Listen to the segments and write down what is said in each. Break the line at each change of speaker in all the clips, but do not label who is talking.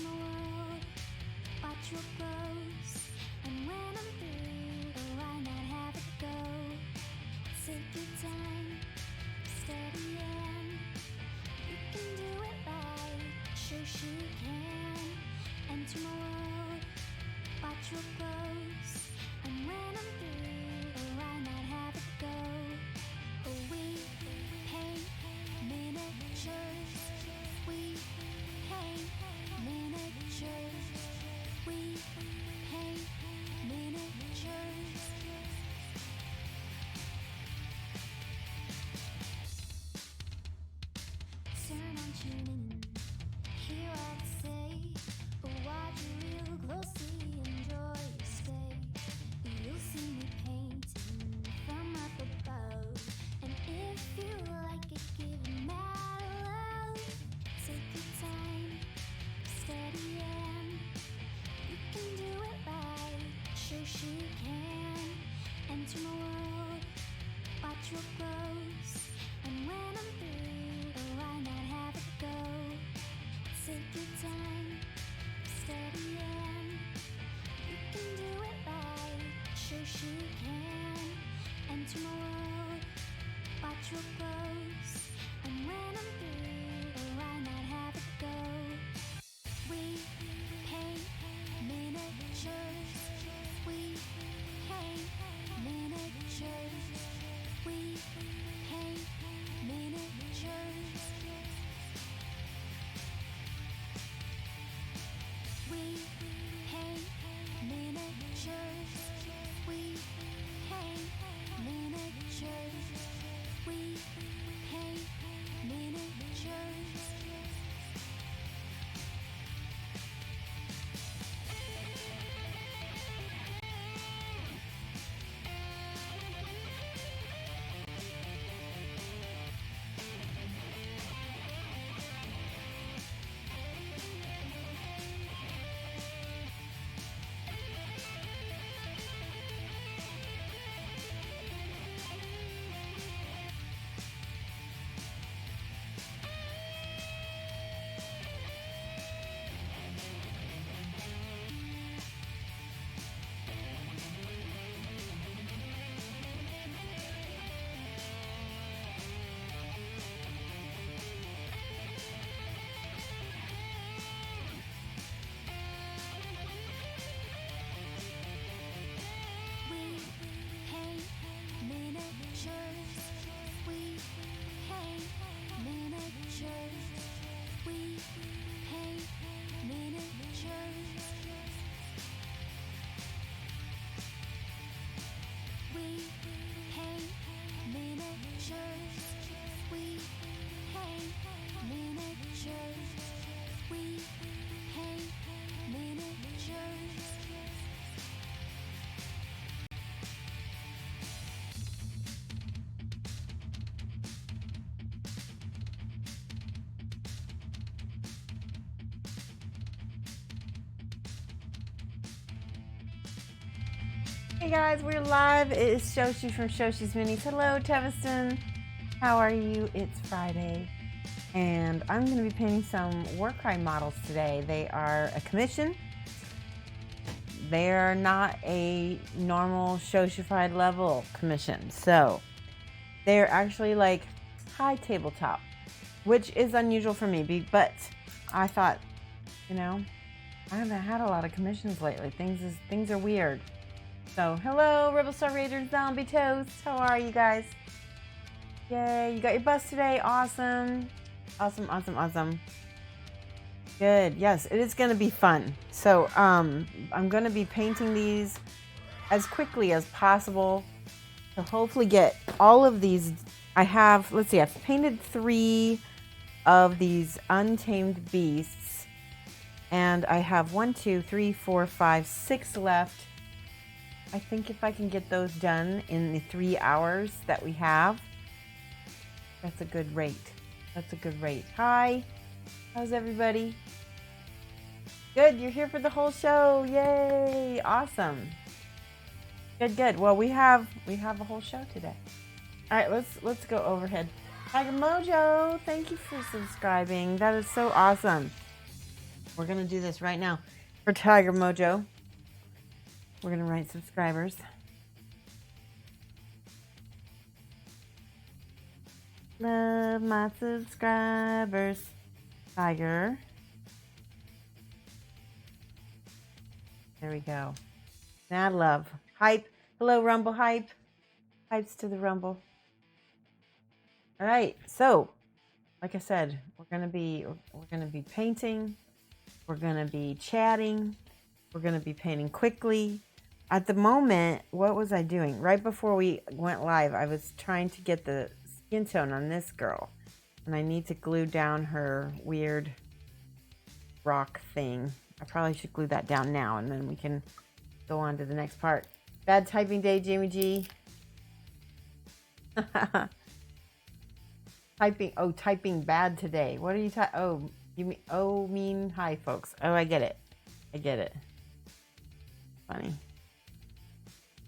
my world, watch your clothes. And when I'm through, why not have it go? Take your time, steady and you can do it right. Shoshie can enter my world, watch your clothes. And when I'm through, why not have it go? We paint miniatures. We paint miniatures. We paint miniatures. Turn on, tune in, hear what I say, but watch real closely, enjoy your stay. You'll see me painting from up above, and if you like it, give it mad love. Take your time, steady and you can do it right. Shoshie can enter my world, watch your clothes. And when I'm through, why not have it go? Take your time, steady and you can do it right. Shoshie can enter my world, watch your clothes. And when I'm through, why not have it go? We paint miniatures. We paint miniatures. We paint miniatures. We paint miniatures. We paint miniatures. We paint miniatures. We paint miniatures. We paint miniatures. We paint miniatures. We paint miniatures. We paint miniatures. We paint miniatures.
Hey guys, we're live. It is Shoshie from Shoshie's Minis. Hello, Teviston. How are you? It's Friday, and I'm going to be painting some Warcry models today. They are a commission. They are not a normal Shoshified level commission, so they're actually like high tabletop, which is unusual for me. But I thought, you know, I haven't had a lot of commissions lately. Things are weird. So, hello, Rebel Star Raiders, Zombie Toast. How are you guys? Yay, you got your bus today. Awesome. Awesome, awesome, awesome. Good. Yes, it is going to be fun. So, I'm going to be painting these as quickly as possible to hopefully get all of these. Let's see, I've painted 3 of these Untamed beasts, and I have 1, 2, 3, 4, 5, 6 left. I think if I can get those done in the 3 hours that we have, that's a good rate. That's a good rate. Hi, how's everybody? Good, you're here for the whole show. Yay, awesome. Good, good. Well, we have a whole show today. All right, let's go overhead. Tiger Mojo, thank you for subscribing. That is so awesome. We're going to do this right now for Tiger Mojo. We're going to write subscribers. Love my subscribers. Tiger. There we go. Mad love. Hype. Hello, Rumble Hype. Hypes to the Rumble. All right. So, like I said, we're gonna be painting. We're gonna be chatting. We're gonna be painting quickly. At the moment, what was I doing? Right before we went live, I was trying to get the skin tone on this girl, and I need to glue down her weird rock thing. I probably should glue that down now, and then we can go on to the next part. Bad typing day, Jamie G. Typing bad today. What are you typing? Oh, you mean hi, folks. Oh, I get it. Funny.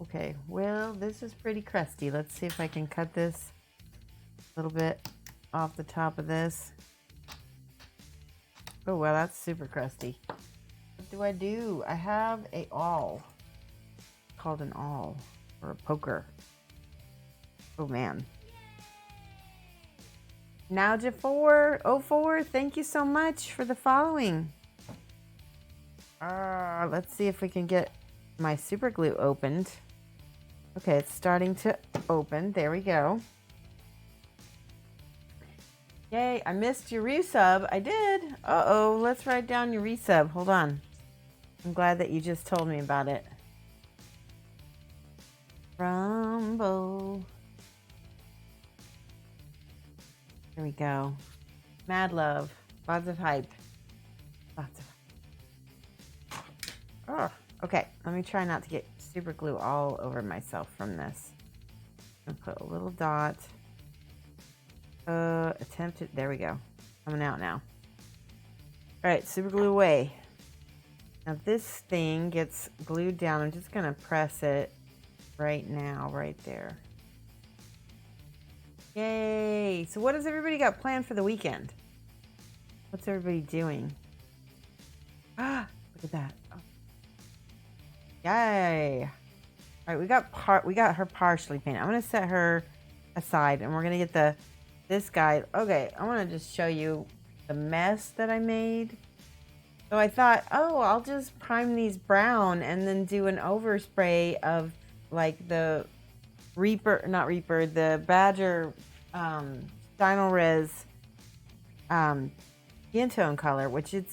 Okay, well, this is pretty crusty. Let's see if I can cut this a little bit off the top of this. Oh, well, that's super crusty. What do I do? I have a awl. Called an awl or a poker. Oh, man. Nauja404, thank you so much for the following. Let's see if we can get my super glue opened. Okay, it's starting to open. There we go. Yay, I missed your resub. I did. Uh-oh, let's write down your resub. Hold on. I'm glad that you just told me about it. Rumble. There we go. Mad love. Lots of hype. Oh, okay. Let me try not to get super glue all over myself from this. I'm gonna put a little dot. Attempted. There we go. Coming out now. All right, super glue away. Now this thing gets glued down. I'm just gonna press it right now, right there. Yay! So what has everybody got planned for the weekend? What's everybody doing? Ah, look at that. Oh. Yay! All right, we got her partially painted. I'm gonna set her aside, and we're gonna get this guy. Okay, I want to just show you the mess that I made. So I thought, oh, I'll just prime these brown and then do an overspray of like the the Badger Stynal Res skin tone color, which I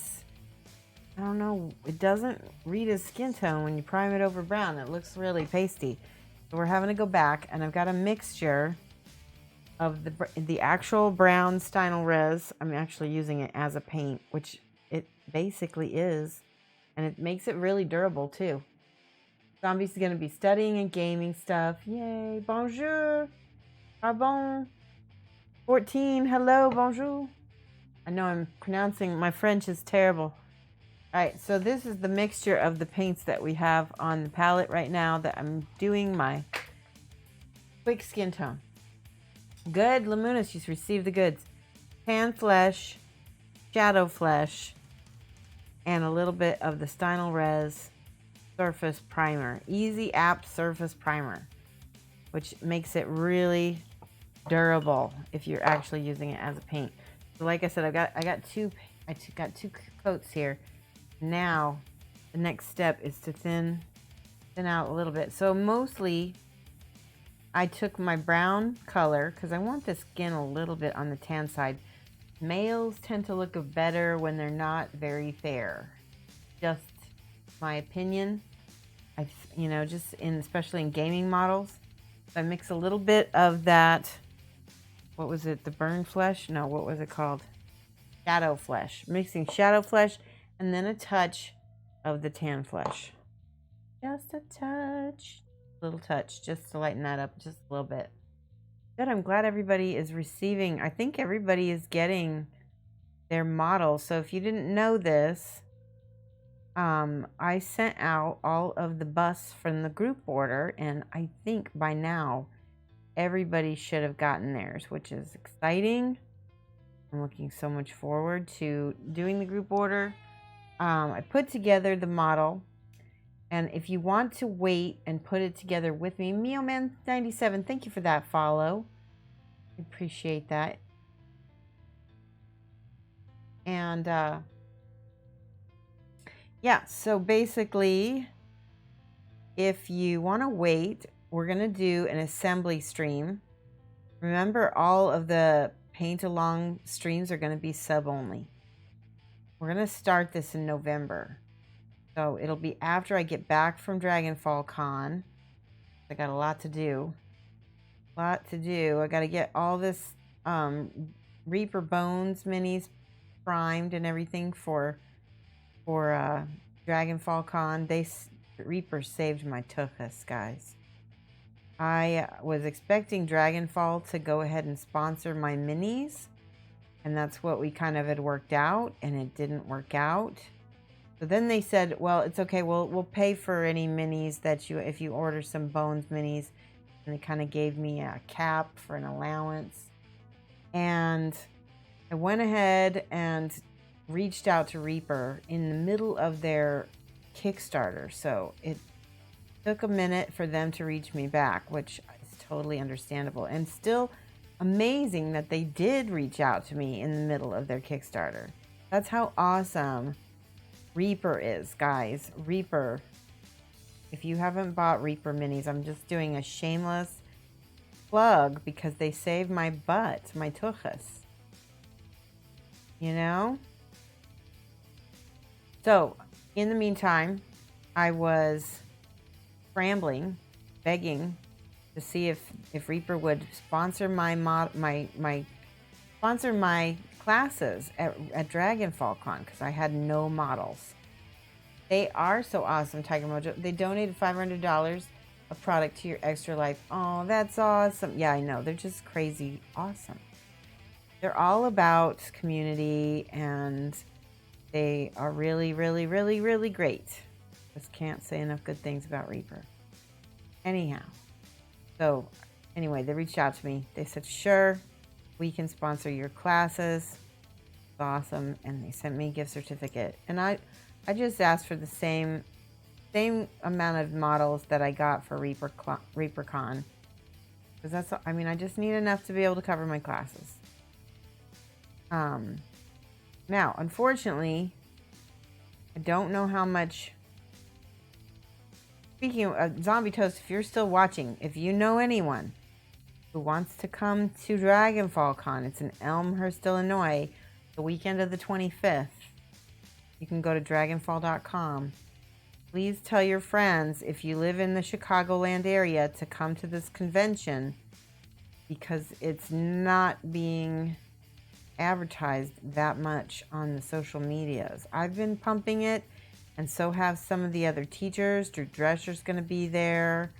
don't know, it doesn't read as skin tone when you prime it over brown. It looks really pasty. So we're having to go back, and I've got a mixture of the actual brown Stynal Res. I'm actually using it as a paint, which it basically is, and it makes it really durable too. Zombie's going to be studying and gaming stuff. Yay! Bonjour! Pardon! 14, hello, bonjour! I know I'm pronouncing, my French is terrible. Alright, so this is the mixture of the paints that we have on the palette right now that I'm doing my quick skin tone. Good, Lamuna, she's received the goods. Tan Flesh, Shadow Flesh, and a little bit of the Stynal Res Surface Primer. Easy App Surface Primer, which makes it really durable if you're actually using it as a paint. So like I said, I got two coats here. Now the next step is to thin out a little bit. So mostly I took my brown color because I want the skin a little bit on the tan side. Males tend to look better when they're not very fair. Just my opinion. Just especially in gaming models. So I mix a little bit of that. What was it? The burn flesh? No, what was it called? Shadow flesh. Mixing shadow flesh and then a touch of the tan flesh. Just a touch. Little touch just to lighten that up just a little bit. Good. I'm glad everybody is receiving. I think everybody is getting their model. So if you didn't know this, I sent out all of the busts from the group order, and I think by now everybody should have gotten theirs, which is exciting. I'm looking so much forward to doing the group order. I put together the model. And if you want to wait and put it together with me, MeowMan97, thank you for that follow. I appreciate that. And yeah, so basically, if you want to wait, we're going to do an assembly stream. Remember, all of the paint along streams are going to be sub only. We're going to start this in November. So it'll be after I get back from Dragonfall Con. I got a lot to do. I got to get all this Reaper Bones minis primed and everything for Dragonfall Con. Reaper saved my tuchus, guys. I was expecting Dragonfall to go ahead and sponsor my minis, and that's what we kind of had worked out, and it didn't work out. So then they said, well, it's okay, we'll pay for any minis that if you order some Bones minis. And they kind of gave me a cap for an allowance. And I went ahead and reached out to Reaper in the middle of their Kickstarter. So it took a minute for them to reach me back, which is totally understandable. And still amazing that they did reach out to me in the middle of their Kickstarter. That's how awesome Reaper is, guys. Reaper. If you haven't bought Reaper minis, I'm just doing a shameless plug because they saved my butt, my tuchus. You know? So, in the meantime, I was scrambling, begging to see if Reaper would sponsor sponsor my classes at Dragonfall Con because I had no models. They are so awesome, Tiger Mojo. They donated $500 of product to your Extra Life. Oh, that's awesome. Yeah, I know. They're just crazy awesome. They're all about community, and they are really, really, really, really great. Just can't say enough good things about Reaper. Anyhow, so anyway, they reached out to me. They said, sure, we can sponsor your classes. It's awesome. And they sent me a gift certificate. And I just asked for the same amount of models that I got for ReaperCon. Because that's, I mean, I just need enough to be able to cover my classes. Now, unfortunately, I don't know how much. Speaking of Zombie Toast, if you're still watching, if you know anyone who wants to come to Dragonfall Con, it's in Elmhurst, Illinois, the weekend of the 25th. You can go to dragonfall.com. Please tell your friends, if you live in the Chicagoland area, to come to this convention because it's not being advertised that much on the social medias. I've been pumping it, and so have some of the other teachers. Drew Drescher's going to be there.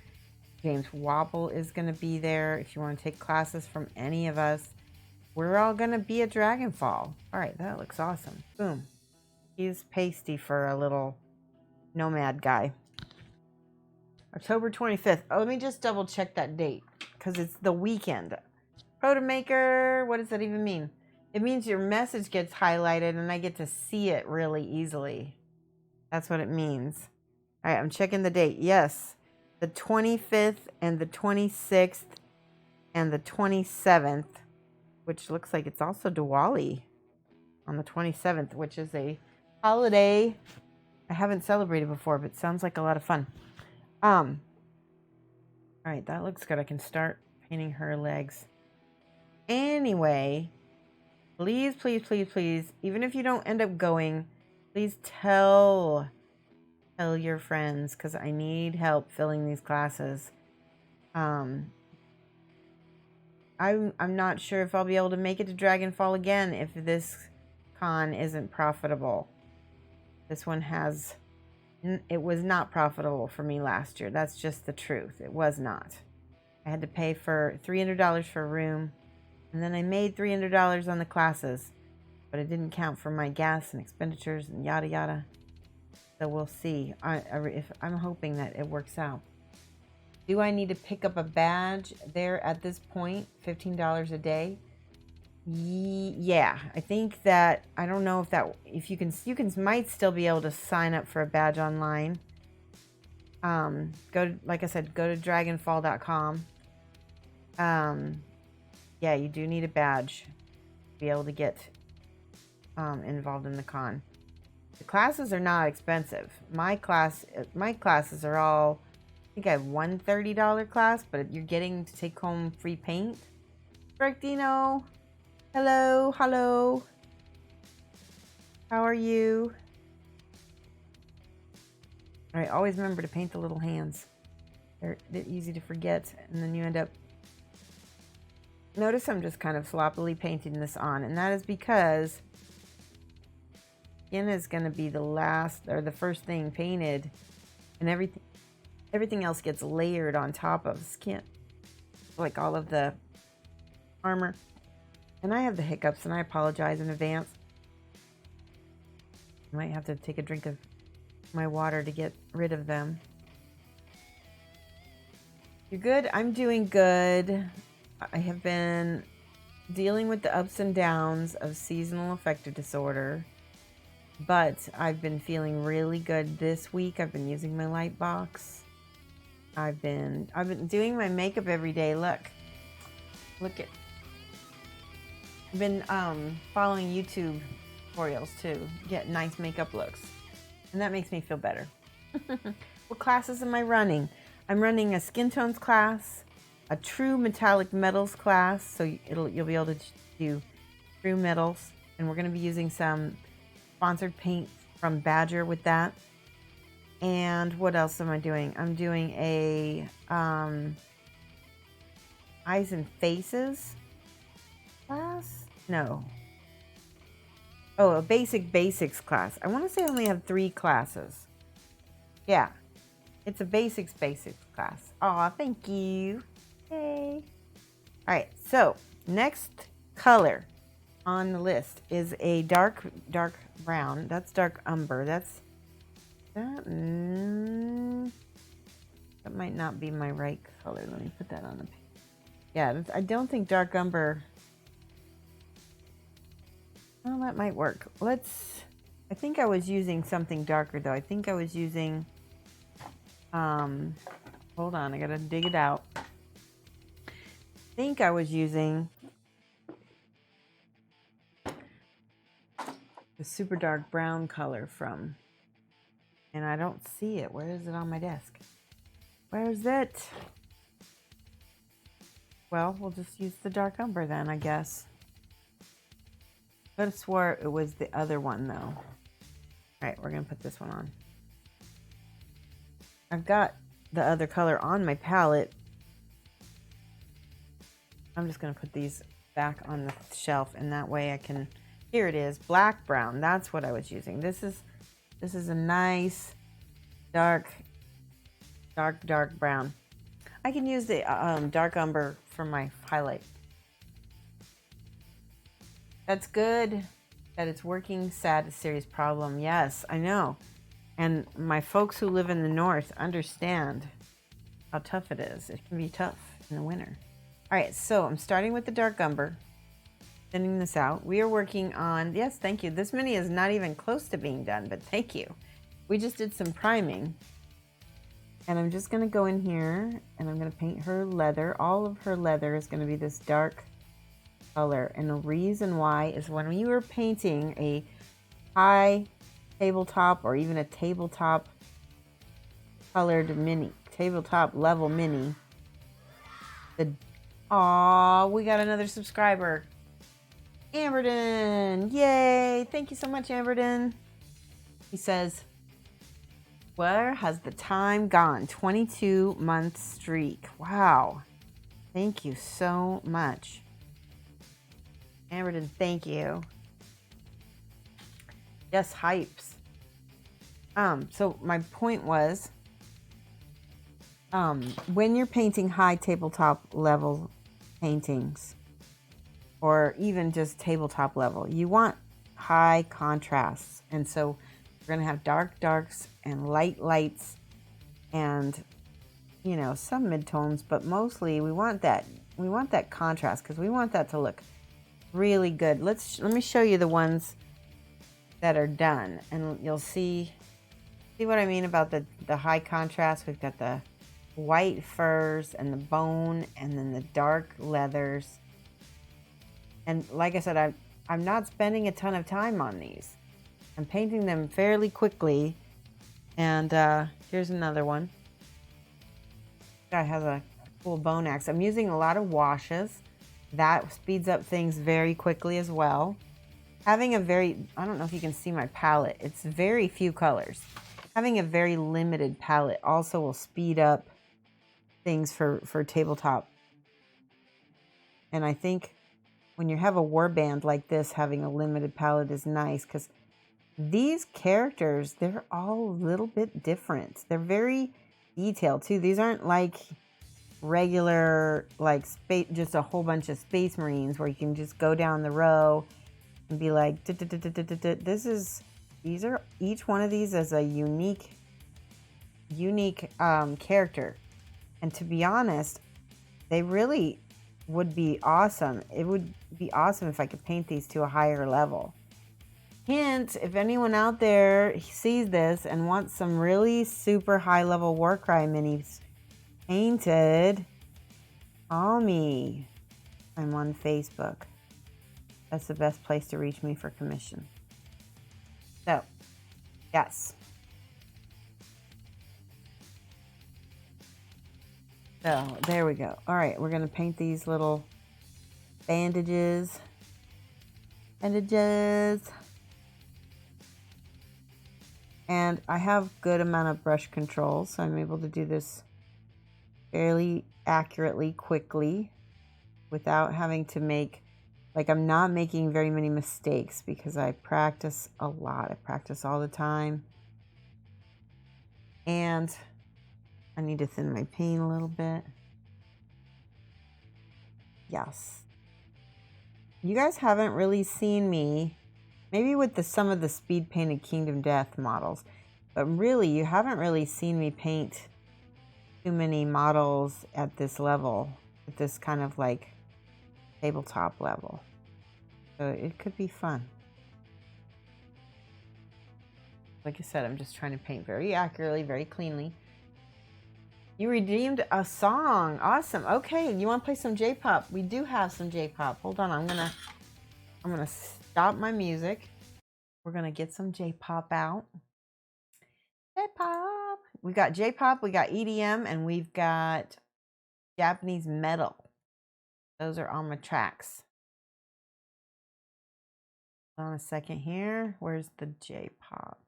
James Wapple is going to be there. If you want to take classes from any of us, we're all going to be at Dragonfall. All right, that looks awesome. Boom. He's pasty for a little nomad guy. October 25th. Oh, let me just double check that date because it's the weekend. Protomaker, what does that even mean? It means your message gets highlighted and I get to see it really easily. That's what it means. All right, I'm checking the date. Yes, the 25th and the 26th and the 27th, which looks like it's also Diwali on the 27th, which is a holiday I haven't celebrated before, but sounds like a lot of fun. All right, that looks good. I can start painting her legs. Anyway, please, please, please, please, even if you don't end up going, please tell your friends because I need help filling these classes. I'm not sure if I'll be able to make it to Dragonfall again if this con isn't profitable. This one it was not profitable for me last year. That's just the truth. It was not. I had to pay for $300 for a room, and then I made $300 on the classes, but it didn't count for my gas and expenditures and yada yada. So we'll see. I'm hoping that it works out. Do I need to pick up a badge there at this point? $15 a day? Yeah, I think that, I don't know if you can might still be able to sign up for a badge online. Like I said, go to dragonfall.com. Yeah, you do need a badge to be able to get involved in the con. The classes are not expensive. My classes are all, I think I have one $30 class, but you're getting to take home free paint. Dino, hello. How are you? All right, always remember to paint the little hands. They're easy to forget, and then you end up... Notice I'm just kind of sloppily painting this on, and that is because skin is going to be the last or the first thing painted, and everything else gets layered on top of skin, like all of the armor. And I have the hiccups, and I apologize in advance. I might have to take a drink of my water to get rid of them. You're good? I'm doing good. I have been dealing with the ups and downs of seasonal affective disorder, but I've been feeling really good this week. I've been using my light box. I've been doing my makeup every day. Look at. I've been following YouTube tutorials to get nice makeup looks, and that makes me feel better. What classes am I running? I'm running a skin tones class, a true metallic metals class, so you'll be able to do true metals, and we're going to be using some sponsored paint from Badger with that. And what else am I doing? I'm doing a eyes and faces class? No. Oh, a basics class. I want to say I only have 3 classes. Yeah. It's a basics class. Aw, thank you. Yay. All right, so next color on the list is a dark brown. That's dark umber. That might not be my right color. Let me put that on the page. Yeah, I don't think dark umber. Well, that might work. I think I was using something darker though. I think I was using, hold on, I gotta dig it out. I think I was using the super dark brown color from, and I don't see it. Where is it on my desk? Where is it? Well, we'll just use the dark umber then, I guess. I could have swore it was the other one though. All right, we're gonna put this one on. I've got the other color on my palette. I'm just gonna put these back on the shelf, and that way I can, here it is, black brown. That's what I was using. This is a nice dark brown. I can use the dark umber for my highlight. That's good that it's working. Sad, a serious problem. Yes, I know. And my folks who live in the north understand how tough it is. It can be tough in the winter. All right, so I'm starting with the dark umber, sending this out. We are working on, yes, thank you. This mini is not even close to being done, but thank you. We just did some priming. And I'm just gonna go in here and I'm gonna paint her leather. All of her leather is gonna be this dark color. And the reason why is when you are painting a high tabletop or even a tabletop colored mini, tabletop level mini, we got another subscriber. Amberden, yay! Thank you so much, Amberden. He says, where has the time gone? 22-month streak. Wow. Thank you so much. Amberden, thank you. Yes, hypes. So my point was, when you're painting high tabletop level paintings, or even just tabletop level, you want high contrasts. And so we're going to have dark darks and light lights and, you know, some midtones, but mostly we want that contrast because we want that to look really good. Let me show you the ones that are done, and you'll see what I mean about the high contrast. We've got the white furs and the bone, and then the dark leathers. And like I said, I'm not spending a ton of time on these. I'm painting them fairly quickly. And here's another one. Guy has a cool bone axe. I'm using a lot of washes. That speeds up things very quickly as well. Having a I don't know if you can see my palette. It's very few colors. Having a very limited palette also will speed up things for tabletop. And I think when you have a warband like this, having a limited palette is nice, because these characters, they're all a little bit different. They're very detailed too. These aren't like regular, like just a whole bunch of Space Marines where you can just go down the row and be like, each one of these is a unique character. And to be honest, they really would be awesome. It would be awesome if I could paint these to a higher level. Hint, if anyone out there sees this and wants some really super high level Warcry minis painted, call me. I'm on Facebook. That's the best place to reach me for commission. So, yes. So, there we go. All right, we're going to paint these little bandages. And I have good amount of brush control, so I'm able to do this fairly accurately, quickly, without having to make, like, I'm not making very many mistakes because I practice a lot. I practice all the time. And I need to thin my paint a little bit. Yes. You guys haven't really seen me, maybe with some of the speed painted Kingdom Death models, but really you haven't really seen me paint too many models at this level, at this kind of like tabletop level. So it could be fun. Like I said, I'm just trying to paint very accurately, very cleanly. You redeemed a song. Awesome. Okay, you want to play some J-pop? We do have some J-pop. Hold on, I'm gonna stop my music. We're gonna get some J-pop out. J-pop. We got J-pop, we got EDM, and we've got Japanese metal. Those are on my tracks. Hold on a second here. Where's the J-pop?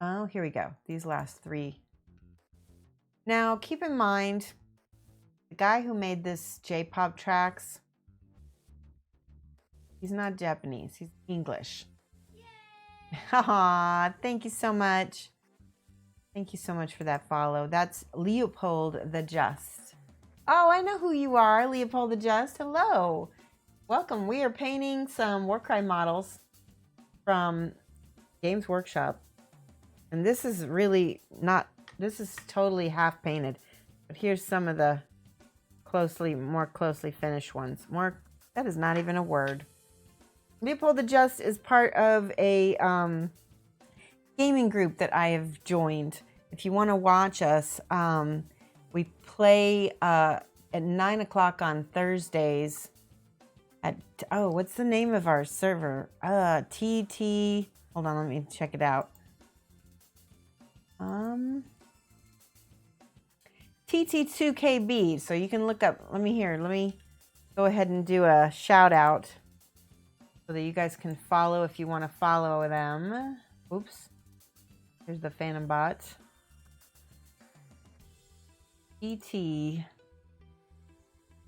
Oh, here we go. These last three. Now, keep in mind, the guy who made this J-pop tracks, he's not Japanese, he's English. Aw, thank you so much. Thank you so much for that follow. That's Leopold the Just. Oh, I know who you are, Leopold the Just. Hello. Welcome. We are painting some Warcry models from Games Workshop. And this is really not, this is totally half painted. But here's some of the more closely finished ones. That is not even a word. Leopold the Just is part of a gaming group that I have joined. If you want to watch us, we play at 9 o'clock on Thursdays at, what's the name of our server? Hold on, let me check it out. TT2KB. So you can look up, let me go ahead and do a shout out so that you guys can follow if you want to follow them. Oops. Here's the Phantom bot. TT.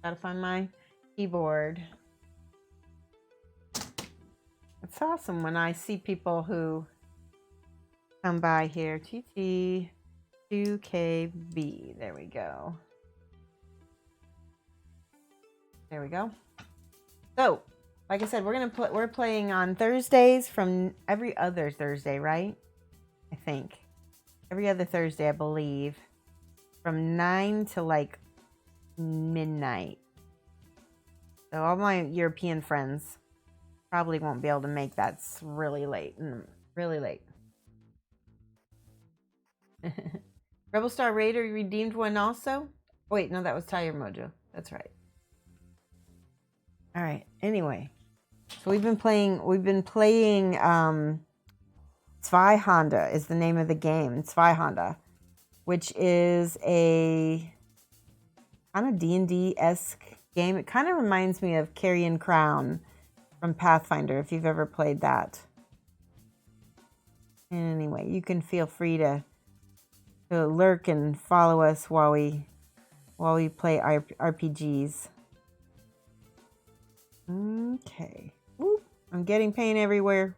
Gotta find my keyboard. It's awesome when I see people who come by here. TT2KB. There we go. There we go. So, like I said, we're playing on Thursdays from every other Thursday, right? I think. Every other Thursday, I believe. From 9 to like midnight. So all my European friends probably won't be able to make that. It's really late. Really late. Rebel Star Raider redeemed one also? Wait, no, that was Tire Mojo. That's right. All right. Anyway, so we've been playing Zwei Honda is the name of the game. Zwei Honda, which is a kind of D&D-esque game. It kind of reminds me of Carrion Crown from Pathfinder, if you've ever played that. Anyway, you can feel free to lurk and follow us while we play RPGs. Okay. Ooh, I'm getting paint everywhere.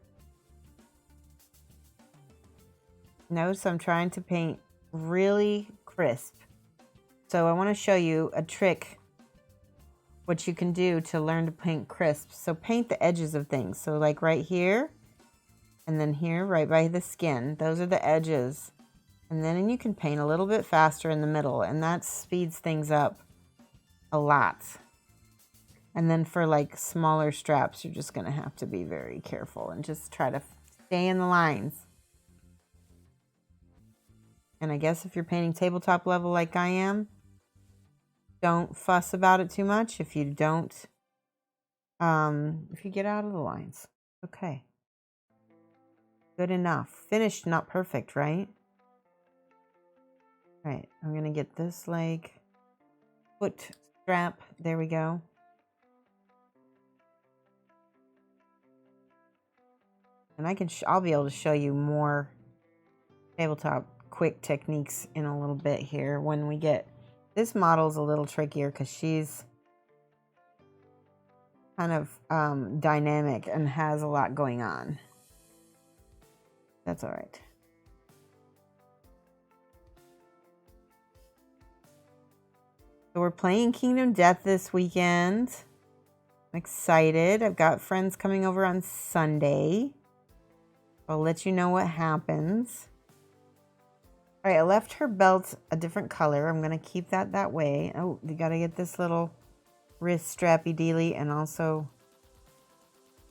Notice I'm trying to paint really crisp. So I want to show you a trick, what you can do to learn to paint crisp. So paint the edges of things. So like right here, and then here, right by the skin. Those are the edges. And then you can paint a little bit faster in the middle, and that speeds things up a lot. And then for like smaller straps, you're just going to have to be very careful and just try to stay in the lines. And I guess if you're painting tabletop level like I am, don't fuss about it too much. If you don't, if you get out of the lines. Okay. Good enough. Finished, not perfect, right? Right, I'm going to get this like foot strap. There we go. And I'll be able to show you more tabletop quick techniques in a little bit here when we get, this model's a little trickier because she's kind of dynamic and has a lot going on. That's all right. So we're playing Kingdom Death this weekend. I'm excited. I've got friends coming over on Sunday. I'll let you know what happens. All right, I left her belt a different color. I'm going to keep that way. Oh, you got to get this little wrist strappy dealy, and also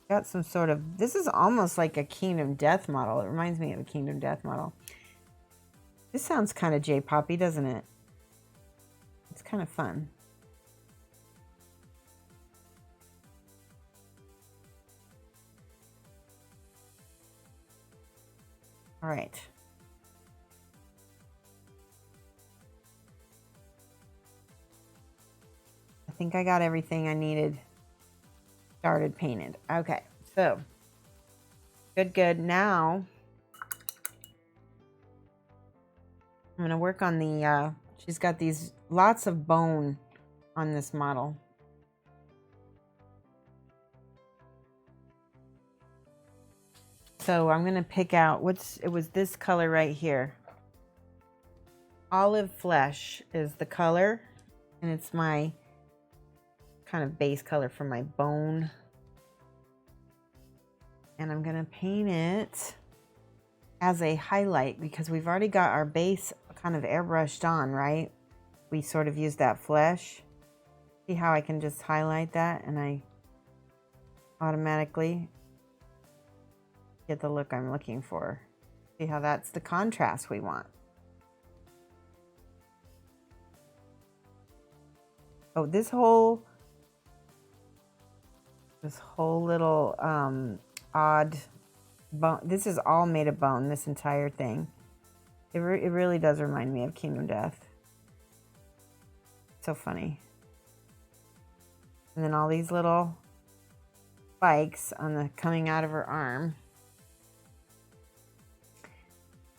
got some sort of, this is almost like a Kingdom Death model. It reminds me of a Kingdom Death model. This sounds kind of J-poppy, doesn't it? It's kind of fun. All right. I think I got everything I needed started painted. Okay, so good. Now I'm going to work on the, she's got these lots of bone on this model. So I'm going to pick out it was this color right here. Olive flesh is the color, and it's my kind of base color for my bone. And I'm going to paint it as a highlight because we've already got our base kind of airbrushed on, right? We sort of use that flesh. See how I can just highlight that and I automatically get the look I'm looking for. See how that's the contrast we want. Oh, this whole little odd bone, this is all made of bone, this entire thing. It really does remind me of Kingdom Death. So funny. And then all these little spikes on the coming out of her arm.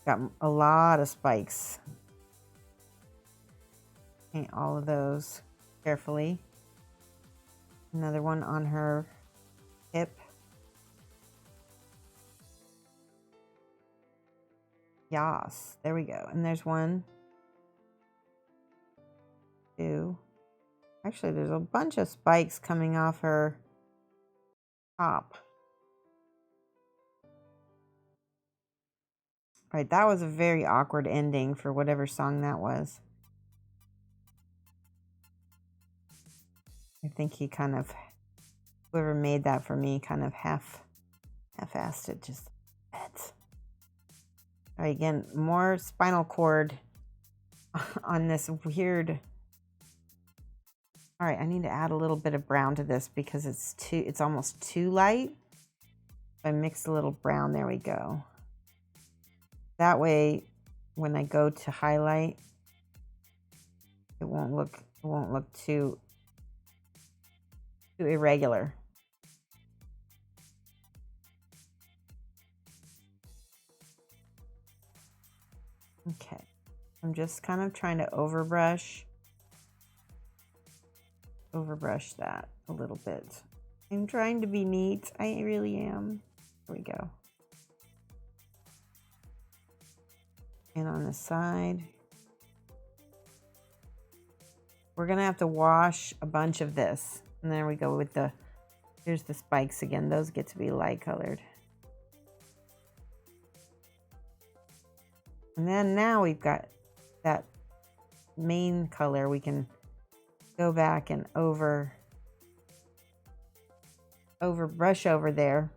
Got a lot of spikes. Paint all of those carefully. Another one on her hip. Yas, there we go. And there's one, two. Actually, there's a bunch of spikes coming off her top. All right, that was a very awkward ending for whatever song that was. I think he kind of whoever made that for me kind of half-assed it just a bit. All right, again, more spinal cord on this weird. All right, I need to add a little bit of brown to this because it's almost too light. So I mixed a little brown. There we go. That way, when I go to highlight, it won't look too irregular. Okay, I'm just kind of trying to overbrush that a little bit. I'm trying to be neat. I really am. There we go. And on the side, we're gonna have to wash a bunch of this. And there we go with here's the spikes again. Those get to be light colored. And then now we've got that main color. We can go back and brush over there.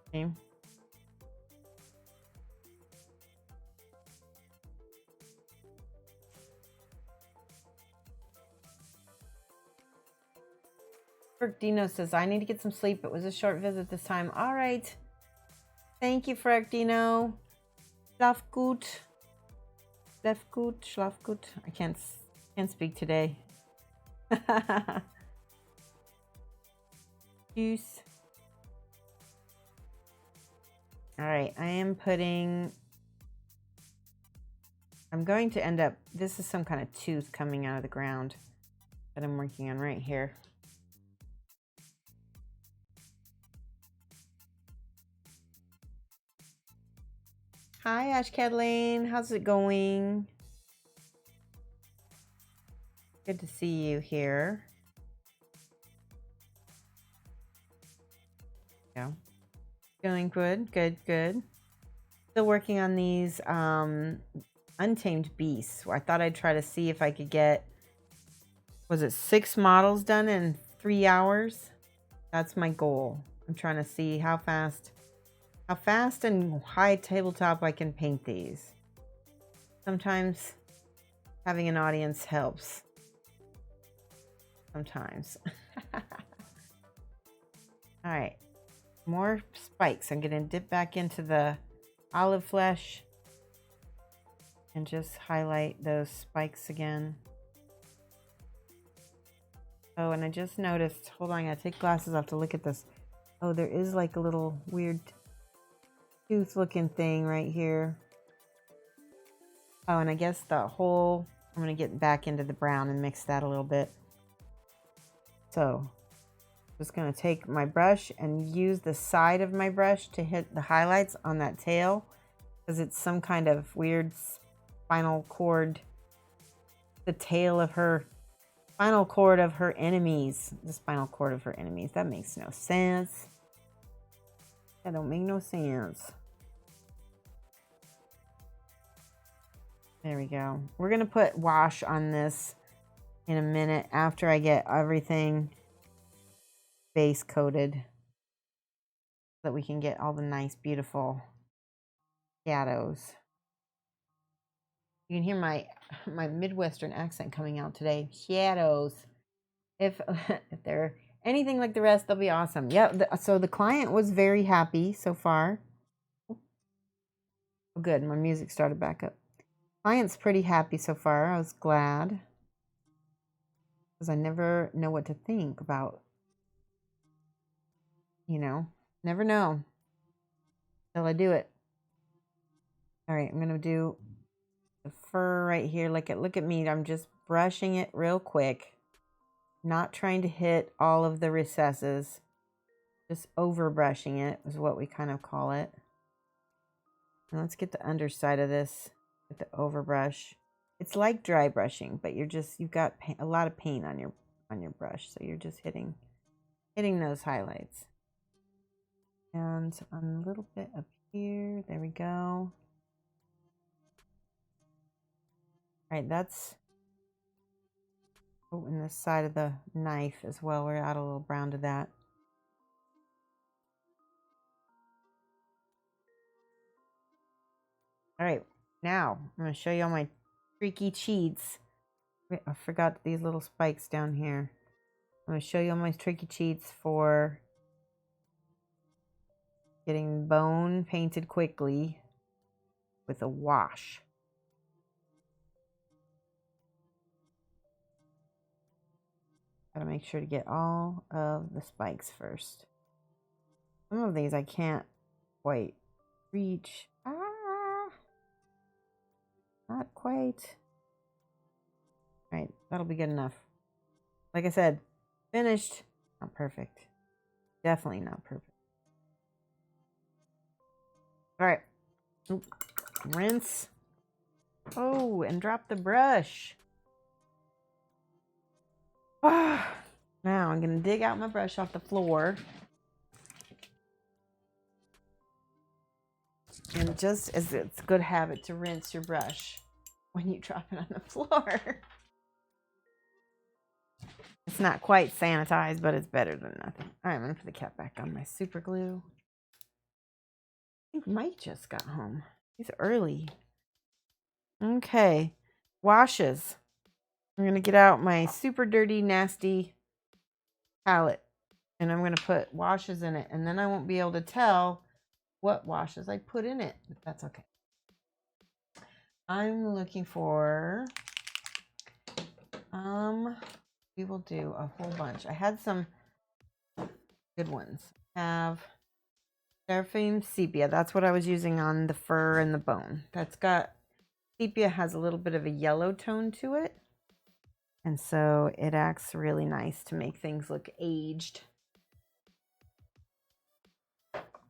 Okay. Dino says, I need to get some sleep. It was a short visit this time. All right. Thank you, Dino. Schlaf gut. Schlaf gut. Schlaf gut. I can't speak today. Juice. All right. I'm going to end up, this is some kind of tooth coming out of the ground that I'm working on right here. Hi, Ash Kathleen. How's it going? Good to see you here. Yeah. Feeling good, good, good. Still working on these Untamed beasts. I thought I'd try to see if I could get, was it 6 models done in 3 hours? That's my goal. I'm trying to see how fast and high tabletop I can paint these. Sometimes having an audience helps. Sometimes. All right, more spikes. I'm gonna dip back into the olive flesh and just highlight those spikes again. Oh, and I just noticed, hold on, I gotta take glasses off to look at this. Oh, there is like a little weird tooth looking thing right here. Oh, and I guess the whole, I'm gonna get back into the brown and mix that a little bit. So just gonna take my brush and use the side of my brush to hit the highlights on that tail, because it's some kind of weird spinal cord, the tail of her spinal cord of her enemies. The spinal cord of her enemies. That makes no sense. That don't make no sense. There we go. We're gonna put wash on this in a minute after I get everything base coated, so that we can get all the nice, beautiful shadows. You can hear my Midwestern accent coming out today. Shadows. If they're anything like the rest, they'll be awesome. Yep. So the client was very happy so far. Oh, good. My music started back up. Client's pretty happy so far. I was glad, because I never know what to think about. You know, never know till I do it. All right, I'm gonna do the fur right here. Look at me. I'm just brushing it real quick, not trying to hit all of the recesses. Just over brushing it is what we kind of call it. And let's get the underside of this with the overbrush. It's like dry brushing, but you've got a lot of paint on your brush, so you're just hitting those highlights. And on a little bit up here, there we go. All right, that's Oh, and the side of the knife as well. We're out a little brown to that. All right, now I'm going to show you all my tricky cheats. Wait, I forgot these little spikes down here. I'm going to show you all my tricky cheats for getting bone painted quickly with a wash. Gotta make sure to get all of the spikes first. Some of these I can't quite reach. Not quite. All right, that'll be good enough. Like I said, finished. Not perfect. Definitely not perfect. All right. Oop. Rinse. Oh, and drop the brush. Now I'm going to dig out my brush off the floor. And just as it's a good habit to rinse your brush when you drop it on the floor. It's not quite sanitized, but it's better than nothing. All right, I'm going to put the cap back on my super glue. I think Mike just got home. He's early. Okay, washes. I'm going to get out my super dirty, nasty palette. And I'm going to put washes in it. And then I won't be able to tell what washes I put in it. But that's okay. I'm looking for... we will do a whole bunch. I had some good ones. I have Seraphim Sepia. That's what I was using on the fur and the bone. That's got... Sepia has a little bit of a yellow tone to it. And so it acts really nice to make things look aged.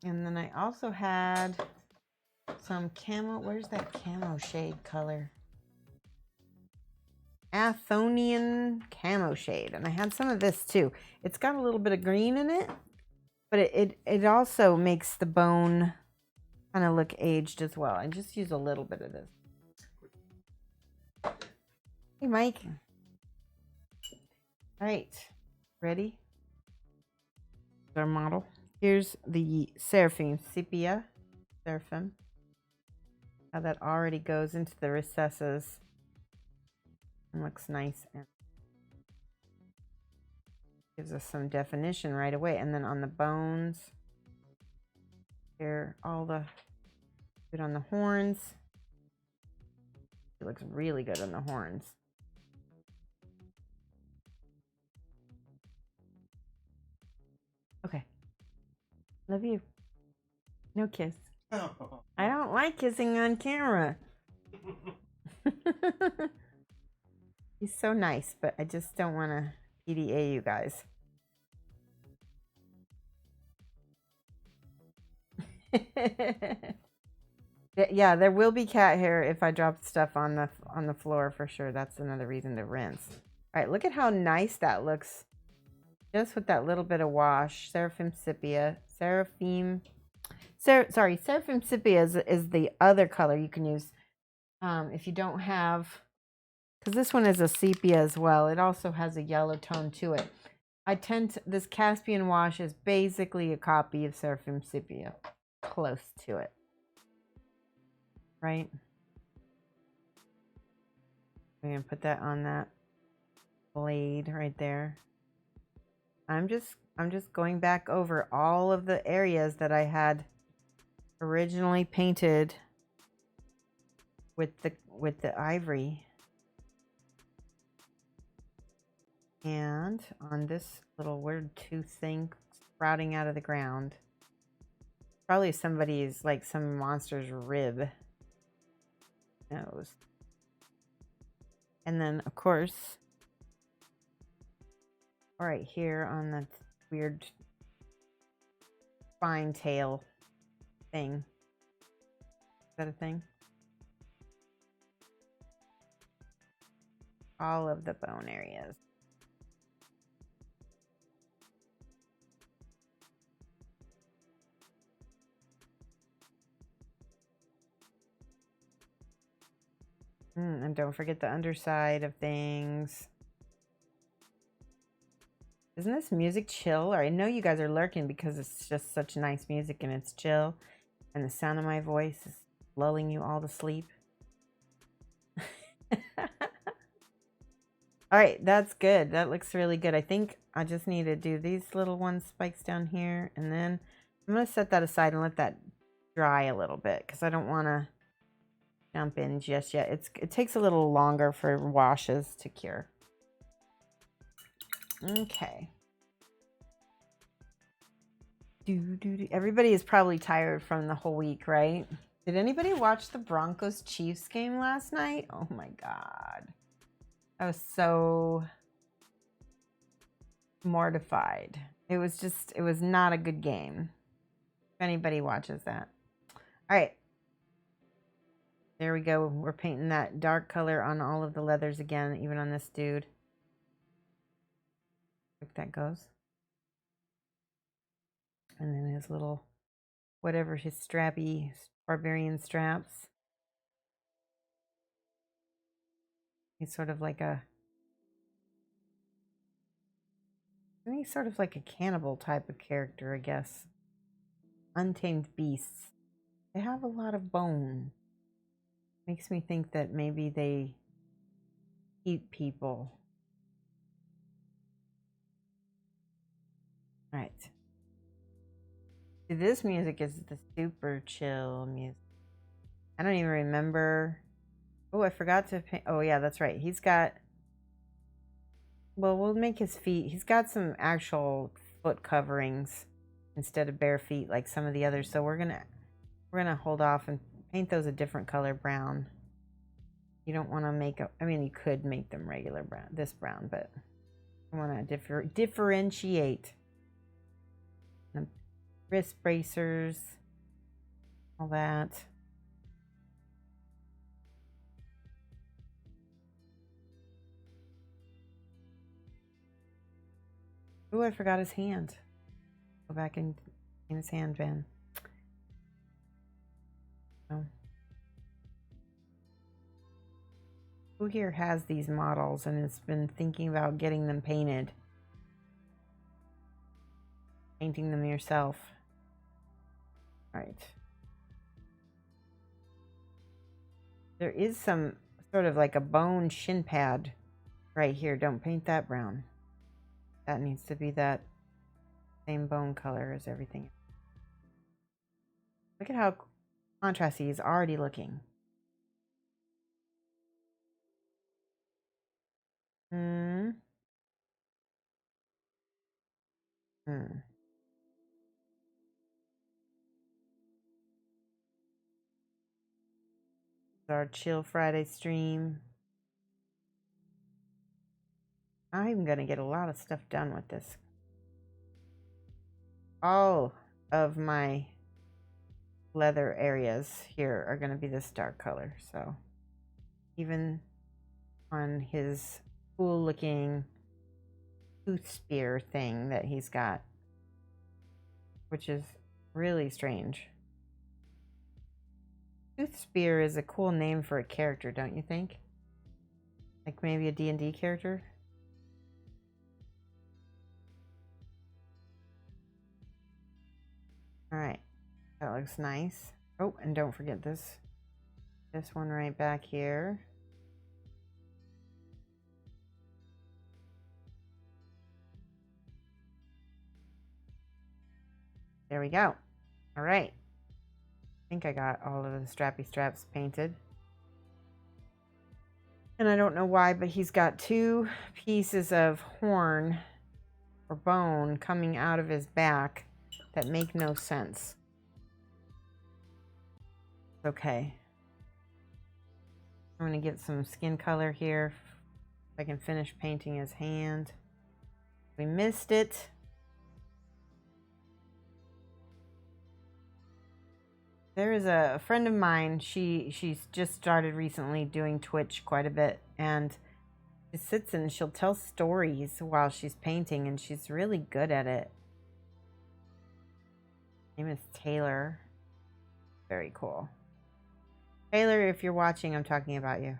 And then I also had some camo. Where's that camo shade color? Athonian camo shade. And I had some of this too. It's got a little bit of green in it, but it also makes the bone kind of look aged as well. I just use a little bit of this. Hey, Mike. All right, ready? Our model. Here's the Seraphim Sepia. Seraphim. How that already goes into the recesses and looks nice and gives us some definition right away. And then on the bones, here, all the good on the horns. It looks really good on the horns. Okay. Love you. No kiss. I don't like kissing on camera. He's so nice, but I just don't want to PDA you guys. Yeah, there will be cat hair if I drop stuff on the floor for sure. That's another reason to rinse. All right, look at how nice that looks. Just with that little bit of wash. Seraphim Sepia. Seraphim Sepia is the other color you can use if you don't have, because this one is a sepia as well. It also has a yellow tone to it. This Caspian wash is basically a copy of Seraphim Sepia. Close to it. Right? I'm going to put that on that blade right there. I'm just going back over all of the areas that I had originally painted with the ivory. And on this little weird tooth thing sprouting out of the ground. Probably somebody's, like some monster's rib nose. And then, of course, right here on the weird spine tail thing. Is that a thing? All of the bone areas. And don't forget the underside of things. Isn't this music chill? Or I know you guys are lurking because it's just such nice music and it's chill. And the sound of my voice is lulling you all to sleep. All right, that's good. That looks really good. I think I just need to do these little one spikes down here. And then I'm going to set that aside and let that dry a little bit because I don't want to jump in just yet. It takes a little longer for washes to cure. Okay. Everybody is probably tired from the whole week, right? Did anybody watch the Broncos Chiefs game last night? Oh my God. I was so mortified. It was not a good game. If anybody watches that. All right. There we go. We're painting that dark color on all of the leathers again, even on this dude. Like that goes. And then his little, whatever his strappy barbarian straps. He's sort of like a cannibal type of character, I guess. Untamed beasts. They have a lot of bone. Makes me think that maybe they eat people. Right. See, this music is the super chill music. I don't even remember. Oh, I forgot to paint. Oh, yeah, that's right. He's got. Well, we'll make his feet. He's got some actual foot coverings instead of bare feet like some of the others. So we're gonna hold off and paint those a different color brown. You don't want to make a. I mean, you could make them regular brown, this brown, but I want to differentiate. And wrist bracers, all that. Oh, I forgot his hand. Go back and in his hand, Van. Oh. Who here has these models and has been thinking about getting them painted? Painting them yourself. All right. There is some sort of like a bone shin pad right here. Don't paint that brown. That needs to be that same bone color as everything. Look at how contrasty he's already looking. Hmm. Our Chill Friday stream. I'm gonna get a lot of stuff done with this. All of my leather areas here are gonna be this dark color, so even on his cool looking tooth spear thing that he's got, which is really strange. Tooth spear is a cool name for a character, don't you think? Like maybe a D&D character? All right, that looks nice. Oh, and don't forget this one right back here. There we go. All right. I think I got all of the strappy straps painted. And I don't know why, but he's got two pieces of horn or bone coming out of his back that make no sense. Okay. I'm going to get some skin color here. If I can finish painting his hand. We missed it. There is a friend of mine. She's just started recently doing Twitch quite a bit, and she sits and she'll tell stories while she's painting, and she's really good at it. Her name is Taylor. Very cool. Taylor, if you're watching, I'm talking about you.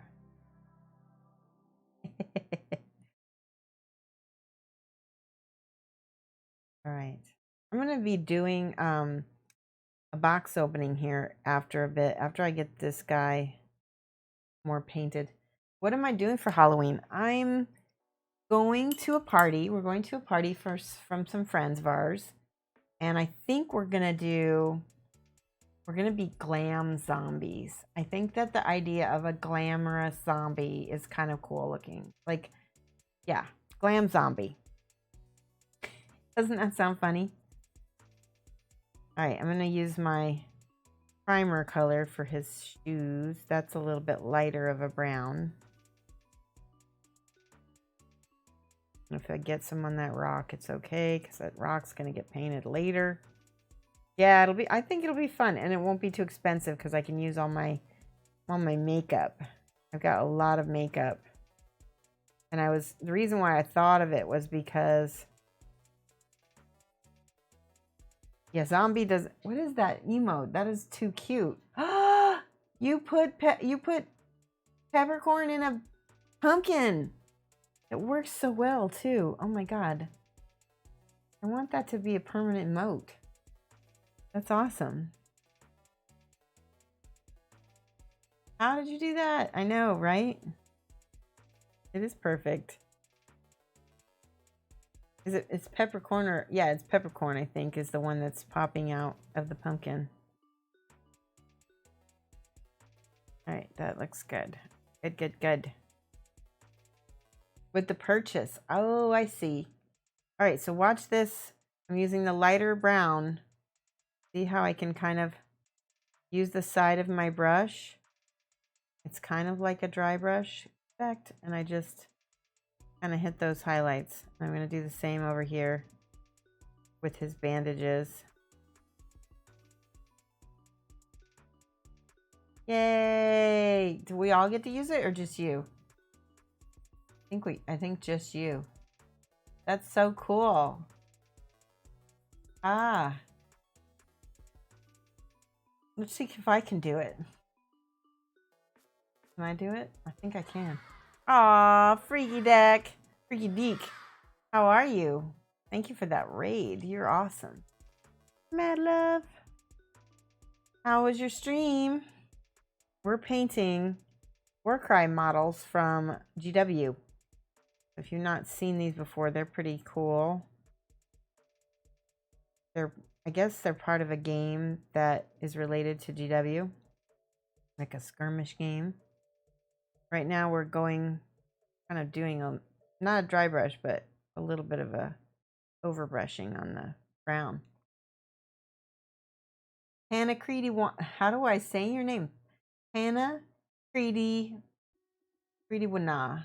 All right. I'm going to be doing a box opening here after a bit, after I get this guy more painted. What am I doing for Halloween? I'm going to a party. We're going to a party from some friends of ours. And I think we're going to be glam zombies. I think that the idea of a glamorous zombie is kind of cool looking. Like, yeah, glam zombie. Doesn't that sound funny? All right, I'm going to use my primer color for his shoes. That's a little bit lighter of a brown. If I get some on that rock, it's okay, because that rock's going to get painted later. Yeah, I think it'll be fun, and it won't be too expensive because I can use all my makeup. I've got a lot of makeup. And the reason why I thought of it was because, yeah, zombie does, what is that emote? That is too cute. You put peppercorn in a pumpkin. It works so well too. Oh my God. I want that to be a permanent emote. That's awesome. How did you do that? I know, right? It is perfect. It's peppercorn or, yeah, it's peppercorn, I think, is the one that's popping out of the pumpkin. All right, that looks good. Good, good, good. With the purchase. Oh, I see. All right, so watch this. I'm using the lighter brown. See how I can kind of use the side of my brush? It's kind of like a dry brush effect, and I just kind of hit those highlights. I'm going to do the same over here with his bandages. Yay! Do we all get to use it or just you? I think just you. That's so cool. Ah. Let's see if I can do it. Can I do it? I think I can. Aw, Freaky Deck. Freaky Deek. How are you? Thank you for that raid. You're awesome. Mad Love. How was your stream? We're painting Warcry models from GW. If you've not seen these before, they're pretty cool. I guess they're part of a game that is related to GW. Like a skirmish game. Right now we're going, kind of doing not a dry brush, but a little bit of a overbrushing on the brown. Hannah Creedy, how do I say your name? Hannah Creedy Wana.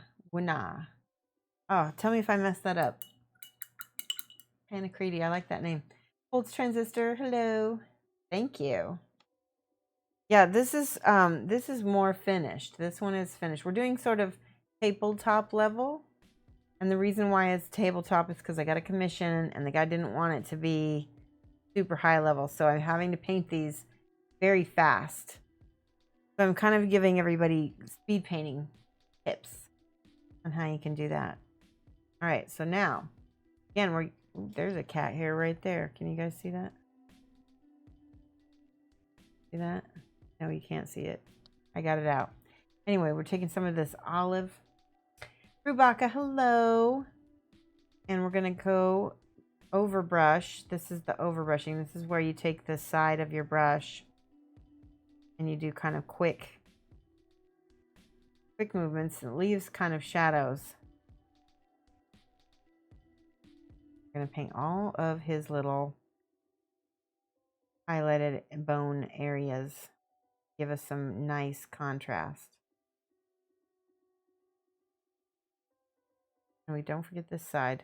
Oh, tell me if I messed that up. Hannah Creedy, I like that name. Holds Transistor, hello. Thank you. Yeah, this is more finished. This one is finished. We're doing sort of tabletop level. And the reason why it's tabletop is because I got a commission and the guy didn't want it to be super high level. So I'm having to paint these very fast. So I'm kind of giving everybody speed painting tips on how you can do that. All right, so now, again, there's a cat hair right there. Can you guys see that? See that? No, you can't see it. I got it out. Anyway, we're taking some of this olive. Rubaka, hello. And we're going to go overbrush. This is the overbrushing. This is where you take the side of your brush and you do kind of quick movements, and it leaves kind of shadows. I'm going to paint all of his little highlighted bone areas. Give us some nice contrast. And we don't forget this side.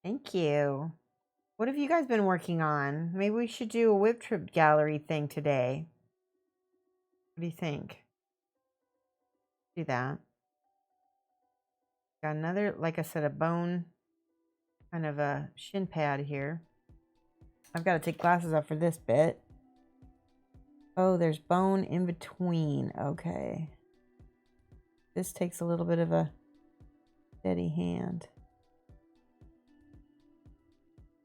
Thank you. What have you guys been working on? Maybe we should do a whip trip gallery thing today. What do you think? Do that. Got another, like I said, a bone, kind of a shin pad here. I've got to take glasses off for this bit. Oh, there's bone in between. Okay. This takes a little bit of a Steady hand.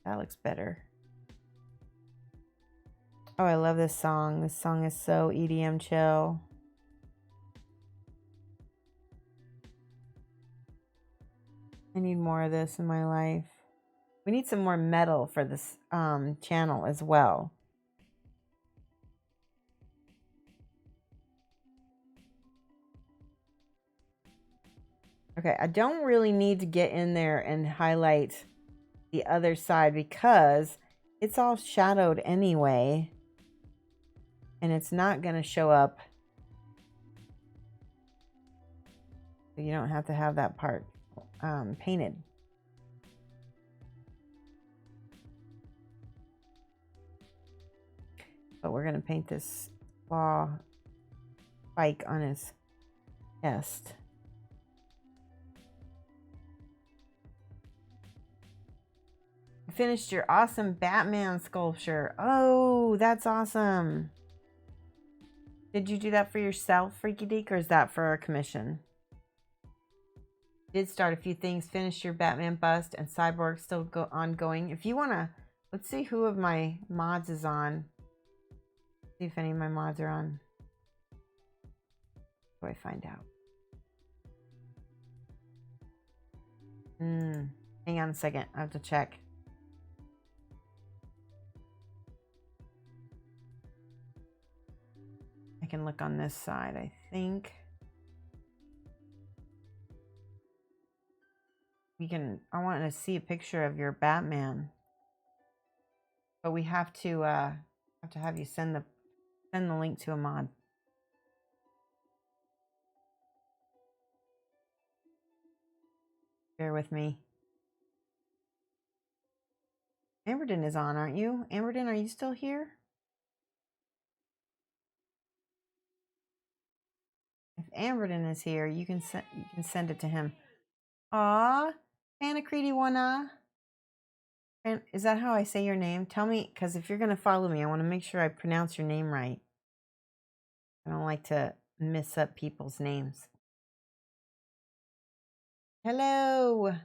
That looks better. Oh, I love this song. This song is so EDM chill. I need more of this in my life. We need some more metal for this channel as well. Okay, I don't really need to get in there and highlight the other side because it's all shadowed anyway. And it's not going to show up. So you don't have to have that part painted. But we're going to paint this claw spike on his chest. You finished your awesome Batman sculpture. Oh, that's awesome. Did you do that for yourself, Freaky Deek, or is that for a commission? Did start a few things. Finished your Batman bust and Cyborg still ongoing. If you want to, let's see who of my mods is on. See if any of my mods are on. How do I find out? Hang on a second. I have to check. I can look on this side, I think. We can, I want to see a picture of your Batman. But we have to have you send the link to a mod. Bear with me. Amberden is on, aren't you? Amberden, are you still here? If Amberden is here, you can send it to him. Aw, Anacrete Wana. And is that how I say your name? Tell me, because if you're going to follow me, I want to make sure I pronounce your name right. I don't like to mess up people's names. Hello.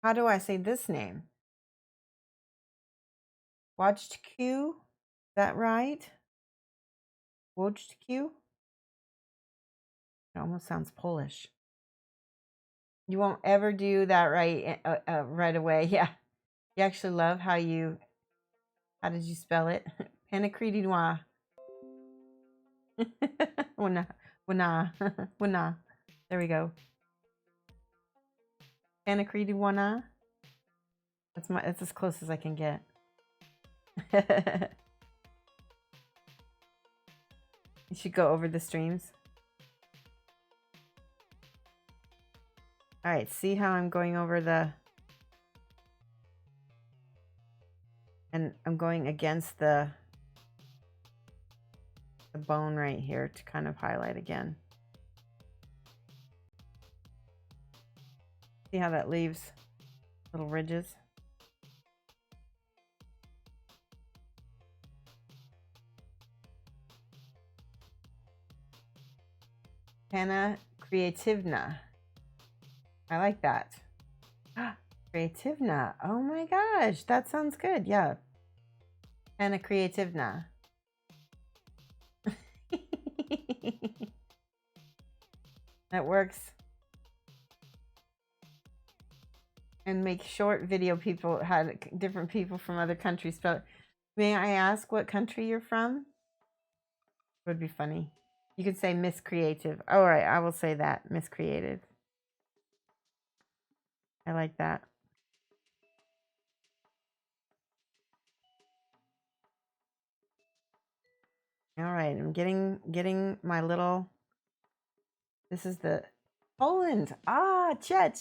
How do I say this name? Watched Q? Is that right? Watched Q? It almost sounds Polish. You won't ever do that right right away. Yeah. You actually love how you... How did you spell it? Panacrete noir. Wana. There we go. Panacrete wana. That's as close as I can get. You should go over the streams. All right, see how I'm going over the... And I'm going against the bone right here to kind of highlight again. See how that leaves little ridges? Panna Creativna. I like that. Creativna. Oh my gosh, that sounds good. Yeah. Panna Creativna. That works. And make short video people had different people from other countries spell. May I ask what country you're from? Would be funny. You could say Miss Creative. All right, I will say that. Miss Creative. I like that. All right, I'm getting my little... This is the Poland. Ah, Czech.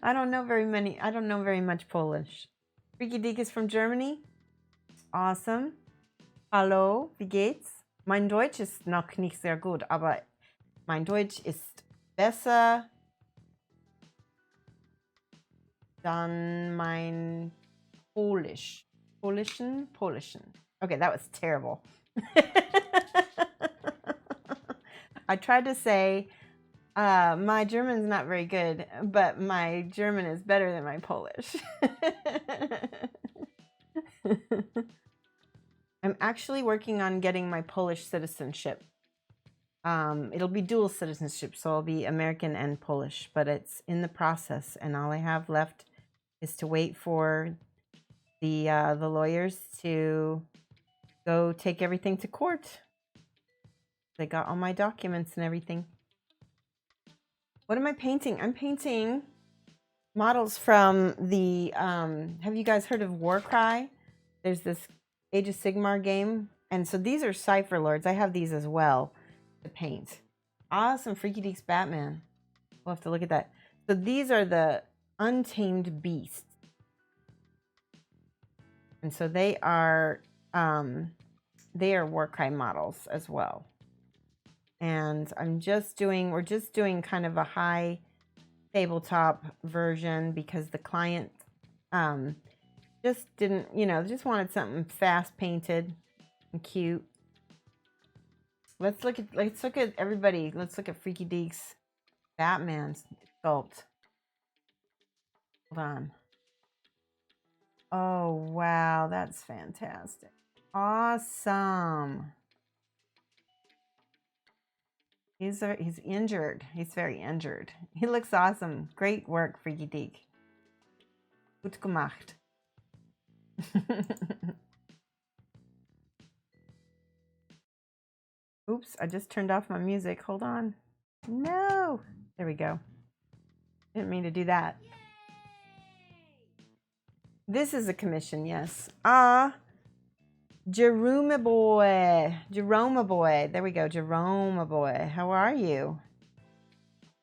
I don't know very much Polish. Freaky Deek is from Germany. Awesome. Hallo, wie geht's? Mein Deutsch ist noch nicht sehr gut, aber mein Deutsch ist besser dann mein Polish. Polischen. Okay, that was terrible. I tried to say my German's not very good, but my German is better than my Polish. I'm actually working on getting my Polish citizenship. It'll be dual citizenship, so I'll be American and Polish, but it's in the process, and all I have left is to wait for the lawyers to go take everything to court. They got all my documents and everything. What am I painting? I'm painting models from the, have you guys heard of Warcry? There's this Age of Sigmar game. And so these are Cypher Lords. I have these as well to paint. Awesome. Freaky Deeks Batman. We'll have to look at that. So these are the Untamed beasts. And so they are Warcry models as well. And we're just doing kind of a high tabletop version because the client just didn't, just wanted something fast painted and cute. Let's look at everybody. Let's look at Freaky Deeks Batman's sculpt. Hold on. Oh, wow. That's fantastic. Awesome. He's injured. He's very injured. He looks awesome. Great work, Freaky Deek. Gut gemacht. Oops, I just turned off my music. Hold on. No. There we go. Didn't mean to do that. This is a commission, yes. Jerome boy. There we go. Jerome boy. How are you?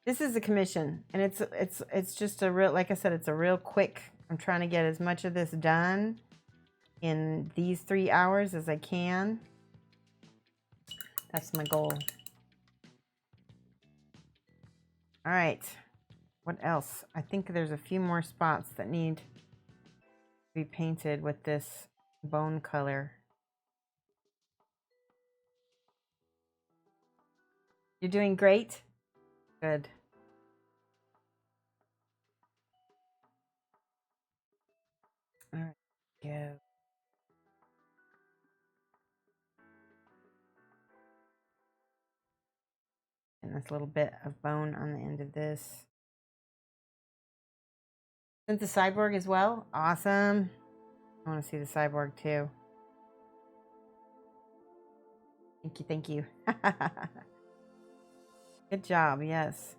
This is a commission, and it's just a real, like I said, it's a real quick. I'm trying to get as much of this done in these 3 hours as I can. That's my goal. All right. What else? I think there's a few more spots that need to be painted with this bone color. You're doing great? Good. All right, go. And this little bit of bone on the end of this. Sent the cyborg as well? Awesome. I want to see the cyborg too. Thank you. Good job, yes.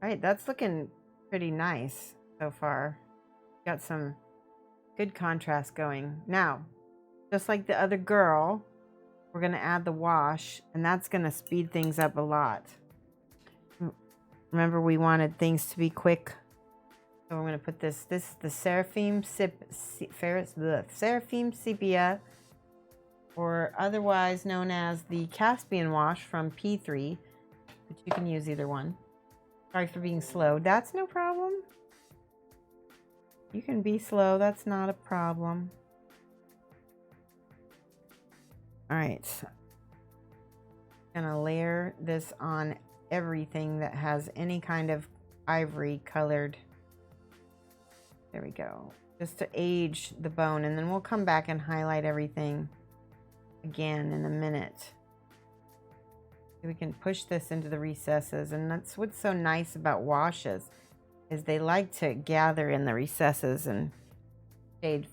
All right, that's looking pretty nice so far. Got some good contrast going. Now, just like the other girl, we're going to add the wash, and that's going to speed things up a lot. Remember, we wanted things to be quick. So we're going to put this is the Seraphim Sepia, or otherwise known as the Caspian wash from P3, but you can use either one. Sorry for being slow. That's no problem. You can be slow. That's not a problem. All right. I'm going to layer this on everything that has any kind of ivory colored. There we go. Just to age the bone, and then we'll come back and highlight everything again in a minute. We can push this into the recesses, and that's what's so nice about washes, is they like to gather in the recesses and shade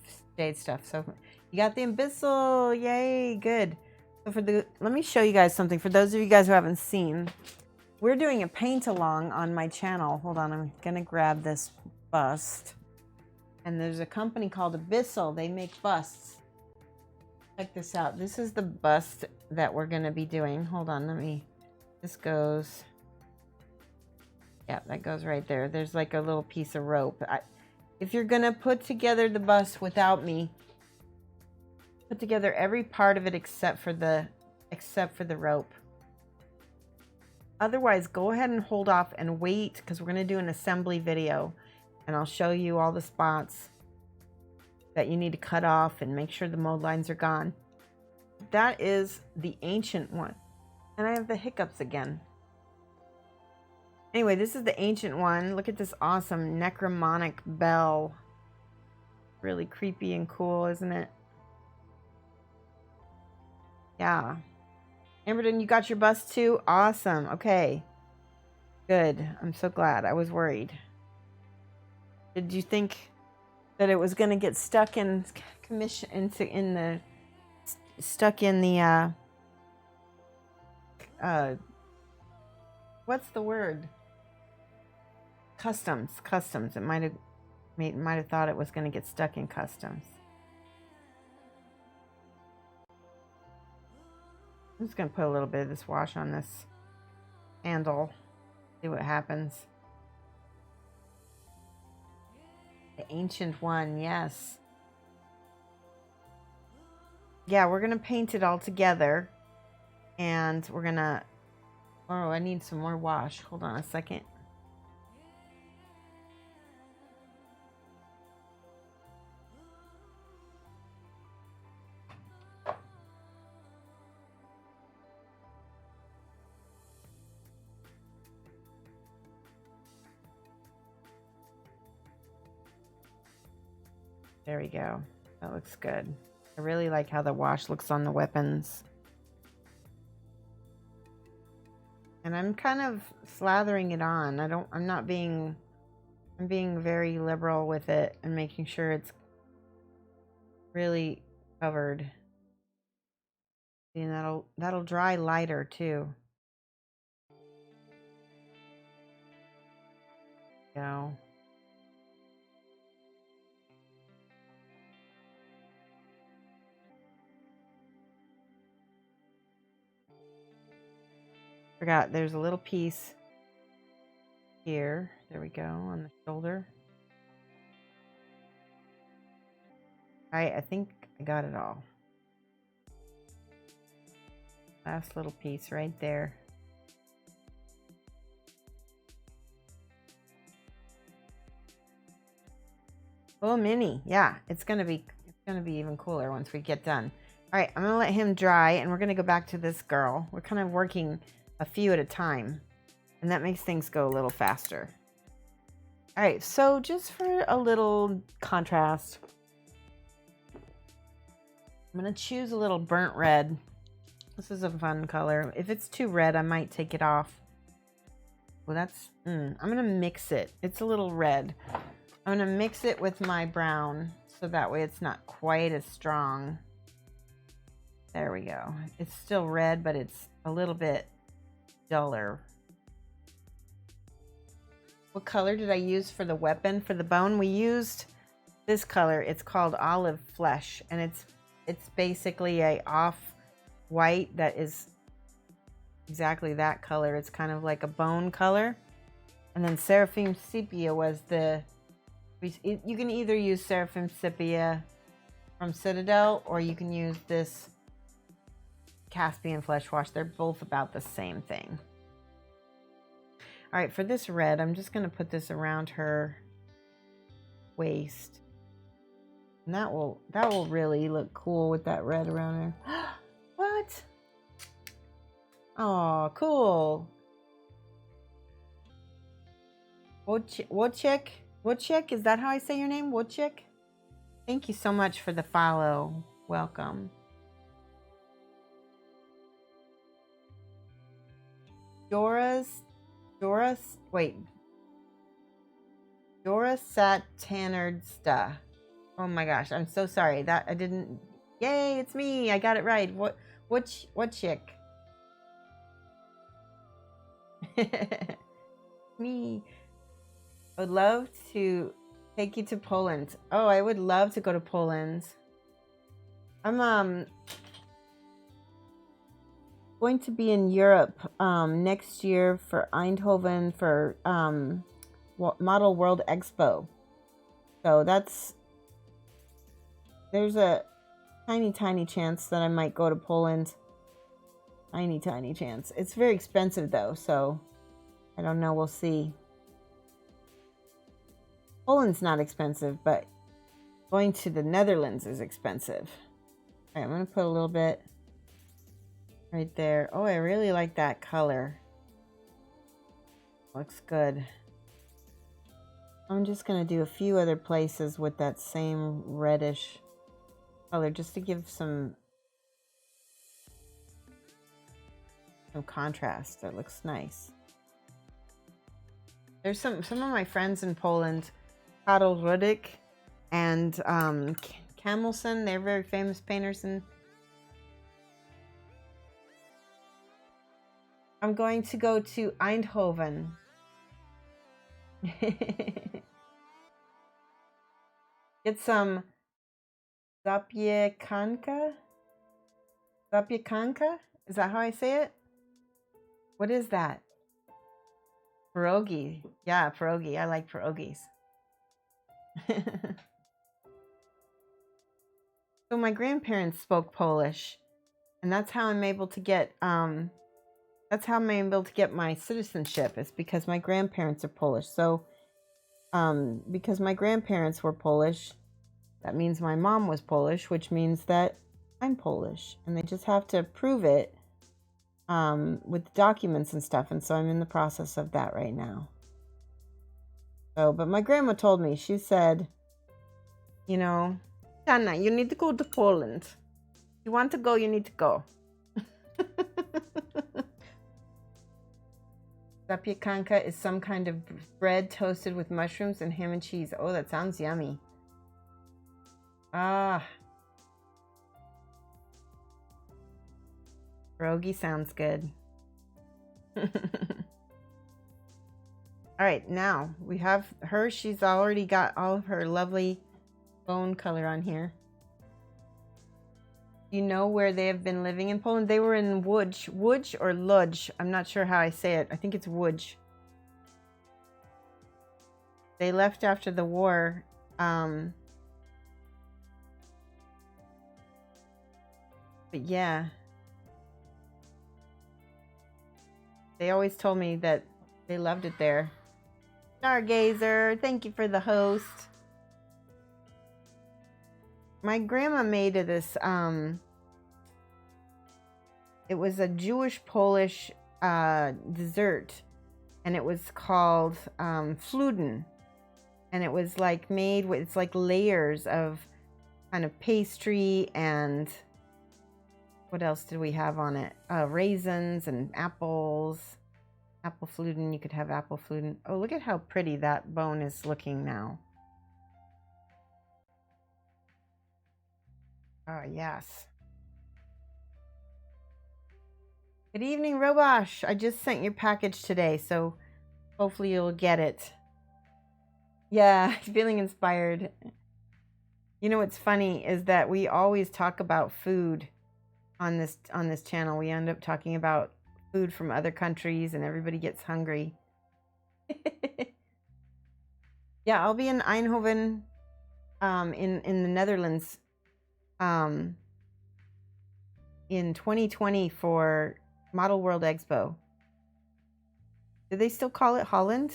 stuff. So you got the abyssal, yay, good. So let me show you guys something. For those of you guys who haven't seen, we're doing a paint along on my channel. Hold on, I'm gonna grab this bust. And there's a company called Abyssal. They make busts. Check this out. This is the bust that we're gonna be doing. Hold on, this goes, yeah, that goes right there. There's like a little piece of rope. If you're gonna put together the bust without me, put together every part of it except for the rope. Otherwise, go ahead and hold off and wait, because we're gonna do an assembly video, and I'll show you all the spots that you need to cut off and make sure the mold lines are gone. That is the ancient one. And I have the hiccups again. Anyway, this is the ancient one. Look at this awesome necromonic bell. Really creepy and cool, isn't it? Yeah. Amberden, you got your bus too? Awesome. Okay. Good. I'm so glad. I was worried. Did you think that it was going to get stuck in what's the word? Customs. It might have thought it was going to get stuck in customs. I'm just going to put a little bit of this wash on this handle. See what happens. The ancient one, yes. Yeah, we're going to paint it all together. And we're going to... Oh, I need some more wash. Hold on a second. There we go. That looks good. I really like how the wash looks on the weapons. And I'm kind of slathering it on. I'm being very liberal with it and making sure it's really covered. And that'll dry lighter too. Go. Forgot there's a little piece here. There we go, on the shoulder. Alright, I think I got it all. Last little piece right there. Oh, mini. Yeah, it's gonna be even cooler once we get done. Alright, I'm gonna let him dry and we're gonna go back to this girl. We're kind of working a few at a time, and that makes things go a little faster. All right, so just for a little contrast, I'm gonna choose a little burnt red. This is a fun color. If it's too red, I might take it off. Well, that's, I'm gonna mix it. It's a little red. I'm gonna mix it with my brown, so that way it's not quite as strong. There we go. It's still red, but it's a little bit duller. What color did I use for the weapon? For the bone, we used this color. It's called Olive Flesh, and it's basically a off-white that is exactly that color. It's kind of like a bone color. And then Seraphim Sepia was the... You can either use Seraphim Sepia from Citadel, or you can use this Caspian Flesh Wash. They're both about the same thing. All right, for this red, I'm just going to put this around her waist. And that will really look cool with that red around her. What? Oh, cool. Wojciech? Wojciech? Is that how I say your name? Wojciech? Thank you so much for the follow. Welcome. Dora Satanardsta. Oh my gosh, I'm so sorry. That I didn't. Yay, it's me. I got it right. What chick? Me. I would love to take you to Poland. Oh, I would love to go to Poland. I'm going to be in Europe next year for Eindhoven for Model World Expo. So there's a tiny chance that I might go to Poland. Tiny chance. It's very expensive though, so I don't know, we'll see. Poland's not expensive, but going to the Netherlands is expensive. All right, I'm going to put a little bit right there. Oh, I really like that color. Looks good. I'm just going to do a few other places with that same reddish color just to give some contrast. That looks nice. There's some of my friends in Poland, Karol Rudik and Kamelson. They're very famous painters. And I'm going to go to Eindhoven. Get some zapiekanka. Zapiekanka? Is that how I say it? What is that? Pierogi. Yeah, pierogi. I like pierogis. So my grandparents spoke Polish, and that's how I'm able to get my citizenship. It's because my grandparents are Polish. So because my grandparents were Polish, that means my mom was Polish, which means that I'm Polish, and they just have to prove it with documents and stuff. And so I'm in the process of that right now. So, but my grandma told me, she said, you know, Tana, you need to go to Poland. If you want to go, you need to go. Zapiekanka is some kind of bread toasted with mushrooms and ham and cheese. Oh, that sounds yummy. Ah. Pierogi sounds good. All right, now we have her. She's already got all of her lovely bone color on here. Do you know where they have been living in Poland? They were in Łódź or Łódź. I'm not sure how I say it. I think it's Łódź. They left after the war. But yeah. They always told me that they loved it there. Stargazer, thank you for the host. My grandma made this, it was a Jewish-Polish dessert, and it was called fluden. And it was like made with, it's like layers of kind of pastry and what else did we have on it? Raisins and apples. Apple fluden, you could have apple fluden. Oh, look at how pretty that bone is looking now. Oh, yes. Good evening, Robosh. I just sent your package today, so hopefully you'll get it. Yeah, feeling inspired. You know what's funny is that we always talk about food on this channel. We end up talking about food from other countries, and everybody gets hungry. Yeah, I'll be in Eindhoven, in the Netherlands, in 2020 for Model World Expo. Do they still call it Holland?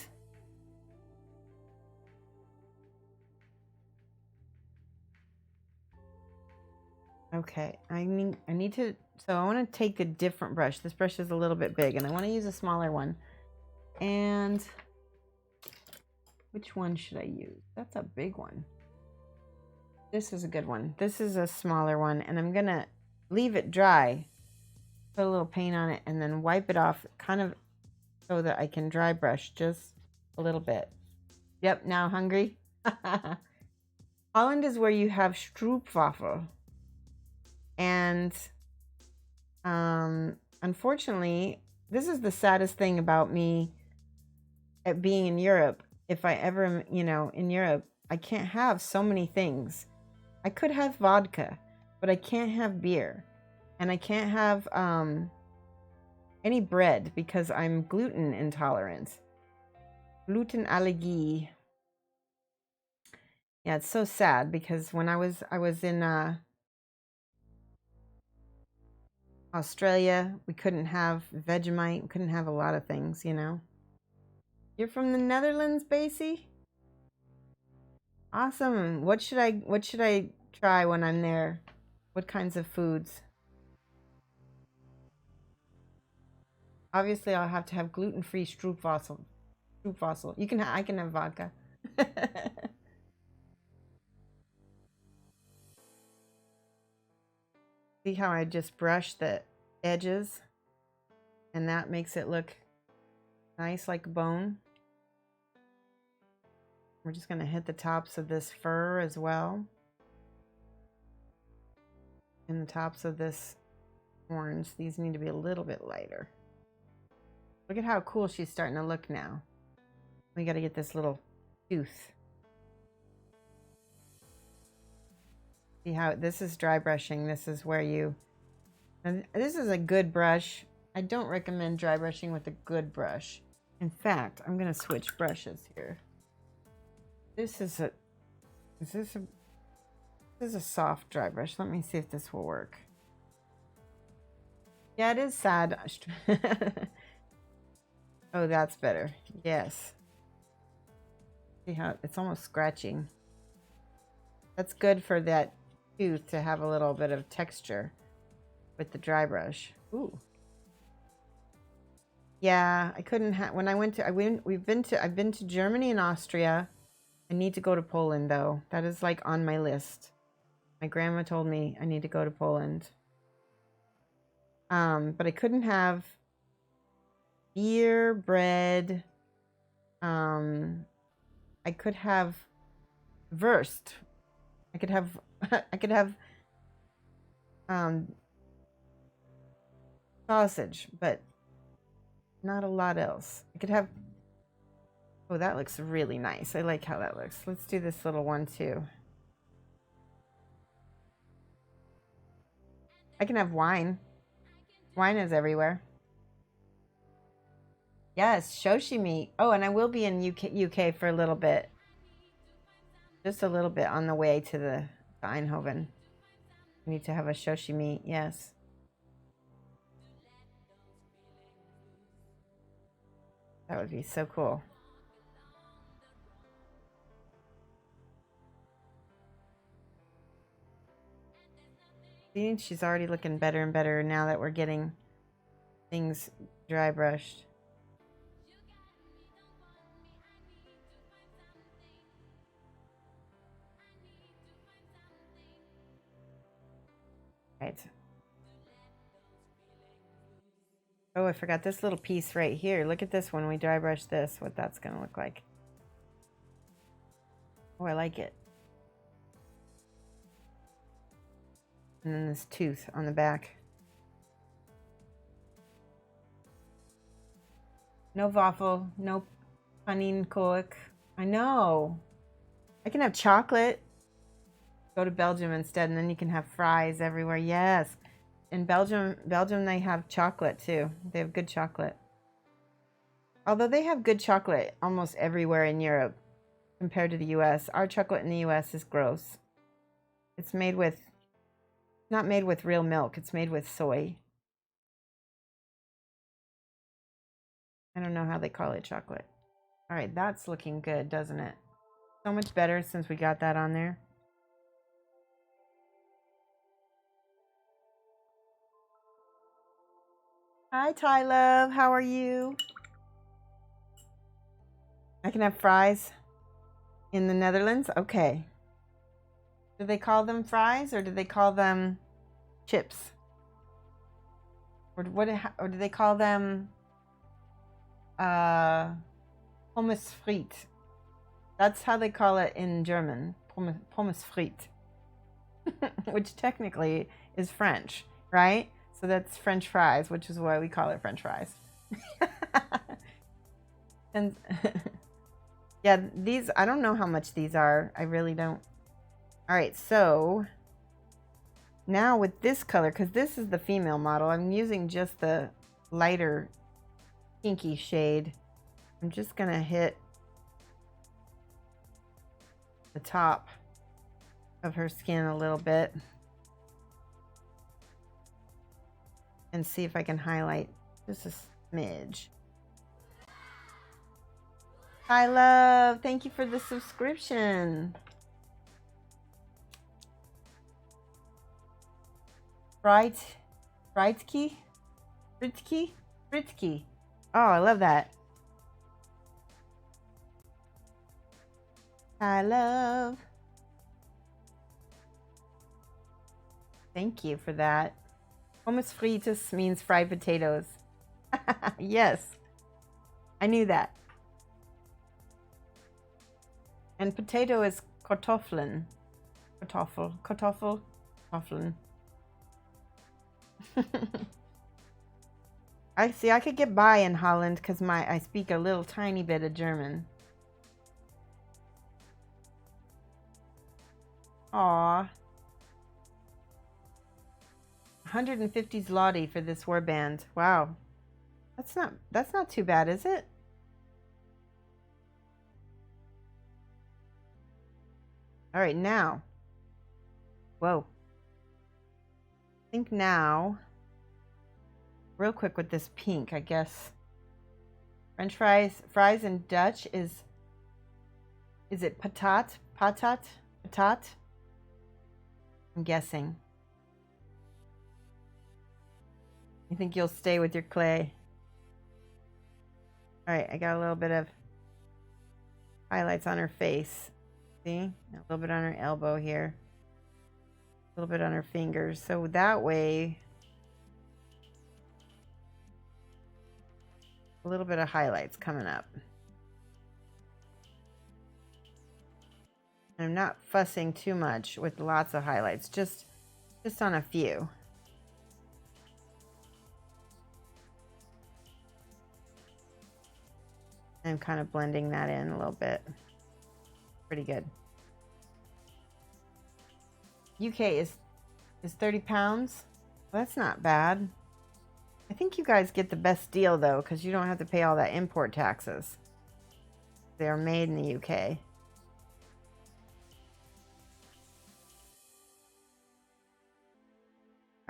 Okay, I need to, so I want to take a different brush. This brush is a little bit big, and I want to use a smaller one. And which one should I use? That's a big one. This is a good one. This is a smaller one, and I'm going to leave it dry, put a little paint on it, and then wipe it off kind of so that I can dry brush just a little bit. Yep, now hungry? Holland is where you have stroopwafel. And unfortunately, this is the saddest thing about me at being in Europe. If I ever, in Europe, I can't have so many things. I could have vodka, but I can't have beer. And I can't have any bread because I'm gluten intolerant. Gluten allergie. Yeah, it's so sad because when I was in Australia, we couldn't have Vegemite, we couldn't have a lot of things, You're from the Netherlands, Basie? Awesome. What should I try when I'm there? What kinds of foods? Obviously, I'll have to have gluten-free Stroopwafel. Stroopwafel. I can have vodka. See how I just brush the edges, and that makes it look nice like bone. We're just going to hit the tops of this fur as well, and the tops of this horns. These need to be a little bit lighter. Look at how cool she's starting to look now. We got to get this little tooth. See how this is dry brushing. This is where you, and this is a good brush. I don't recommend dry brushing with a good brush. In fact, I'm going to switch brushes here. This is a soft dry brush. Let me see if this will work. Yeah, it is sad. Oh, that's better. Yes. See how it's almost scratching. That's good for that tooth to have a little bit of texture with the dry brush. Ooh. Yeah, I couldn't have when I went to I've been to Germany and Austria. I need to go to Poland though. That is like on my list. My grandma told me I need to go to Poland. But I couldn't have beer, bread. I could have wurst. I could have sausage, but not a lot else. I could have. Oh, that looks really nice. I like how that looks. Let's do this little one too. I can have wine. Wine is everywhere. Yes, Shoshie meat. Oh, and I will be in UK for a little bit. Just a little bit on the way to the Eindhoven. I need to have a Shoshie meat, yes. That would be so cool. See, she's already looking better and better now that we're getting things dry brushed. Right. Oh, I forgot this little piece right here. Look at this when we dry brush this, what that's going to look like. Oh, I like it. And then this tooth on the back. No waffle, no pannenkoek. I know. I can have chocolate. Go to Belgium instead, and then you can have fries everywhere. Yes. In Belgium they have chocolate too. They have good chocolate. Although they have good chocolate almost everywhere in Europe compared to the US. Our chocolate in the US is gross. It's not made with real milk. It's made with soy. I don't know how they call it chocolate. All right, that's looking good, doesn't it? So much better since we got that on there. Hi, Ty Love. How are you? I can have fries in the Netherlands? Okay. Do they call them fries or do they call them chips? Or do they call them pommes frites? That's how they call it in German. Pommes frites. Which technically is French, right? So that's French fries, which is why we call it French fries. And yeah, these, I don't know how much these are. I really don't. All right, so now with this color, because this is the female model, I'm using just the lighter pinky shade. I'm just going to hit the top of her skin a little bit and see if I can highlight just a smidge. Hi, love. Thank you for the subscription. Fritki? Fritsky. Oh, I love that. I love. Thank you for that. Pommes frites means fried potatoes. Yes. I knew that. And potato is Kartoffeln. Kartoffeln. I see. I could get by in Holland because I speak a little tiny bit of German. Aw. 150 zloty for this warband. Wow. That's not too bad, is it? All right, now. Whoa. I think now, real quick with this pink, I guess. French fries in Dutch is it patat? Patat? Patat? I'm guessing. You think you'll stay with your clay? All right, I got a little bit of highlights on her face. See? A little bit on her elbow here. A little bit on her fingers. So that way, a little bit of highlights coming up. I'm not fussing too much with lots of highlights, just on a few. I'm kind of blending that in a little bit. Pretty good. UK is 30 pounds. Well, that's not bad. I think you guys get the best deal though, because you don't have to pay all that import taxes. They are made in the UK.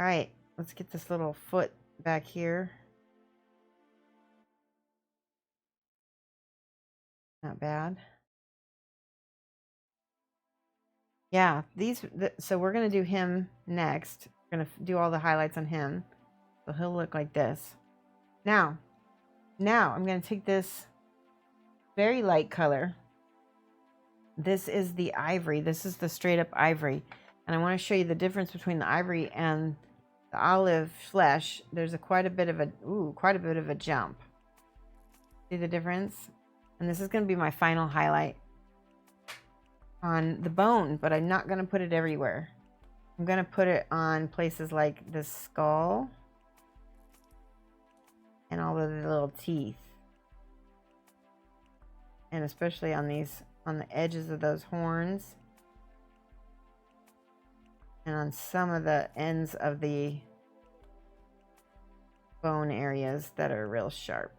All right, let's get this little foot back here. Not bad. Yeah, so we're going to do him next. We're going to do all the highlights on him. So he'll look like this. Now I'm going to take this very light color. This is the ivory. This is the straight up ivory. And I want to show you the difference between the ivory and the olive flesh. There's quite a bit of a jump. See the difference? And this is going to be my final highlight on the bone, but I'm not going to put it everywhere. I'm going to put it on places like the skull and all of the little teeth. And especially on the edges of those horns. And on some of the ends of the bone areas that are real sharp.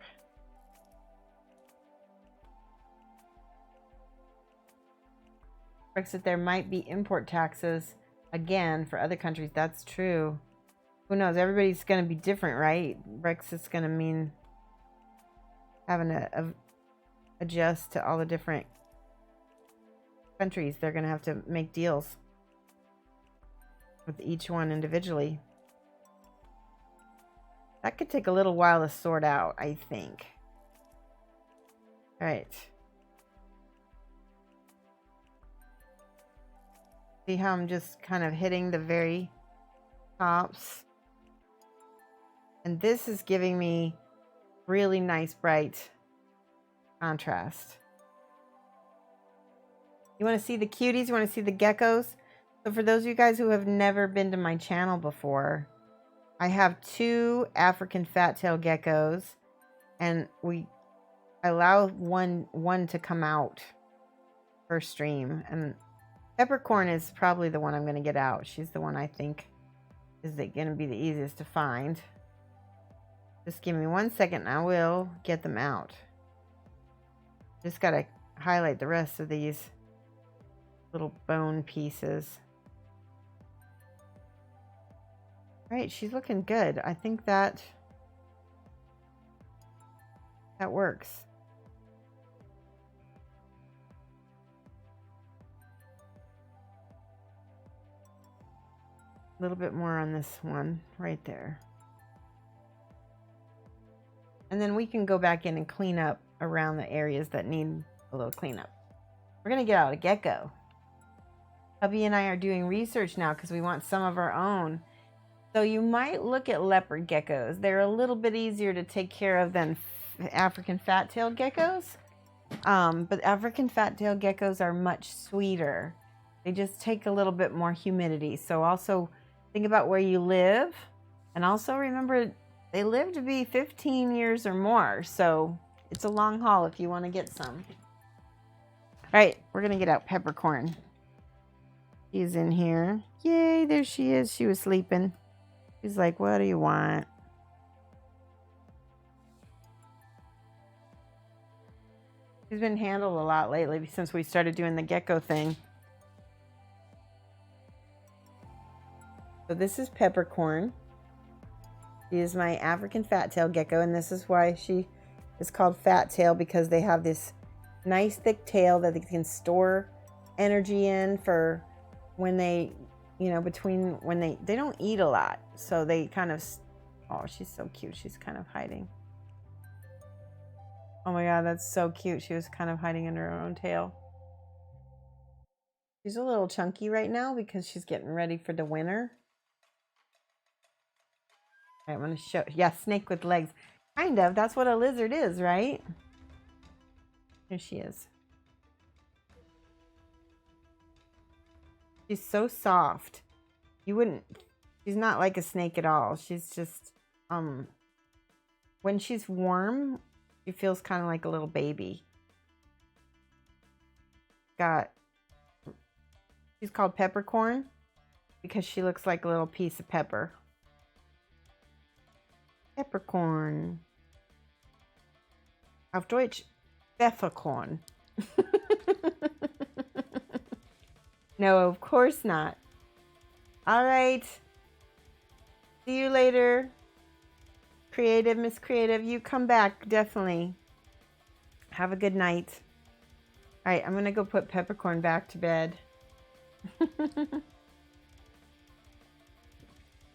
Brexit, there might be import taxes again for other countries. That's true. Who knows? Everybody's going to be different, right? Brexit's going to mean having to adjust to all the different countries. They're going to have to make deals with each one individually. That could take a little while to sort out, I think. All right. See how I'm just kind of hitting the very tops? And this is giving me really nice bright contrast. You want to see the cuties? You want to see the geckos? So for those of you guys who have never been to my channel before, I have 2 African fat-tailed geckos, and I allow one to come out per stream. And Peppercorn is probably the one I'm going to get out. She's the one I think is going to be the easiest to find. Just give me 1 second and I will get them out. Just got to highlight the rest of these little bone pieces. All right, she's looking good. I think that works. A little bit more on this one right there. And then we can go back in and clean up around the areas that need a little cleanup. We're going to get out a gecko. Hubby and I are doing research now because we want some of our own. So you might look at leopard geckos. They're a little bit easier to take care of than African fat-tailed geckos. But African fat-tailed geckos are much sweeter. They just take a little bit more humidity. So also think about where you live. And also remember, they live to be 15 years or more. So it's a long haul if you want to get some. All right, we're going to get out Peppercorn. She's in here. Yay, there she is. She was sleeping. She's like, what do you want? She's been handled a lot lately since we started doing the gecko thing. So this is Peppercorn. She is my African fat-tailed gecko, and this is why she is called fat-tail, because they have this nice thick tail that they can store energy in for when they, you know, between when they don't eat a lot. So they kind of, oh, she's so cute. She's kind of hiding. Oh my God, that's so cute. She was kind of hiding under her own tail. She's a little chunky right now because she's getting ready for the winter. I'm going to show, yeah, snake with legs. Kind of, that's what a lizard is, right? Here she is. She's so soft. You wouldn't, she's not like a snake at all. She's just, when she's warm, she feels kind of like a little baby. She's called Peppercorn because she looks like a little piece of pepper. Peppercorn. Auf Deutsch, Pfefferkorn. No, of course not. All right. See you later. Creative, Miss Creative. You come back, definitely. Have a good night. All right, I'm going to go put Peppercorn back to bed.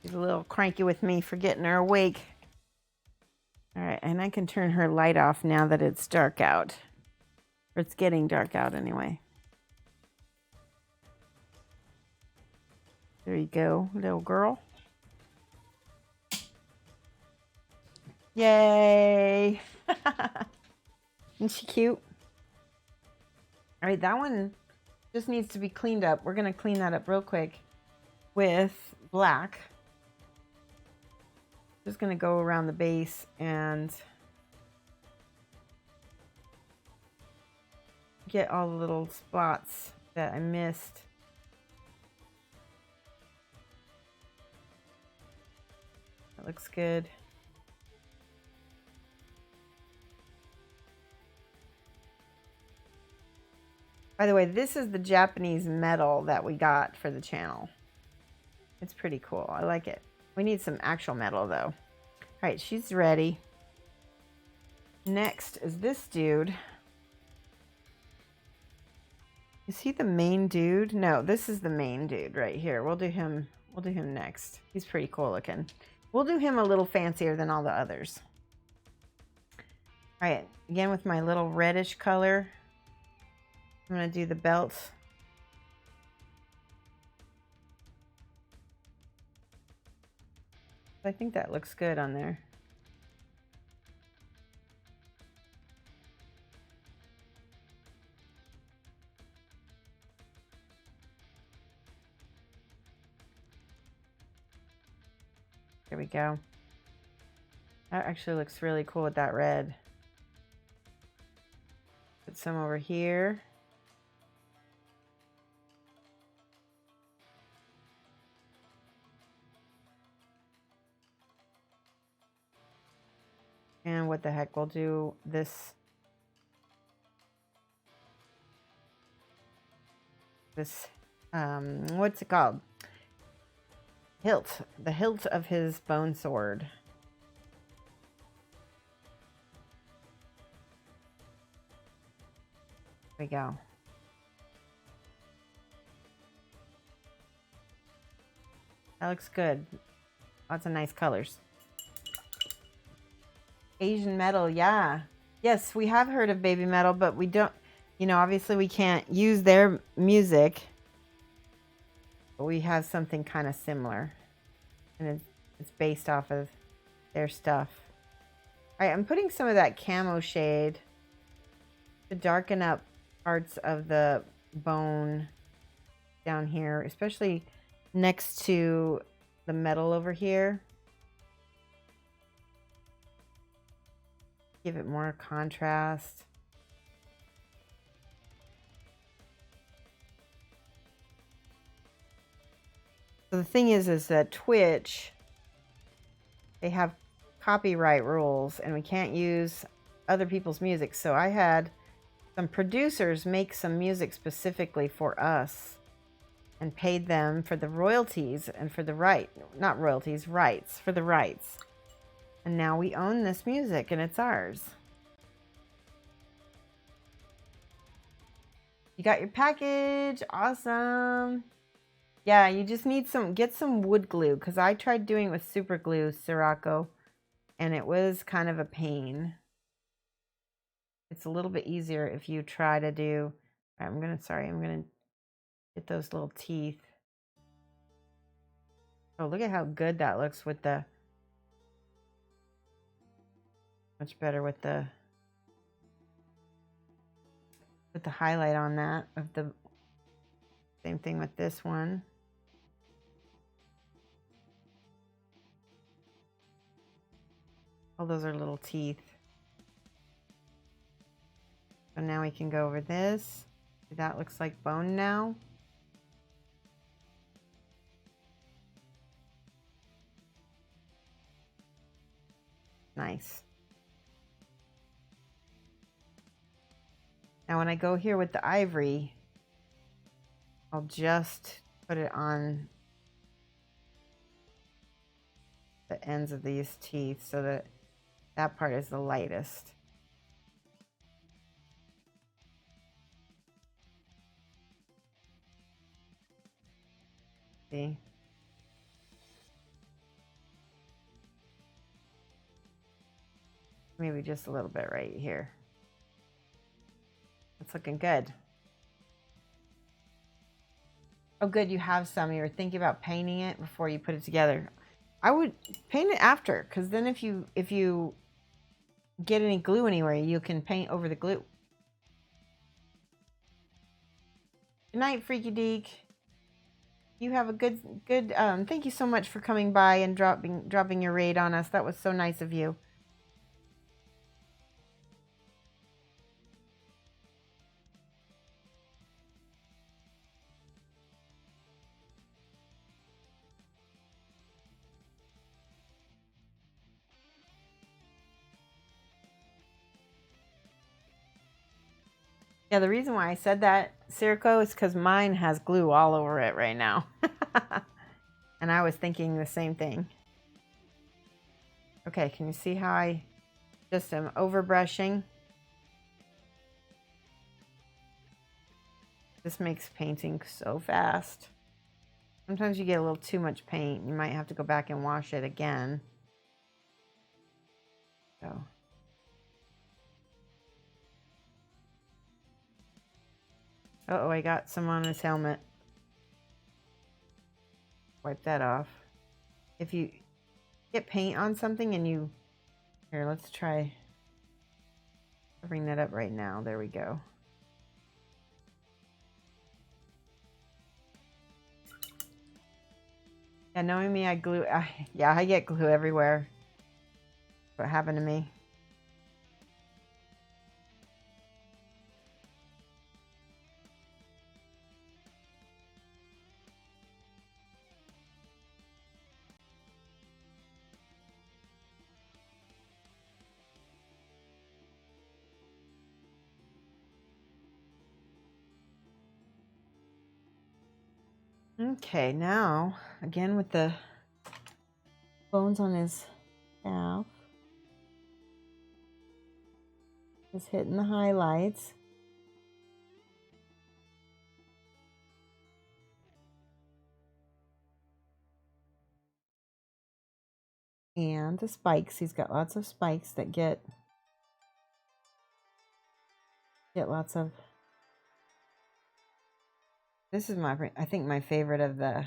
She's a little cranky with me for getting her awake. All right, and I can turn her light off now that it's dark out. Or it's getting dark out anyway. There you go, little girl. Yay! Isn't she cute? All right, that one just needs to be cleaned up. We're going to clean that up real quick with black. Just going to go around the base and get all the little spots that I missed. That looks good. By the way, this is the Japanese metal that we got for the channel. It's pretty cool. I like it. We need some actual metal, though. All right, she's ready. Next is this dude. Is he the main dude? No, this is the main dude right here. We'll do him next. He's pretty cool looking. We'll do him a little fancier than all the others. All right, again with my little reddish color. I'm going to do the belt. I think that looks good on there. There we go. That actually looks really cool with that red. Put some over here. And what the heck, we'll do this what's it called? Hilt. The hilt of his bone sword. There we go. That looks good. Lots of nice colors. Asian metal, yeah. Yes, we have heard of baby metal, but we don't, obviously we can't use their music, but we have something kind of similar. And it's based off of their stuff. All right, I'm putting some of that camo shade to darken up parts of the bone down here, especially next to the metal over here. Give it more contrast. So the thing is that Twitch, they have copyright rules and we can't use other people's music. So I had some producers make some music specifically for us and paid them for the royalties and for the rights, for the rights. And now we own this music and it's ours. You got your package. Awesome. Yeah, you just need get some wood glue, because I tried doing it with super glue, Sirocco, and it was kind of a pain. It's a little bit easier if you try to do, I'm gonna get those little teeth. Oh, look at how good that looks with the, much better with the highlight on that, of the same thing with this one. All those are little teeth. So now we can go over this. That looks like bone now. Nice. Now when I go here with the ivory, I'll just put it on the ends of these teeth so that that part is the lightest. See? Maybe just a little bit right here. It's looking good. Oh, good, you have some. You were thinking about painting it before you put it together. I would paint it after, because then if you get any glue anywhere, you can paint over the glue. Good night, Freaky Deek. You have a good thank you so much for coming by and dropping your raid on us. That was so nice of you. Yeah, the reason why I said that, Circo, is because mine has glue all over it right now. And I was thinking the same thing. Okay, can you see how I just am over brushing? This makes painting so fast. Sometimes you get a little too much paint. You might have to go back and wash it again. So. Uh-oh, I got some on his helmet. Wipe that off. If you get paint on something and you... Here, let's try covering that up right now. There we go. Yeah, knowing me, I get glue everywhere. What happened to me? Okay, now, again with the bones on his calf. Just hitting the highlights. And the spikes. He's got lots of spikes that get lots of. This is I think my favorite of the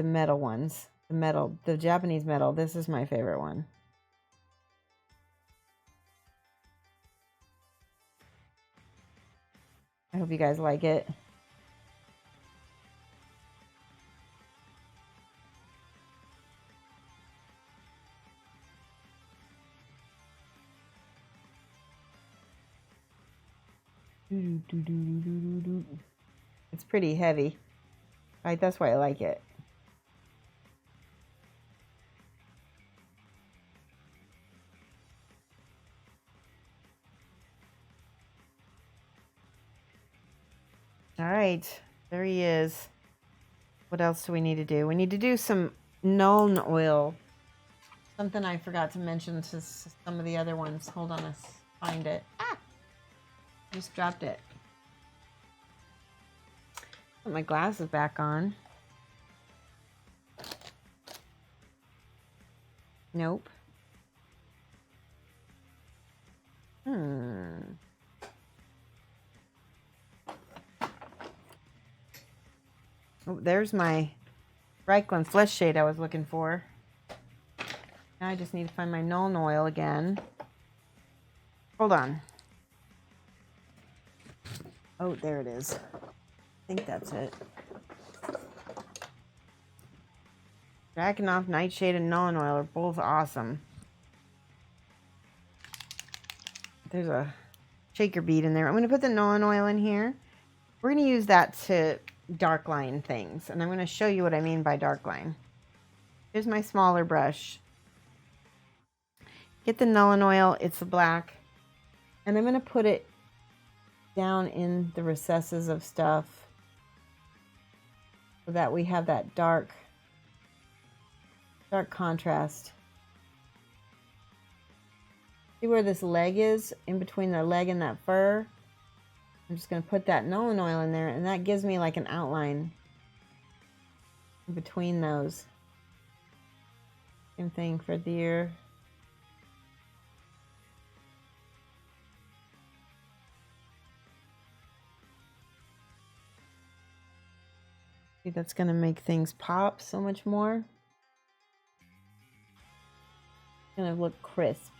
metal ones. The Japanese metal. This is my favorite one. I hope you guys like it. It's pretty heavy. That's why I like it. All right, there he is. What else do we need to do? We need to do some Nuln oil. Something I forgot to mention to some of the other ones. Hold on, let's find it. Ah! Just dropped it. Put my glasses back on. Nope. Oh, there's my Reikland Flesh Shade I was looking for. Now I just need to find my Nuln oil again. Hold on. Oh, there it is. I think that's it. Drakenhof Nightshade and Nuln oil are both awesome. There's a shaker bead in there. I'm going to put the Nuln oil in here. We're going to use that to dark line things. And I'm going to show you what I mean by dark line. Here's my smaller brush. Get the Nuln oil. It's the black. And I'm going to put it down in the recesses of stuff so that we have that dark contrast. See where this leg is? In between the leg and that fur? I'm just going to put that Nuln oil in there, and that gives me like an outline in between those. Same thing for the ear. See, that's going to make things pop so much more. It's going to look crisp.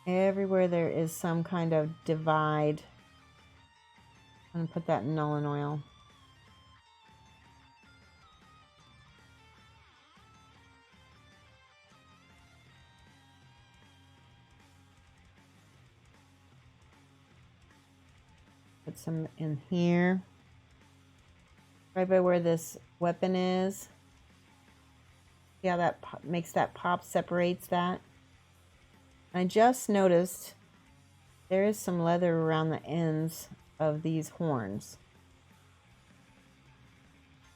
Everywhere there is some kind of divide, I'm going to put that in Nuln oil. Put some in here. Right by where this weapon is. See how that makes that pop, separates that? I just noticed there is some leather around the ends of these horns.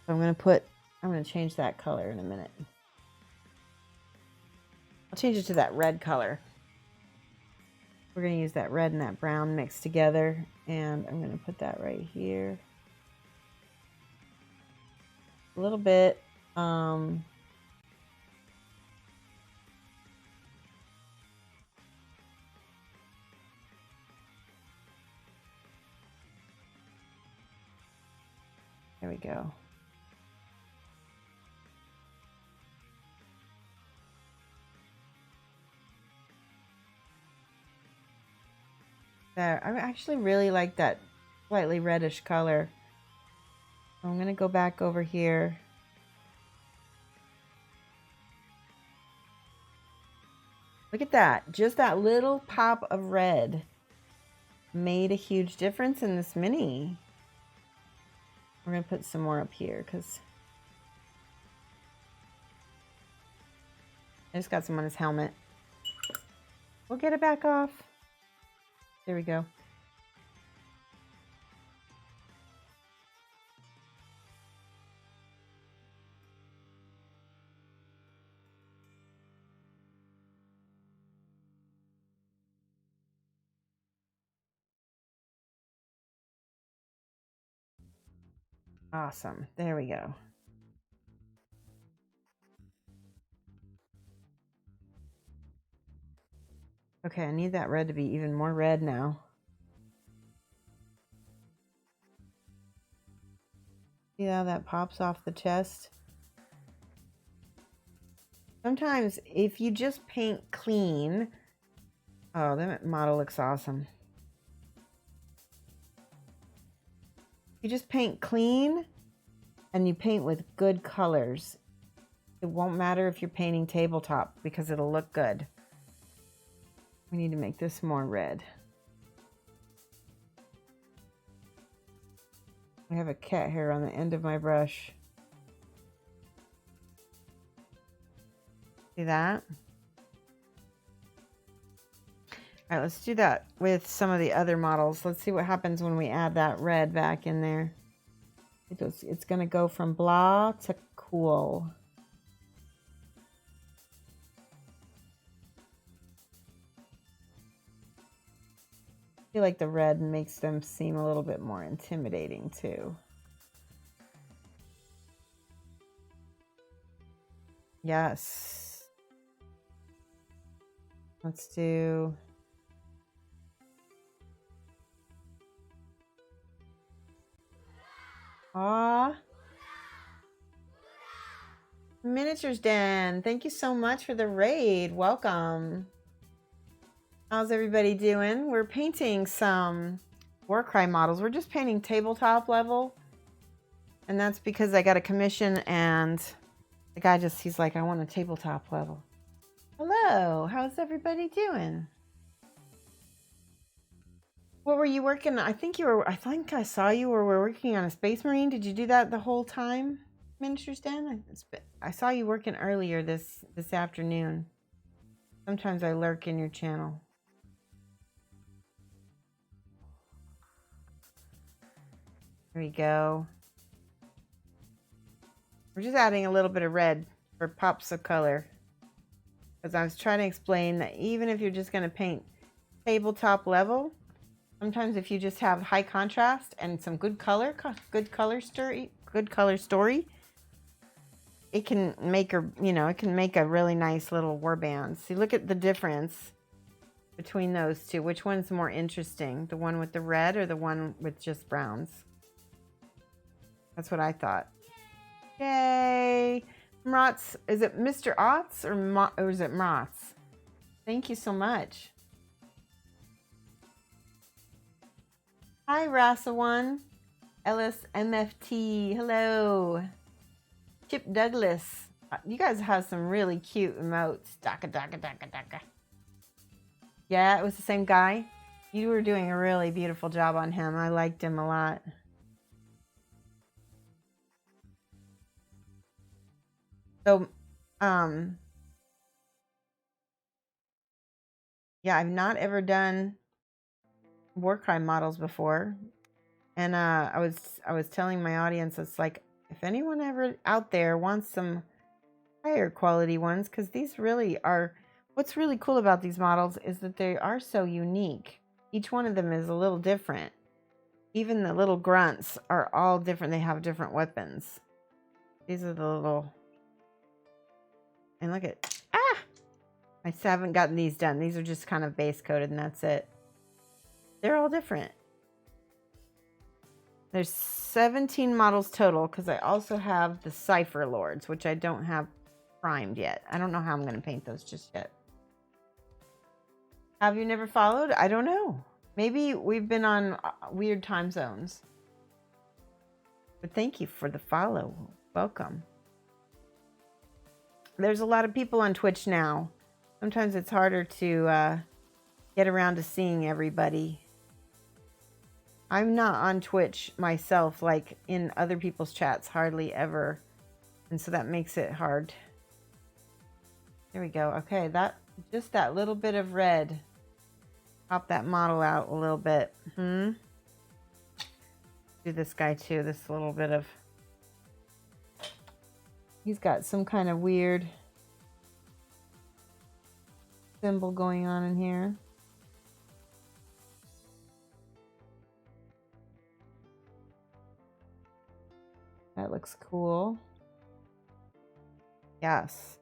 So I'm going to change that color in a minute. I'll change it to that red color. We're going to use that red and that brown mixed together, and I'm going to put that right here. A little bit. There we go. There, I actually really like that slightly reddish color. I'm going to go back over here. Look at that. Just that little pop of red made a huge difference in this mini. We're going to put some more up here because I just got some on his helmet. We'll get it back off. There we go. Awesome. There we go. Okay, I need that red to be even more red now. See how that pops off the chest? Sometimes if you just paint clean, oh, that model looks awesome. You just paint clean and you paint with good colors. It won't matter if you're painting tabletop because it'll look good. We need to make this more red. I have a cat hair on the end of my brush. See that? All right, let's do that with some of the other models. Let's see what happens when we add that red back in there. It's going to go from blah to cool. I feel like the red makes them seem a little bit more intimidating too. Yes. Let's do... Aw. Miniatures Den, thank you so much for the raid. Welcome. How's everybody doing? We're painting some Warcry models. We're just painting tabletop level. And that's because I got a commission and the guy he's like, I want a tabletop level. Hello, how's everybody doing? What were you working on? I think I saw you were working on a Space Marine. Did you do that the whole time, Miniatures Den? I saw you working earlier this afternoon. Sometimes I lurk in your channel. There we go. We're just adding a little bit of red for pops of color. Because I was trying to explain that even if you're just going to paint tabletop level, sometimes if you just have high contrast and some good color story, it can make a really nice little warband. See, look at the difference between those two. Which one's more interesting? The one with the red or the one with just browns? That's what I thought. Yay! Mrotz, is it Mr. Otz or is it Mrotz? Thank you so much. Hi, Rasa1. Ellis MFT. Hello. Chip Douglas. You guys have some really cute emotes. Daka, daka, daka, daka. Yeah, it was the same guy. You were doing a really beautiful job on him. I liked him a lot. So, yeah, I've not ever done Warcry models before, and I was telling my audience, it's like, if anyone ever out there wants some higher quality ones, because these really are, what's really cool about these models is that they are so unique. Each one of them is a little different. Even the little grunts are all different. They have different weapons. These are the little, and look at, I still haven't gotten these done. These are just kind of base coated and that's it. They're all different. There's 17 models total because I also have the Cypher Lords, which I don't have primed yet. I don't know how I'm going to paint those just yet. Have you never followed? I don't know. Maybe we've been on weird time zones. But thank you for the follow. Welcome. There's a lot of people on Twitch now. Sometimes it's harder to get around to seeing everybody. I'm not on Twitch myself, like in other people's chats, hardly ever. And so that makes it hard. There we go. Okay, just that little bit of red. Pop that model out a little bit. Do this guy too, this little bit of... He's got some kind of weird symbol going on in here. That looks cool. Yes.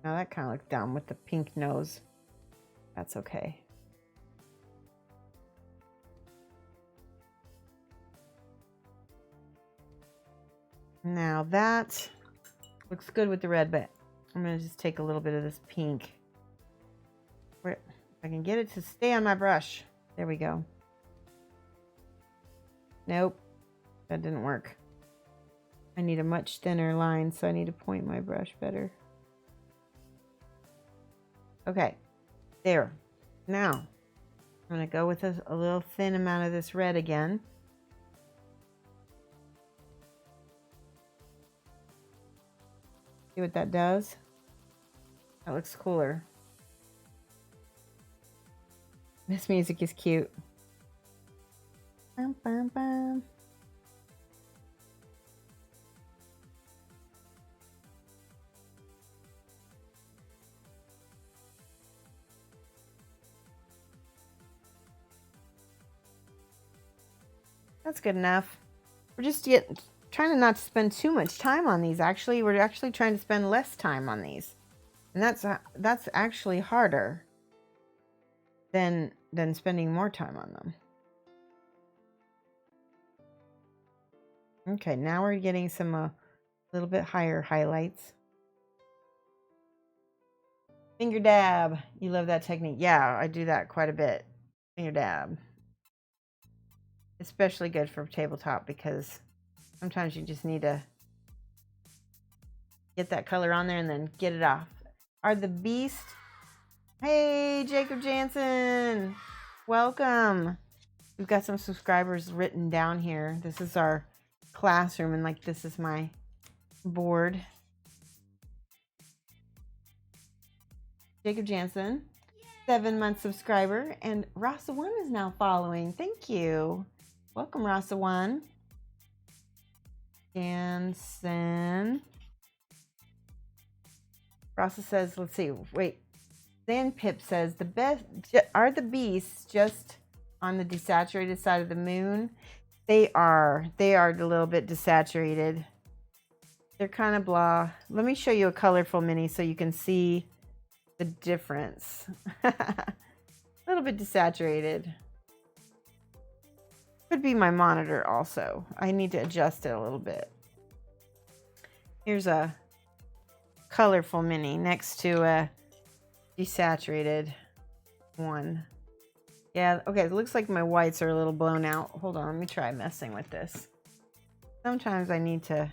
Now that kind of looks dumb with the pink nose. That's okay. Now that looks good with the red, but I'm going to just take a little bit of this pink. If I can get it to stay on my brush. There we go. Nope, that didn't work. I need a much thinner line, so I need to point my brush better. Okay, there. Now, I'm going to go with a little thin amount of this red again. See what that does? That looks cooler. This music is cute. Bum, bum, bum. That's good enough. We're just trying to not spend too much time on these. Actually, we're actually trying to spend less time on these, and that's actually harder than spending more time on them. Okay, now we're getting some a little bit higher highlights. Finger dab. You love that technique. Yeah, I do that quite a bit. Finger dab. Especially good for tabletop because sometimes you just need to get that color on there and then get it off. Are the Beast? Hey, Jacob Jansen. Welcome. We've got some subscribers written down here. This is our classroom, and like this is my board. Jacob Jansen, 7-month subscriber, and Rasa1 is now following. Thank you. Welcome, Rasa1. Jansen. Rasa says, let's see, wait. Then Pip says, the best are the Beasts just on the desaturated side of the moon? They are a little bit desaturated. They're kind of blah. Let me show you a colorful mini so you can see the difference. A little bit desaturated. Could be my monitor also. I need to adjust it a little bit. Here's a colorful mini next to a desaturated one. Yeah, okay, it looks like my whites are a little blown out. Hold on, let me try messing with this. Sometimes I need to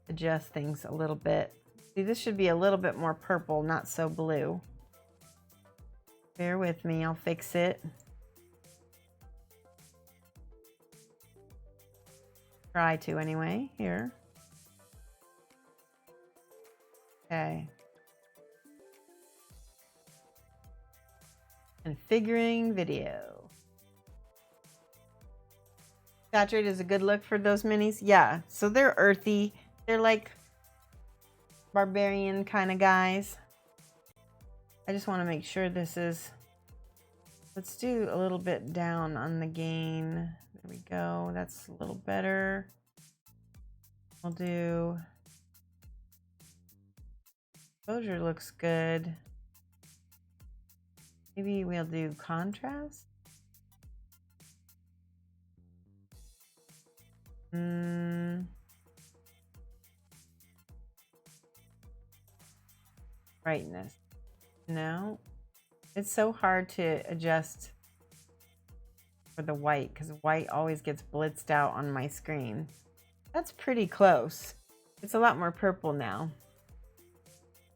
adjust things a little bit. See, this should be a little bit more purple, not so blue. Bear with me, I'll fix it. Try to anyway, here. Okay. Configuring video. Saturated is a good look for those minis. Yeah, so they're earthy. They're like barbarian kind of guys. I just want to make sure this is... Let's do a little bit down on the gain. There we go. That's a little better. We'll do... Exposure looks good. Maybe we'll do contrast. Brightness. No. It's so hard to adjust for the white because white always gets blitzed out on my screen. That's pretty close. It's a lot more purple now.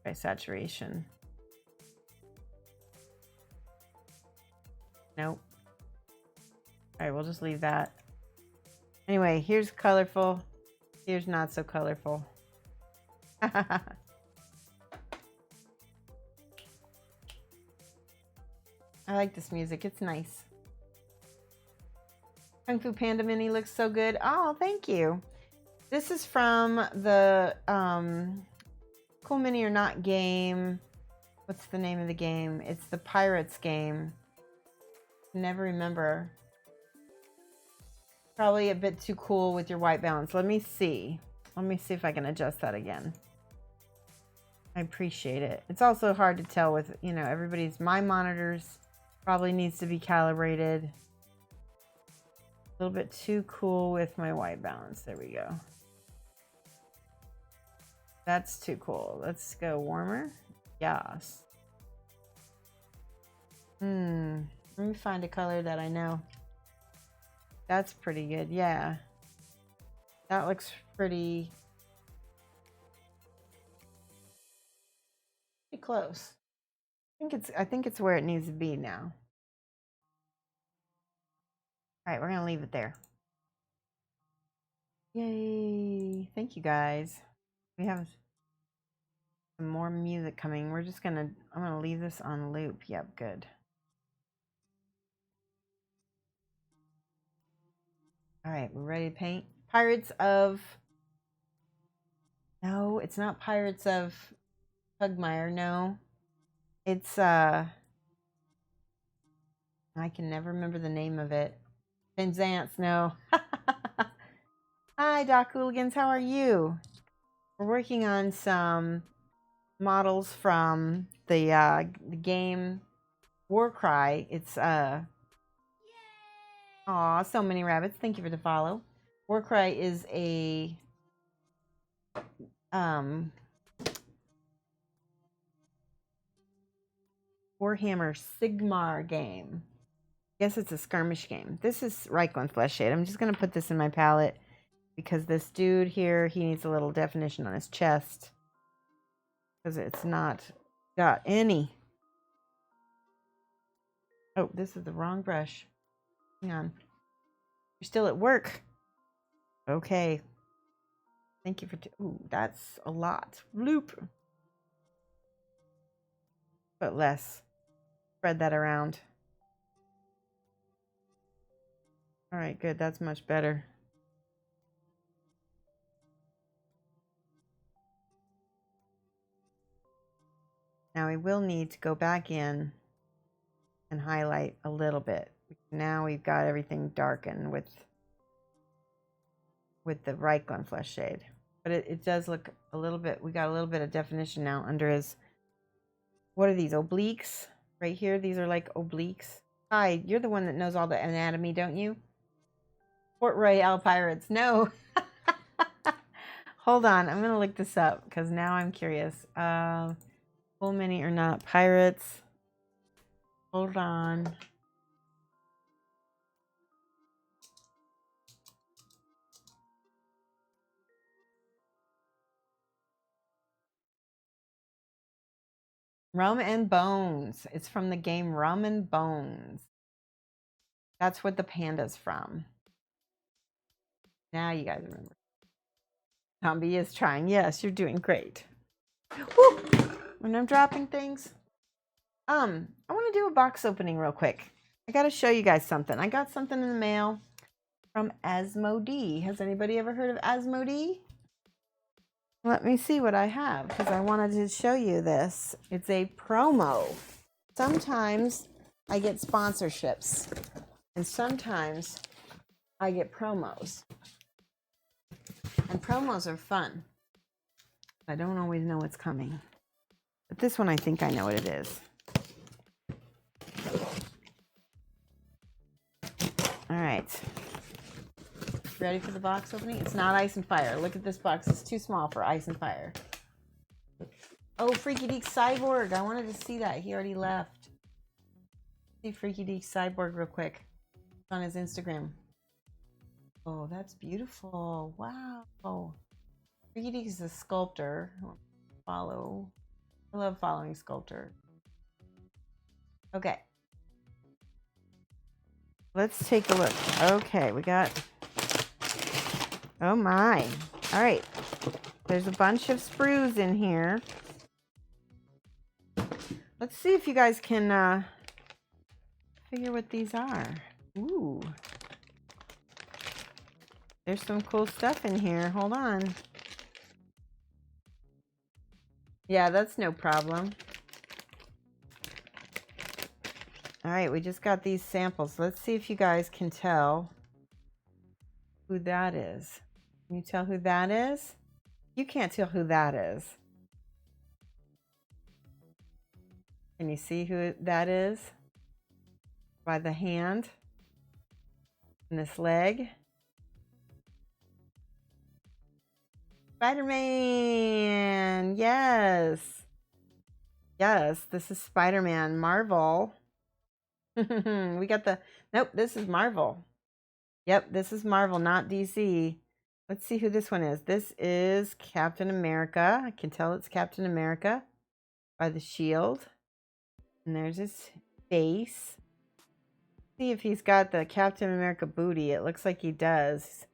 By saturation. Nope. All right, we'll just leave that. Anyway, here's colorful. Here's not so colorful. I like this music. It's nice. Kung Fu Panda Mini looks so good. Oh, thank you. This is from the Cool Mini or Not game. What's the name of the game? It's the Pirates game. Never remember. Probably a bit too cool with your white balance. Let me see. Let me see if I can adjust that again. I appreciate it. It's also hard to tell with, you know, my monitors probably needs to be calibrated. A little bit too cool with my white balance. There we go. That's too cool. Let's go warmer. Yes. Let me find a color that I know. That's pretty good. Yeah. That looks pretty close. I think it's where it needs to be now. All right, we're going to leave it there. Yay. Thank you guys. We have some more music coming. I'm going to leave this on loop. Yep, good. All right, we're ready to paint. No, it's not Pirates of Pugmire. No, it's I can never remember the name of it. Penzance. No. Hi, Doc Hooligans. How are you? We're working on some models from the game Warcry. It's aw, so many rabbits. Thank you for the follow. Warcry is a Warhammer Sigmar game. I guess it's a skirmish game. This is Reichland Flesh Shade. I'm just going to put this in my palette because this dude here, he needs a little definition on his chest because it's not got any. Oh, this is the wrong brush. Hang on. You're still at work. Okay. Thank you for... Ooh, that's a lot. Bloop. But less. Spread that around. All right, good. That's much better. Now we will need to go back in and highlight a little bit. Now we've got everything darkened with the Reichland Flesh Shade. But it does look a little bit... We got a little bit of definition now under his... What are these? Obliques? Right here? These are like obliques. Hi, you're the one that knows all the anatomy, don't you? Port Royale Pirates. No. Hold on. I'm going to look this up because now I'm curious. Full mini or not. Pirates. Hold on. Rum and Bones. It's from the game Rum and Bones. That's what the panda's from. Now you guys remember. Zombie is trying. Yes, you're doing great. Woo! When I'm dropping things. I want to do a box opening real quick. I got to show you guys something. I got something in the mail from Asmodee. Has anybody ever heard of Asmodee? Let me see what I have because I wanted to show you this. It's a promo. Sometimes I get sponsorships and sometimes I get promos. And promos are fun. I don't always know what's coming. But this one I think I know what it is. All right. Ready for the box opening? It's not Ice and Fire. Look at this box. It's too small for Ice and Fire. Oh, Freaky Deek Cyborg. I wanted to see that. He already left. See Freaky Deek Cyborg real quick. It's on his Instagram. Oh, that's beautiful. Wow. Freaky Deek is a sculptor. Follow. I love following sculptor. Okay. Let's take a look. Okay, we got... Oh my. All right. There's a bunch of sprues in here. Let's see if you guys can figure what these are. Ooh. There's some cool stuff in here. Hold on. Yeah, that's no problem. All right, we just got these samples. Let's see if you guys can tell who that is. Can you tell who that is? You can't tell who that is. Can you see who that is? By the hand and this leg. Spider-Man! Yes! Yes, this is Spider-Man. Marvel. We got the... Nope, this is Marvel. Yep, this is Marvel, not DC. Let's see who this one is. This is Captain America. I can tell it's Captain America by the shield. And there's his face. See if he's got the Captain America booty. It looks like he does.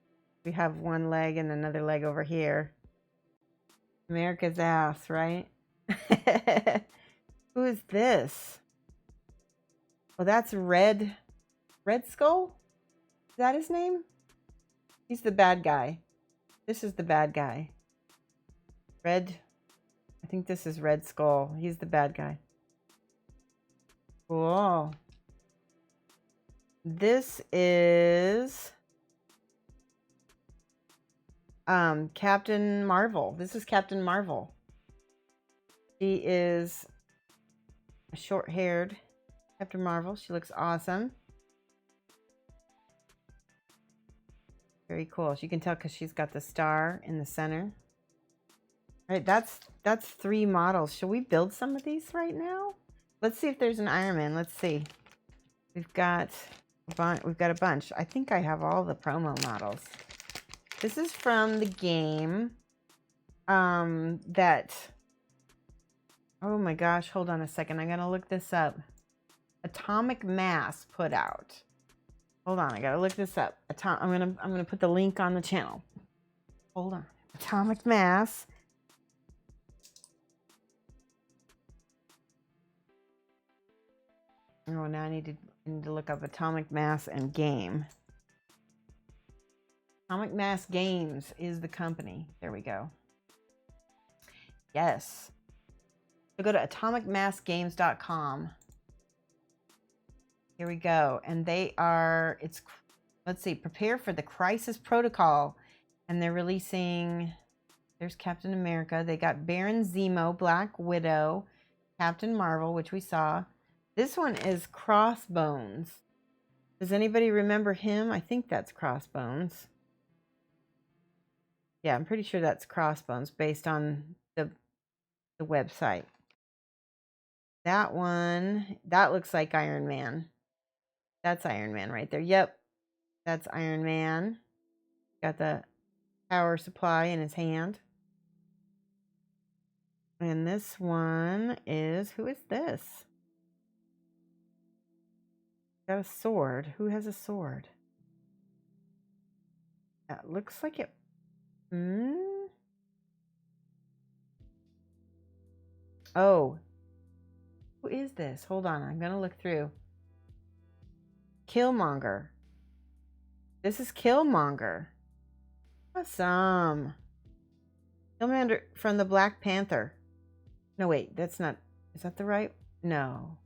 We have one leg and another leg over here. America's ass, right? Who is this? Well, that's Red Skull? Is that his name? He's the bad guy. This is the bad guy. I think this is Red Skull. He's the bad guy. Cool. This is Captain Marvel. This is Captain Marvel. She is a short-haired Captain Marvel. She looks awesome. Very cool. As you can tell because she's got the star in the center. All right, that's 3 models. Should we build some of these right now? Let's see if there's an Iron Man. Let's see. We've got a bunch. I think I have all the promo models. This is from the game that... Oh my gosh, hold on a second. I'm going to look this up. Atomic Mass put out. Hold on, I got to look this up. I'm going to put the link on the channel. Hold on. Atomic Mass. Oh, now I need to look up Atomic Mass and game. Atomic Mass Games is the company. There we go. Yes. So go to atomicmassgames.com. Here we go. And they are, let's see, prepare for the Crisis Protocol. And they're releasing, there's Captain America. They got Baron Zemo, Black Widow, Captain Marvel, which we saw. This one is Crossbones. Does anybody remember him? I think that's Crossbones. Yeah, I'm pretty sure that's Crossbones based on the website. That one, that looks like Iron Man. That's Iron Man right there. Yep, that's Iron Man. Got the power supply in his hand. And this one is, who is this? Got a sword. Who has a sword? That looks like it. Oh. Who is this? Hold on. I'm going to look through. Killmonger. This is Killmonger. Awesome. Killmonger from the Black Panther. No, wait. That's not. Is that the right? No.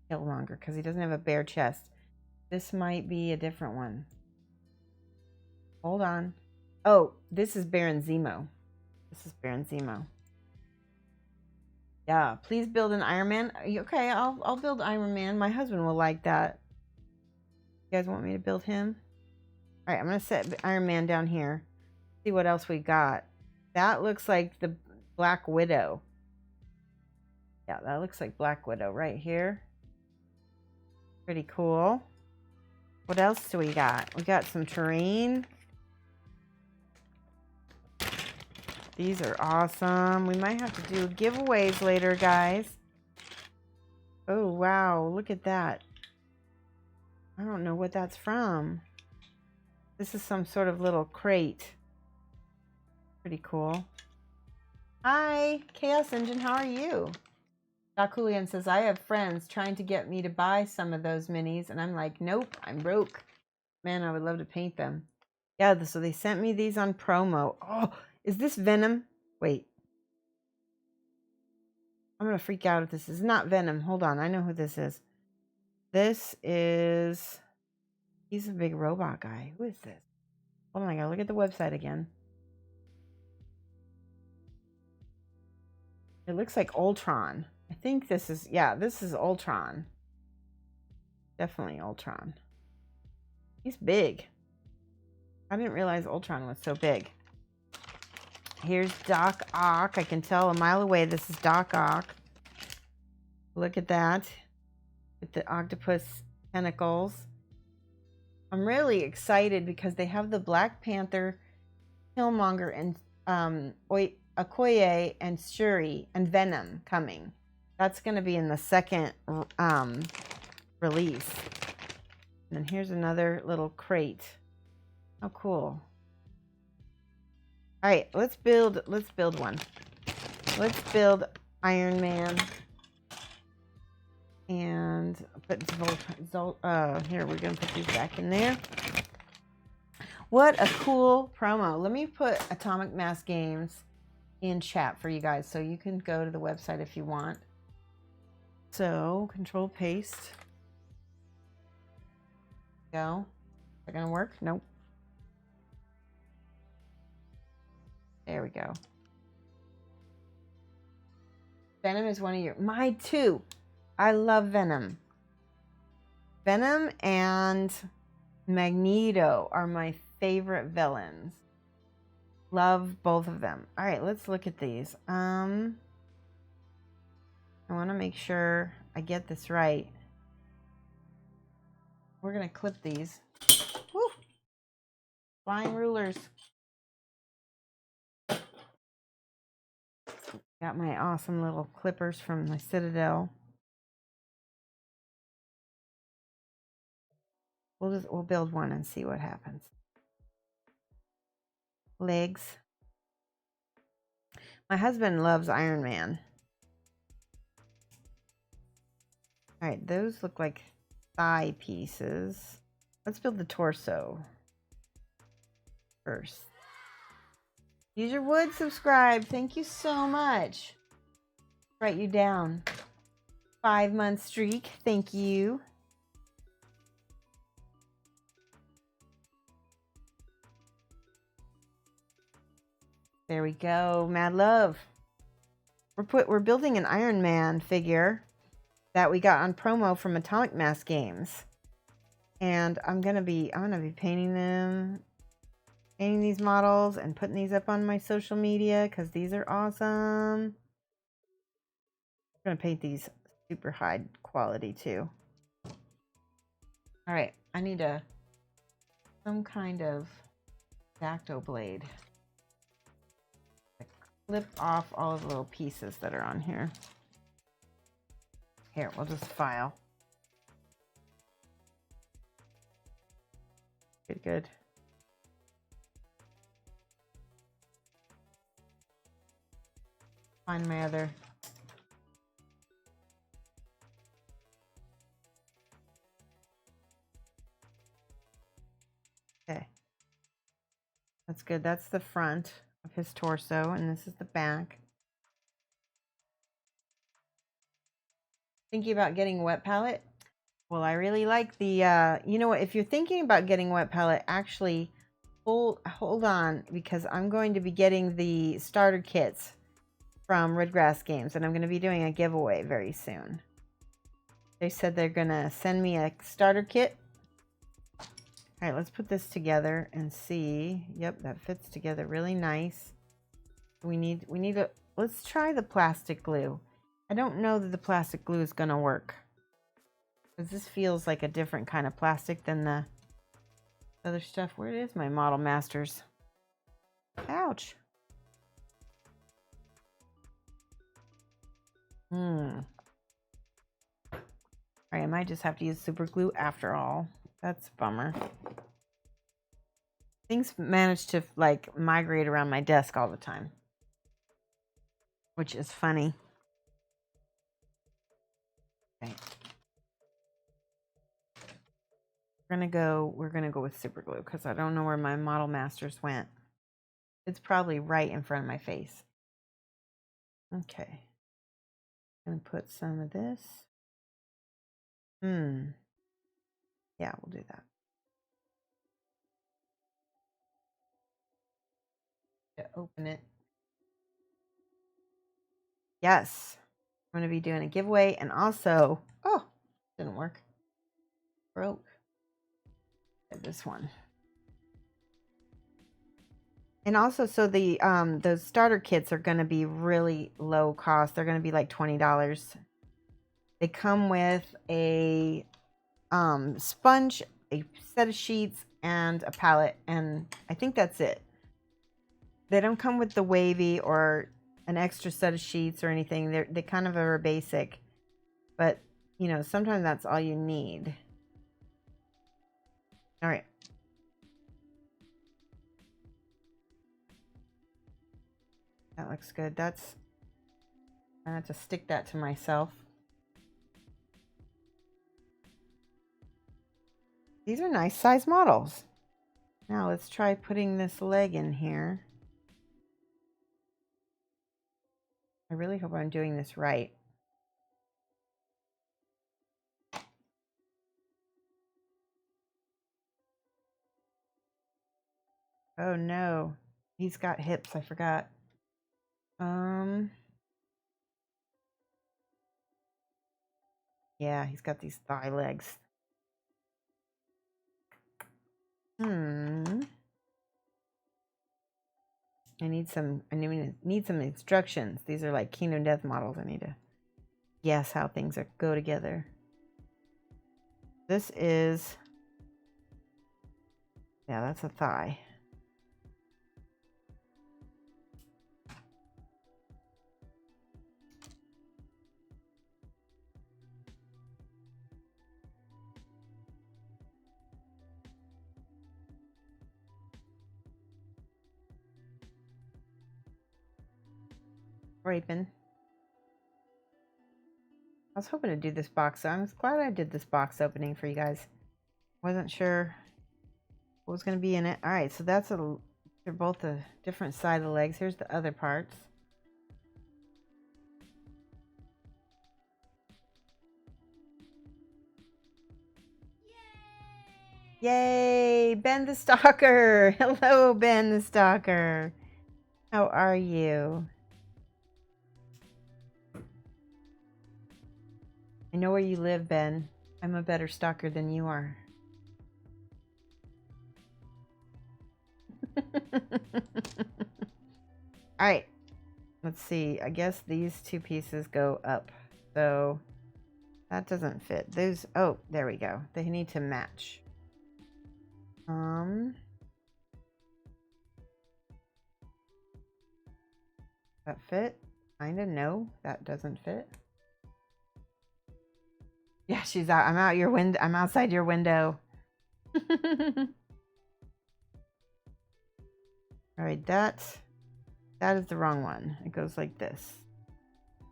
Killmonger, because he doesn't have a bare chest. This might be a different one. Hold on. Oh, this is Baron Zemo. This is Baron Zemo. Yeah, please build an Iron Man. Okay, I'll build Iron Man. My husband will like that. You guys want me to build him? All right, I'm going to set Iron Man down here. See what else we got. That looks like the Black Widow. Yeah, that looks like Black Widow right here. Pretty cool. What else do we got? We got some terrain. These are awesome. We might have to do giveaways later, guys. Oh, wow. Look at that. I don't know what that's from. This is some sort of little crate. Pretty cool. Hi, Chaos Engine. How are you? Dakulian says, I have friends trying to get me to buy some of those minis. And I'm like, nope, I'm broke. Man, I would love to paint them. Yeah, so they sent me these on promo. Oh, is this Venom? Wait. I'm going to freak out if this is not Venom. Hold on. I know who this is. This is... He's a big robot guy. Who is this? Hold on, I gotta look at the website again. It looks like Ultron. I think this is, yeah, this is Ultron. Definitely Ultron. He's big. I didn't realize Ultron was so big. Here's Doc Ock. I can tell a mile away this is Doc Ock. Look at that. With the octopus tentacles. I'm really excited because they have the Black Panther, Killmonger, and Okoye and Shuri and Venom coming. That's going to be in the second release. And then here's another little crate. How cool. All right, let's build one. Let's build Iron Man. And put here, we're going to put these back in there. What a cool promo. Let me put Atomic Mass Games in chat for you guys so you can go to the website if you want. So, control paste. Go. Is that going to work? Nope. There we go. Venom is one of your... My two. I love Venom. Venom and Magneto are my favorite villains. Love both of them. All right, let's look at these. I want to make sure I get this right. We're going to clip these. Woo! Flying rulers. Got my awesome little clippers from my Citadel. We'll build one and see what happens. Legs. My husband loves Iron Man. All right, those look like thigh pieces. Let's build the torso first. User Wood, subscribe. Thank you so much. Write you down. 5-month streak. Thank you. There we go. Mad love. We're building an Iron Man figure that we got on promo from Atomic Mass Games. And I'm gonna be painting these models and putting these up on my social media because these are awesome. I'm gonna paint these super high quality too. All right, I need some kind of Dacto blade. Clip off all of the little pieces that are on here. Here, we'll just file. Good, good. Find my other. Okay. That's good. That's the front of his torso, and this is the back. Thinking about getting a wet palette? Well, I really like the, you know what, if you're thinking about getting a wet palette, actually, hold on, because I'm going to be getting the starter kits from Redgrass Games, and I'm going to be doing a giveaway very soon. They said they're going to send me a starter kit. All right, let's put this together and see. Yep, that fits together really nice. We need a, let's try the plastic glue. I don't know that the plastic glue is going to work, because this feels like a different kind of plastic than the other stuff. Where is my Model Masters? Ouch. All right, I might just have to use super glue after all. That's a bummer. Things manage to like migrate around my desk all the time, which is funny. Okay. We're gonna go with super glue because I don't know where my Model Masters went. It's probably right in front of my face. Okay. I'm gonna put some of this. Yeah, we'll do that. to open it. Yes, I'm going to be doing a giveaway, and also, oh, didn't work. Broke. This one. And also, so the those starter kits are going to be really low cost. They're going to be like $20. They come with a sponge, a set of sheets, and a palette, and I think that's it. They don't come with the wavy or an extra set of sheets or anything. They kind of are basic, but you know, sometimes that's all you need. All right. That looks good. That's, I have to stick that to myself. These are nice size models. Now let's try putting this leg in here. I really hope I'm doing this right. Oh no, he's got hips, I forgot. Yeah, he's got these thigh legs. I need some instructions. These are like Kingdom Death models. I need to guess how things go together. This is, yeah, that's a thigh. Raping. I was hoping to do this box. So I'm glad I did this box opening for you guys. Wasn't sure what was going to be in it. All right, so that's they're both a different side of the legs. Here's the other parts. Yay, Ben the Stalker. Hello, Ben the Stalker. How are you? I know where you live, Ben. I'm a better stalker than you are. All right, let's see. I guess these two pieces go up. So that doesn't fit. Those, oh, there we go. They need to match. That fit? Kinda. No, that doesn't fit. Yeah, she's out. I'm out your window. I'm outside your window. All right, that is the wrong one. It goes like this.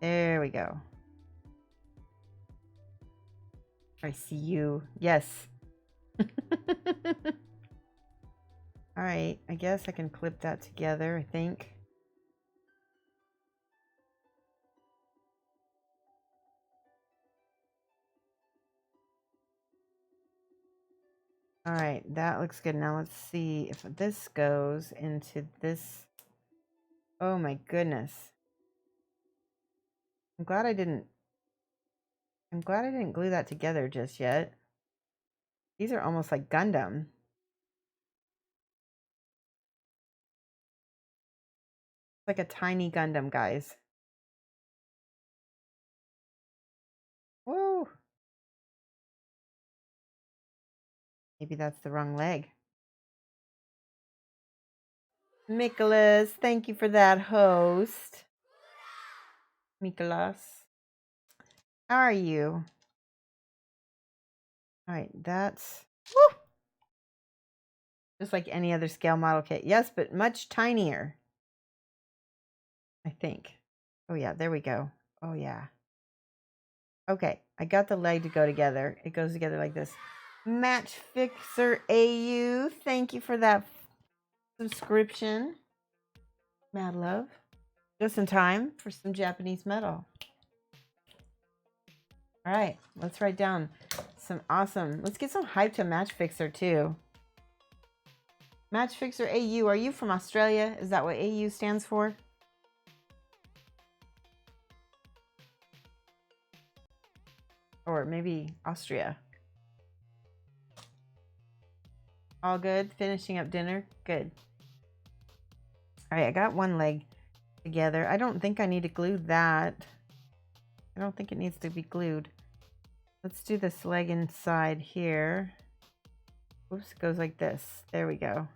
There we go. I see you. Yes. All right, I guess I can clip that together, I think. All right, that looks good. Now let's see if this goes into this. Oh my goodness. I'm glad I didn't glue that together just yet. These are almost like Gundam. Like a tiny Gundam, guys. Whoa. Maybe that's the wrong leg. Nicholas, thank you for that, host. Nicholas. How are you? All right, that's woo, just like any other scale model kit. Yes, but much tinier, I think. Oh yeah, there we go. Oh yeah. Okay, I got the leg to go together. It goes together like this. Match Fixer AU, thank you for that subscription. Mad love. Just in time for some Japanese metal. All right, let's write down some awesome. Let's get some hype to Match Fixer too. Match Fixer AU, are you from Australia? Is that what AU stands for? Or maybe Austria. All good? Finishing up dinner? Good. All right, I got one leg together. I don't think I need to glue that. I don't think it needs to be glued. Let's do this leg inside here. Oops, it goes like this. There we go.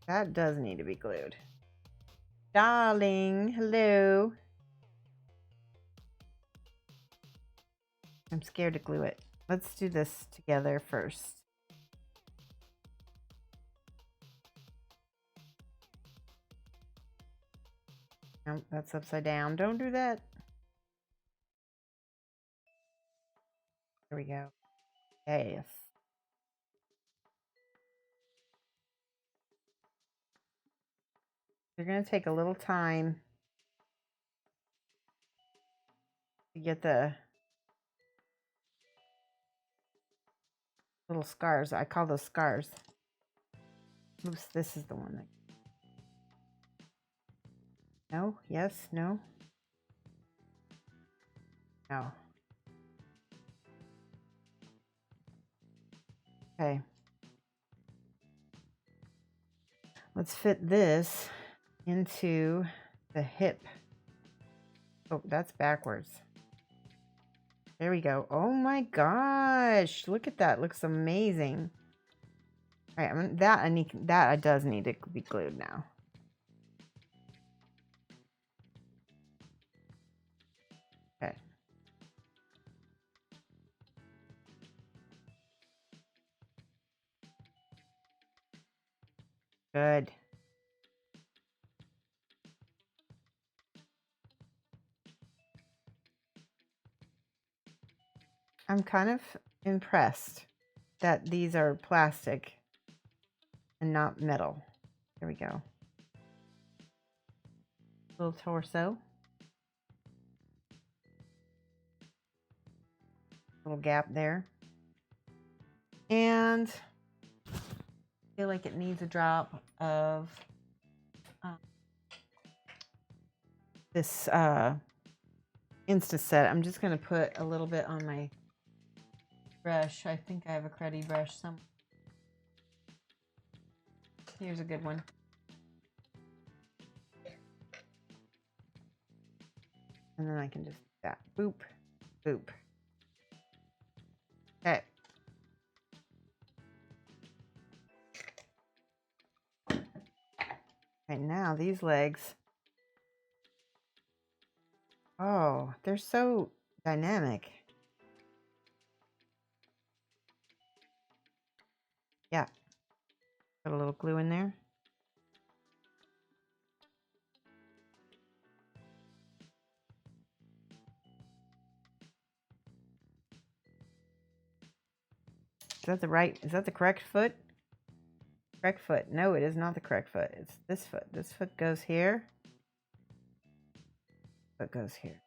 That does need to be glued. Darling, hello. I'm scared to glue it. Let's do this together first. Oh, that's upside down. Don't do that. There we go. Yes. You're going to take a little time to get the little scars. I call those scars. Oops, this is the one that... No, yes, no. No. Okay. Let's fit this into the hip. Oh, that's backwards. There we go. Oh my gosh. Look at that. Looks amazing. All right, that does need to be glued now. Okay. Good. I'm kind of impressed that these are plastic and not metal. There we go. Little torso. Little gap there. And I feel like it needs a drop of this Insta Set. I'm just going to put a little bit on my brush. I think I have a cruddy brush somewhere. Here's a good one. And then I can just do that. Boop, boop. Okay. Right now, these legs. Oh, they're so dynamic. Yeah. Put a little glue in there. Is that the correct foot? Correct foot. No, it is not the correct foot. It's this foot. This foot goes here. Foot goes here.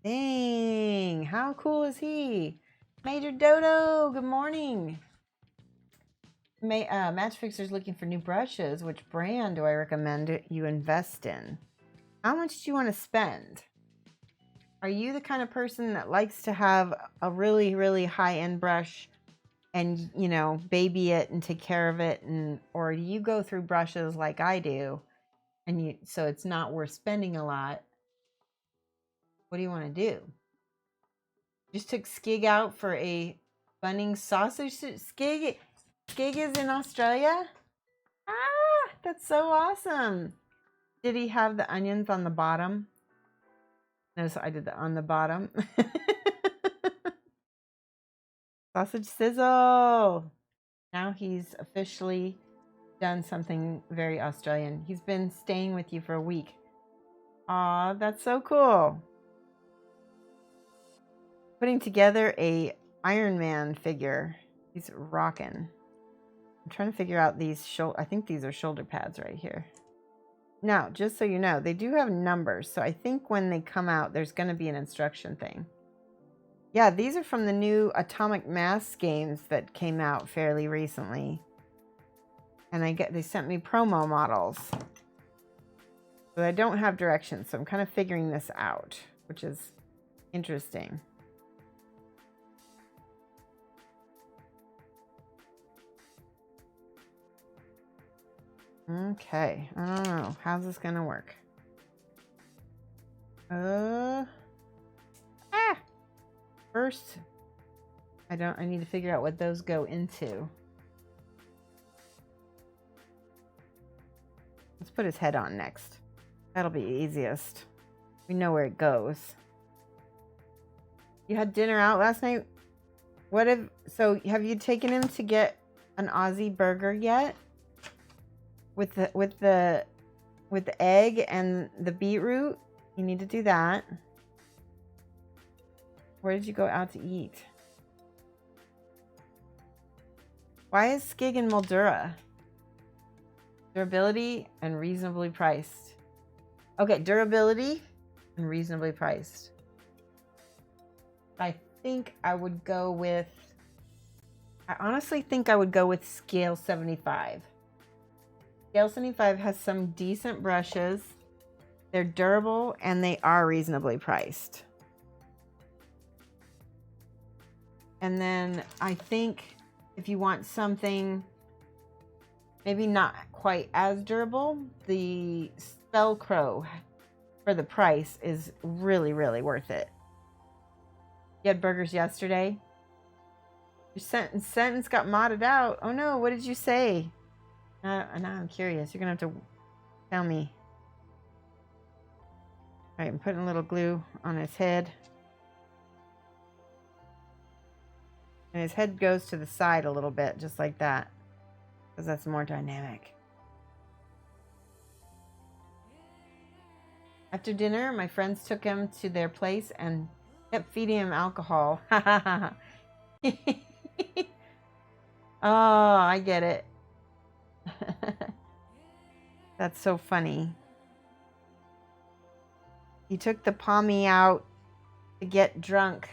Dang, how cool is he? Major Dodo, good morning. Match Fixer's looking for new brushes. Which brand do I recommend you invest in? How much do you want to spend? Are you the kind of person that likes to have a really, really high-end brush and, you know, baby it and take care of it? Or do you go through brushes like I do and so it's not worth spending a lot? What do you want to do? Just took Skig out for a Bunnings sausage. Skig is in Australia? Ah, that's so awesome. Did he have the onions on the bottom? No, so I did that on the bottom. Sausage sizzle. Now he's officially done something very Australian. He's been staying with you for a week. Aw, that's so cool. Putting together a Iron Man figure. He's rocking. I'm trying to figure out these I think these are shoulder pads right here. Now, just so you know, they do have numbers. So I think when they come out, there's going to be an instruction thing. Yeah, these are from the new Atomic Mass games that came out fairly recently. And they sent me promo models. But I don't have directions, so I'm kind of figuring this out, which is interesting. Okay, I don't know. How's this gonna work? First, I need to figure out what those go into. Let's put his head on next. That'll be easiest. We know where it goes. You had dinner out last night? So have you taken him to get an Aussie burger yet? With the egg and the beetroot? You need to do that. Where did you go out to eat? Why is Skig in Moldura? Durability and reasonably priced. Okay, durability and reasonably priced. I think I would go with... I honestly think I would go with Scale 75. Scale 75 has some decent brushes. They're durable and they are reasonably priced. And then I think if you want something maybe not quite as durable, the Spellcrow for the price is really, really worth it. You had burgers yesterday? Your sentence got modded out. Oh no, what did you say? Now I'm curious. You're going to have to tell me. All right, I'm putting a little glue on his head. And his head goes to the side a little bit, just like that. Because that's more dynamic. After dinner, my friends took him to their place and kept feeding him alcohol. Oh, I get it. That's so funny. He took the Pommy out to get drunk,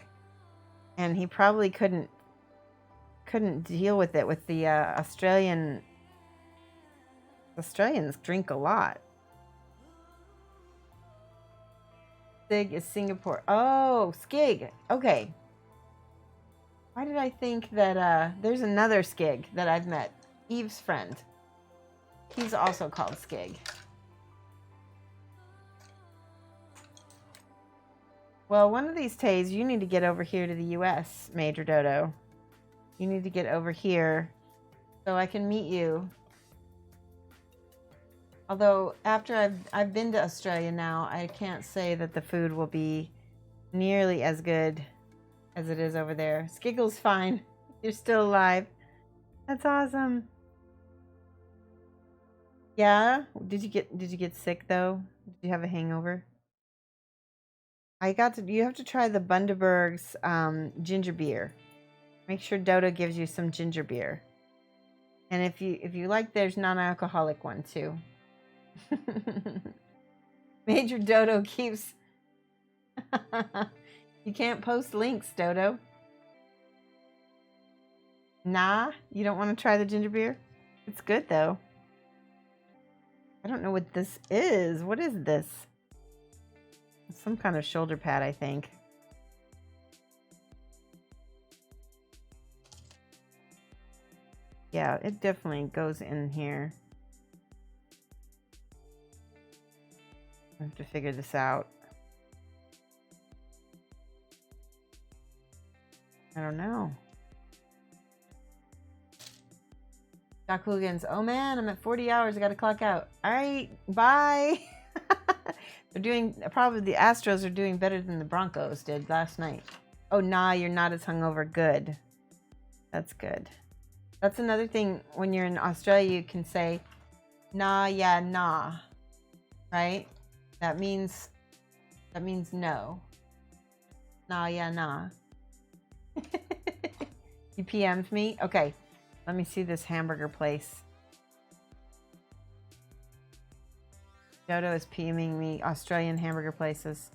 and he probably couldn't deal with it with the Australians drink a lot. Skig is Singapore. Oh, Skig. Okay. Why did I think that there's another Skig that I've met? Eve's friend. He's also called Skig. Well, one of these days you need to get over here to the US, Major Dodo. You need to get over here so I can meet you. Although after I've been to Australia now, I can't say that the food will be nearly as good as it is over there. Skiggle's fine. You're still alive. That's awesome. Yeah? Did you get sick though? Did you have a hangover? You have to try the Bundaberg's ginger beer. Make sure Dodo gives you some ginger beer. And if you like, there's non-alcoholic one too. Major Dodo keeps... You can't post links, Dodo. Nah, you don't want to try the ginger beer? It's good though. I don't know what this is. What is this? Some kind of shoulder pad, I think. Yeah, it definitely goes in here. I have to figure this out. I don't know. Doc Hooligans, oh man, I'm at 40 hours. I got to clock out. All right, bye. They're doing, probably the Astros are doing better than the Broncos did last night. Oh, nah, you're not as hungover. Good. That's good. That's another thing. When you're in Australia, you can say, nah, yeah, nah. Right? That means no. Nah, yeah, nah. You PM'd me? Okay. Let me see this hamburger place. Dodo is PMing me Australian hamburger places.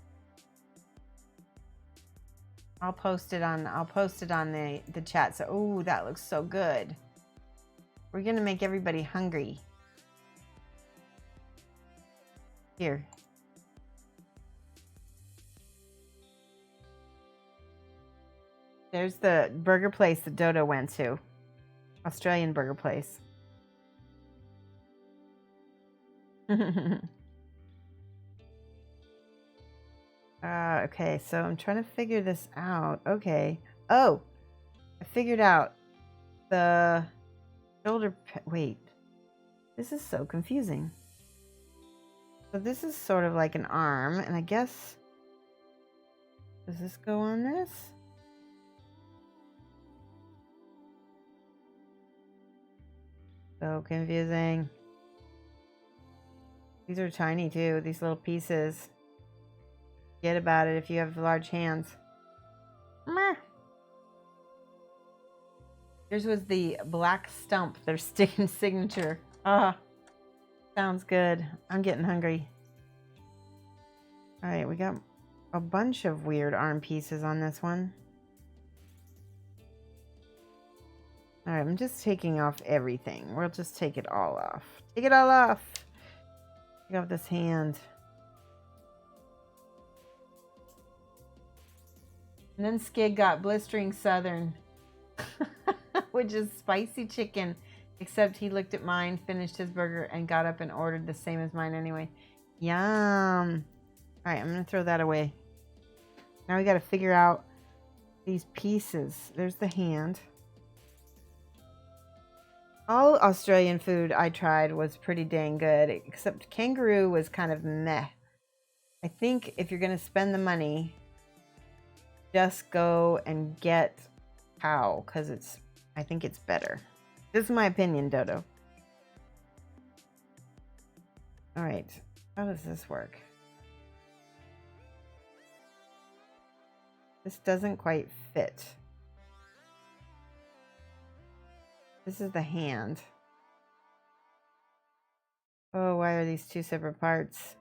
I'll post it on the chat. So, oh, that looks so good. We're gonna make everybody hungry. Here. There's the burger place that Dodo went to. Australian burger place. Okay, so I'm trying to figure this out. Okay. Oh, I figured out the shoulder. Wait, this is so confusing. So this is sort of like an arm, and I guess, does this go on this? So confusing. These are tiny too, these little pieces. Forget about it if you have large hands. Meh. Yours was the black stump, their signature. Ah, sounds good. I'm getting hungry. All right, we got a bunch of weird arm pieces on this one. All right, I'm just taking off everything. We'll just take it all off. Take it all off. Take off this hand. And then Skid got blistering southern, which is spicy chicken, except he looked at mine, finished his burger, and got up and ordered the same as mine anyway. Yum. All right, I'm going to throw that away. Now we got to figure out these pieces. There's the hand. All Australian food I tried was pretty dang good, except kangaroo was kind of meh. I think if you're going to spend the money, just go and get cow, because I think it's better. This is my opinion, Dodo. All right, how does this work? This doesn't quite fit. This is the hand. Oh, why are these two separate parts?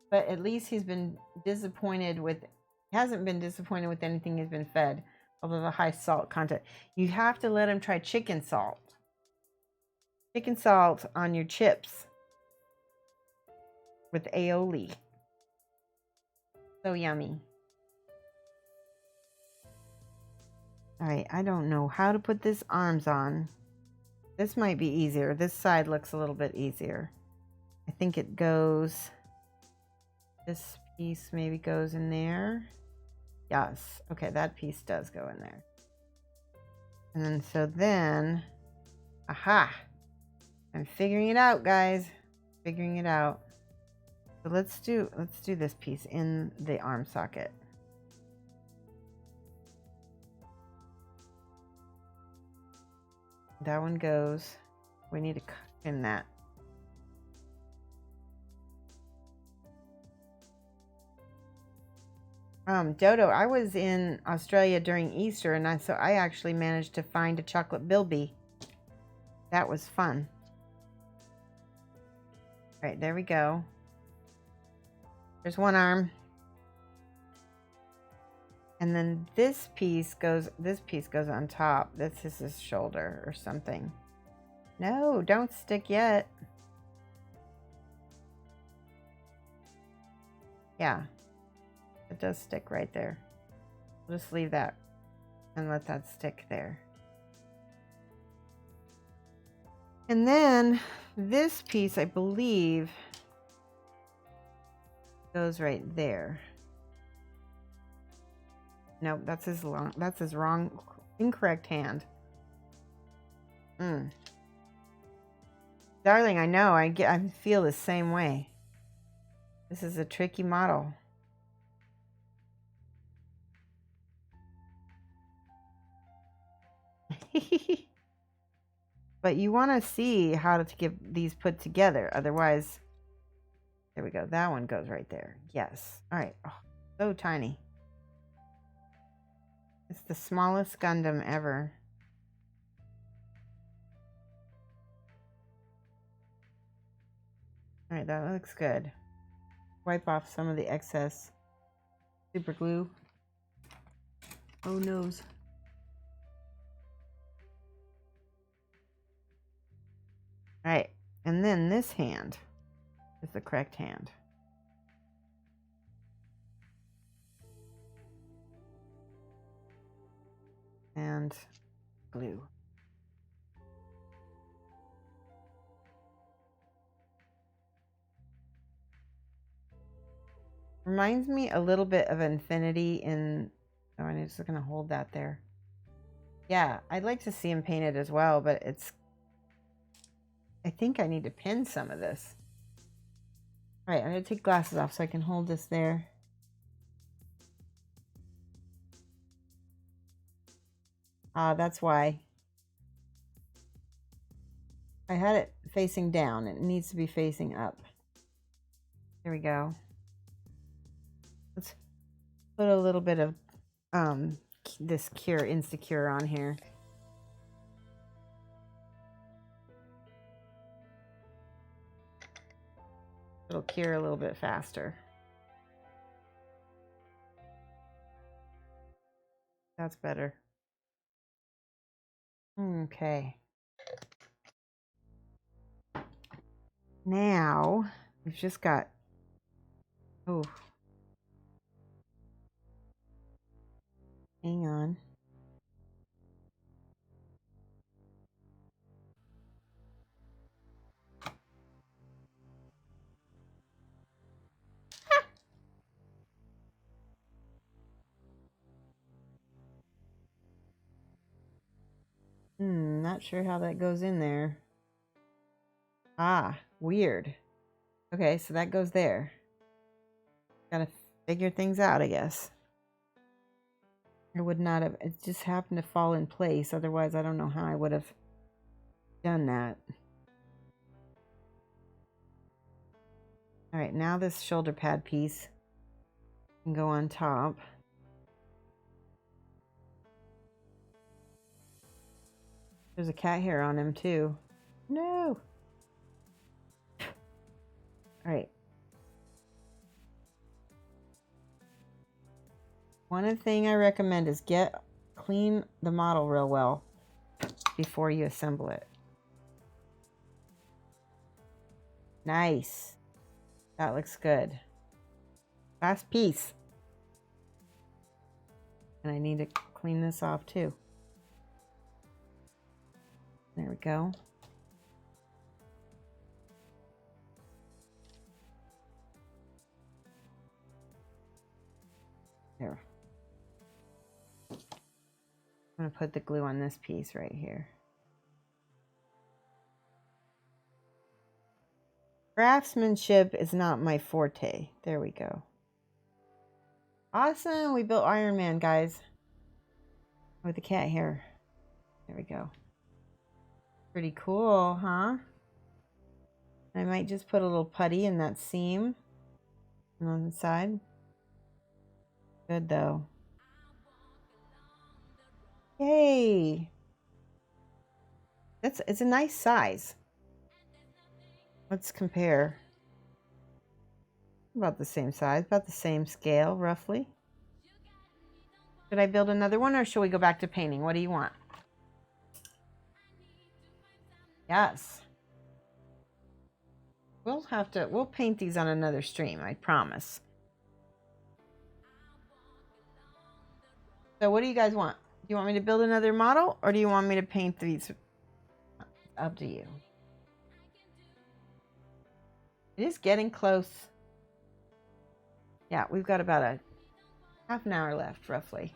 But at least he's been disappointed with, hasn't been disappointed with anything he's been fed, although the high salt content. You have to let him try chicken salt. Chicken salt on your chips with aioli. So yummy. All right, I don't know how to put this arms on. This might be easier. This side looks a little bit easier. I think it goes, this piece maybe goes in there. Yes, okay, that piece does go in there. And then, so then, aha, I'm figuring it out, guys. Figuring it out. So let's do this piece in the arm socket. That one goes. We need to cut in that. Dodo, I was in Australia during Easter, and so I actually managed to find a chocolate bilby. That was fun. All right, there we go. There's one arm. And then this piece goes on top. This is his shoulder or something. No, don't stick yet. Yeah, it does stick right there. We'll just leave that and let that stick there. And then this piece, I believe, goes right there. Nope, that's his incorrect hand. Darling, I know, I feel the same way. This is a tricky model. But you want to see how to get these put together. Otherwise, there we go. That one goes right there. Yes. All right. Oh, so tiny. It's the smallest Gundam ever. All right, that looks good. Wipe off some of the excess super glue. Oh noes. All right, and then this hand is the correct hand. And glue. Reminds me a little bit of Infinity in... Oh, I'm just going to hold that there. Yeah, I'd like to see him painted as well, but it's... I think I need to pin some of this. All right, I'm going to take glasses off so I can hold this there. That's why. I had it facing down. It needs to be facing up. There we go. Let's put a little bit of this Cure Instacure on here. It'll cure a little bit faster. That's better. Okay. Now we've just got... Oh. Hang on. Not sure how that goes in there. Weird. Okay, so that goes there. Gotta figure things out, I guess. I would not have... It just happened to fall in place. Otherwise, I don't know how I would have done that. All right, now this shoulder pad piece can go on top. There's a cat hair on him too. No. All right. One thing I recommend is clean the model real well before you assemble it. Nice. That looks good. Last piece. And I need to clean this off too. There we go. There. I'm going to put the glue on this piece right here. Craftsmanship is not my forte. There we go. Awesome. We built Iron Man, guys. With the cat hair. There we go. Pretty cool, huh? I might just put a little putty in that seam on the side. Good though. Yay! It's a nice size. Let's compare. About the same size, about the same scale, roughly. Should I build another one or should we go back to painting? What do you want? Yes. We'll paint these on another stream, I promise. So what do you guys want? Do you want me to build another model or do you want me to paint these? Up to you. It is getting close. Yeah, we've got about a half an hour left, roughly.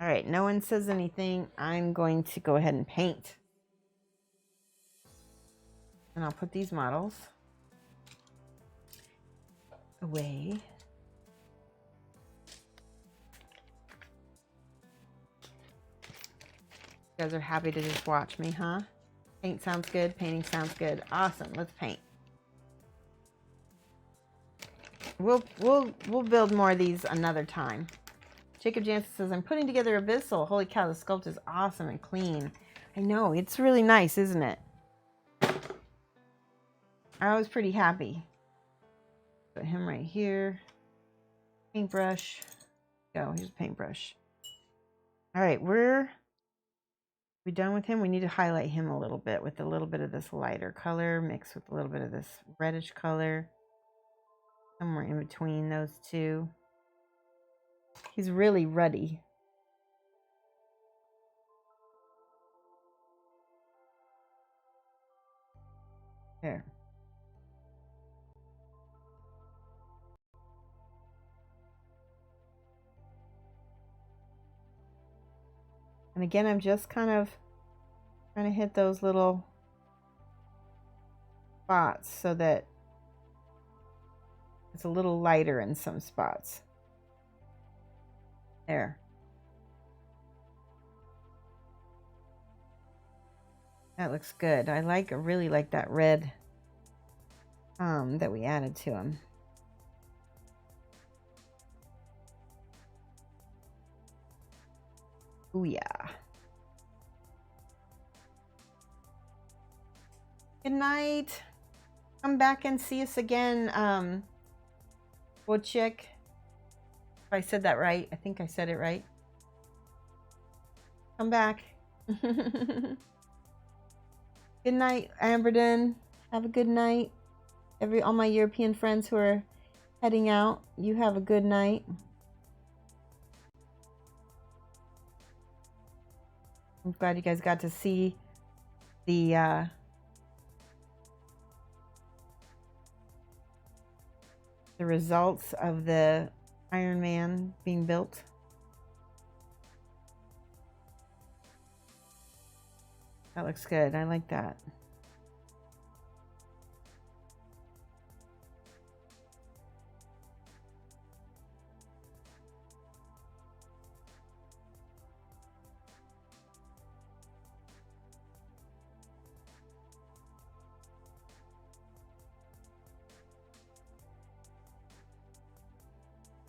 All right, no one says anything. I'm going to go ahead and paint. And I'll put these models away. You guys are happy to just watch me, huh? Paint sounds good. Painting sounds good. Awesome. Let's paint. We'll build more of these another time. Jacob Jansen says, I'm putting together Abyssal. Holy cow, the sculpt is awesome and clean. I know, it's really nice, isn't it? I was pretty happy. Put him right here. Paintbrush. Go, here's a paintbrush. All right, we're done with him. We need to highlight him a little bit with a little bit of this lighter color mixed with a little bit of this reddish color. Somewhere in between those two. He's really ruddy. There. And again, I'm just kind of trying to hit those little spots so that it's a little lighter in some spots. There. That looks good. I really like that red that we added to him. Ooh, yeah. Good night. Come back and see us again. Wojciech. If I said that right. I think I said it right. Come back. Good night, Amberden. Have a good night. All my European friends who are heading out, you have a good night. I'm glad you guys got to see the results of the Iron Man being built. That looks good. I like that.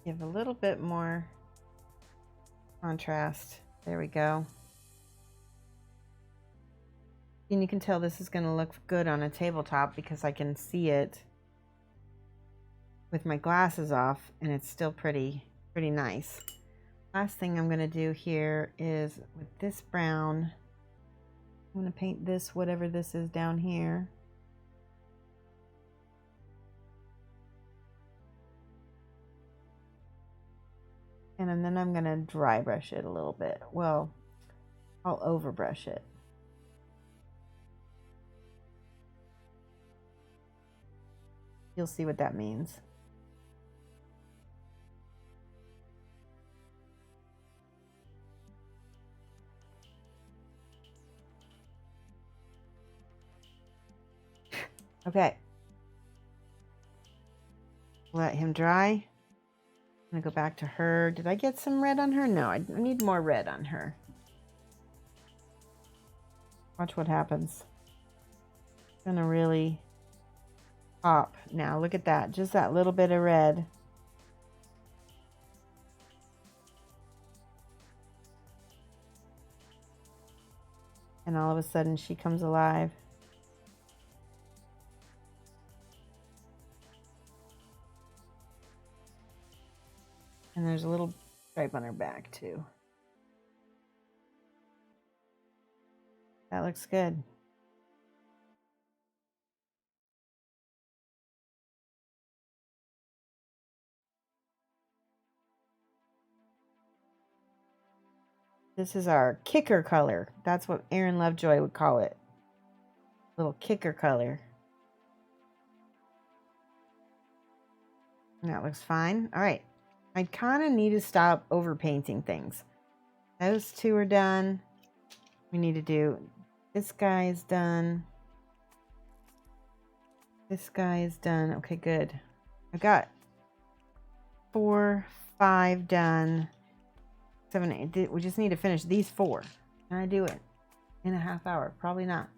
Give a little bit more contrast. There we go. And you can tell this is going to look good on a tabletop because I can see it with my glasses off and it's still pretty nice. Last thing I'm going to do here is with this brown, I'm going to paint this, whatever this is down here. And then I'm going to dry brush it a little bit. Well, I'll over brush it. You'll see what that means. Okay. Let him dry. I'm gonna go back to her. Did I get some red on her? No, I need more red on her. Watch what happens. It's gonna really pop. Now look at that. Just that little bit of red. And all of a sudden she comes alive. And there's a little stripe on her back too. That looks good. This is our kicker color. That's what Aaron Lovejoy would call it. Little kicker color. And that looks fine. All right. I kind of need to stop overpainting things. Those two are done. We need to do, this guy is done. This guy is done. Okay, good. I got 4, 5 done. 7, 8. We just need to finish these 4. Can I do it in a half hour? Probably not.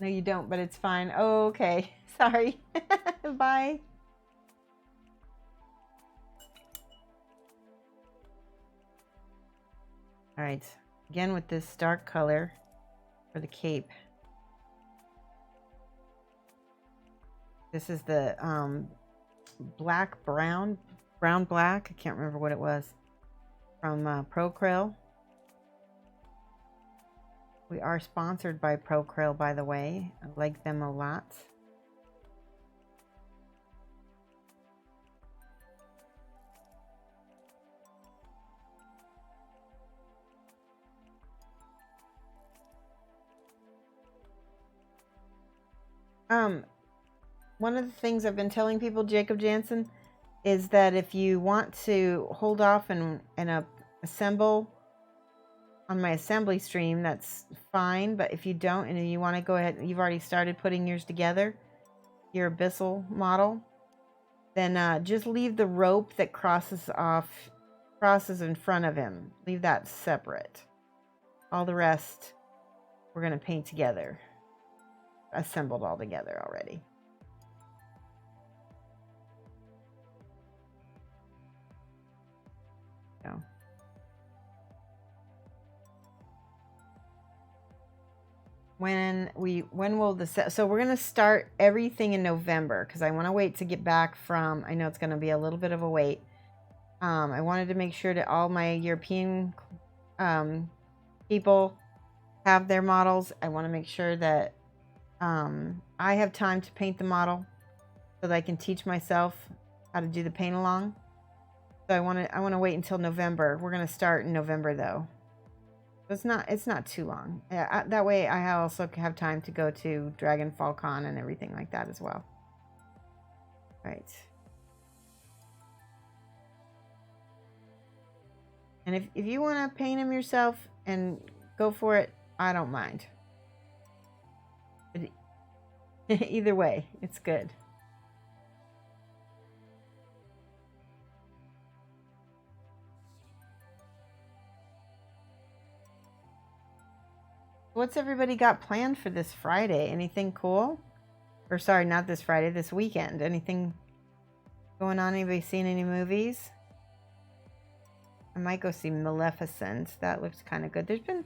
No, you don't, but it's fine. Oh, okay. Sorry. Bye. All right, again with this dark color for the cape. This is the brown black. I can't remember what it was from Procryl. We are sponsored by Procryl, by the way. I like them a lot. One of the things I've been telling people, Jacob Jansen, is that if you want to hold off and assemble on my assembly stream, that's fine. But if you don't, and you want to go ahead, you've already started putting yours together, your abyssal model, then just leave the rope that crosses in front of him. Leave that separate. All the rest, we're going to paint together. Assembled all together already. So. When will so we're going to start everything in November, because I want to wait to get back from, I know it's going to be a little bit of a wait. I wanted to make sure that all my European people have their models. I want to make sure that I have time to paint the model so that I can teach myself how to do the paint along. So I want to wait until November. We're going to start in November though. It's not too long. That way I also have time to go to Dragonfall Con and everything like that as well. Right. And if you want to paint him yourself and go for it, I don't mind. But either way, it's good. What's everybody got planned for this Friday? Anything cool? Or sorry, not this Friday, this weekend. Anything going on? Anybody seen any movies? I might go see Maleficent. That looks kind of good. There's been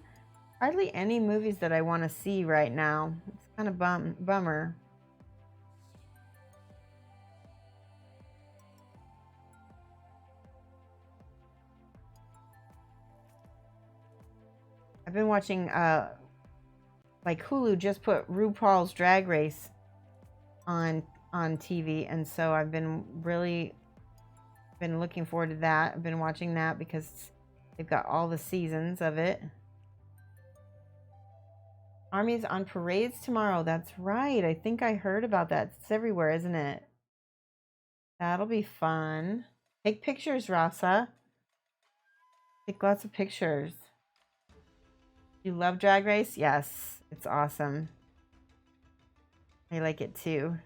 hardly any movies that I want to see right now. It's kind of bummer. I've been watching like Hulu just put RuPaul's Drag Race on TV, and so I've been looking forward to that. I've been watching that because they've got all the seasons of it. Army's on parades tomorrow. That's right. I think I heard about that. It's everywhere, isn't it? That'll be fun. Take pictures, Rasa. Take lots of pictures. You love Drag Race? Yes. It's awesome. I like it too.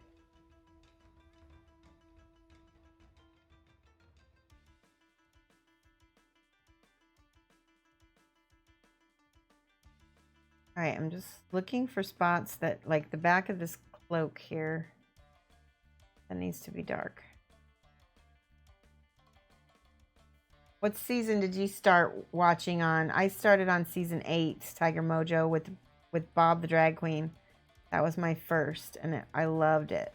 All right, I'm just looking for spots that, like the back of this cloak here, that needs to be dark. What season did you start watching on? I started on season 8, Tiger Mojo, with Bob the Drag Queen. That was my first, and I loved it.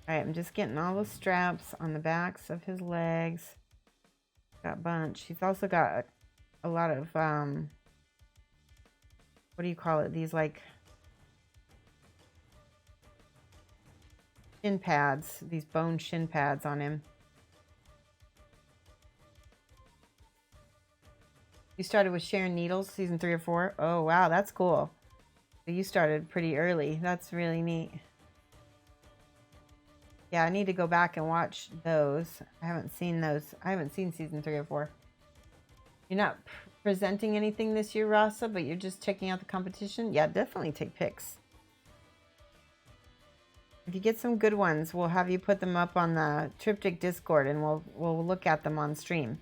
All right, I'm just getting all the straps on the backs of his legs. Got a bunch. He's also got a lot of, what do you call it? These like shin pads, these bone shin pads on him. You started with Sharon Needles, season 3 or 4? Oh, wow, that's cool. So you started pretty early. That's really neat. Yeah, I need to go back and watch those. I haven't seen those. I haven't seen season 3 or 4. You're not presenting anything this year, Rasa, but you're just checking out the competition? Yeah, definitely take pics. If you get some good ones, we'll have you put them up on the Triptych Discord, and we'll look at them on stream.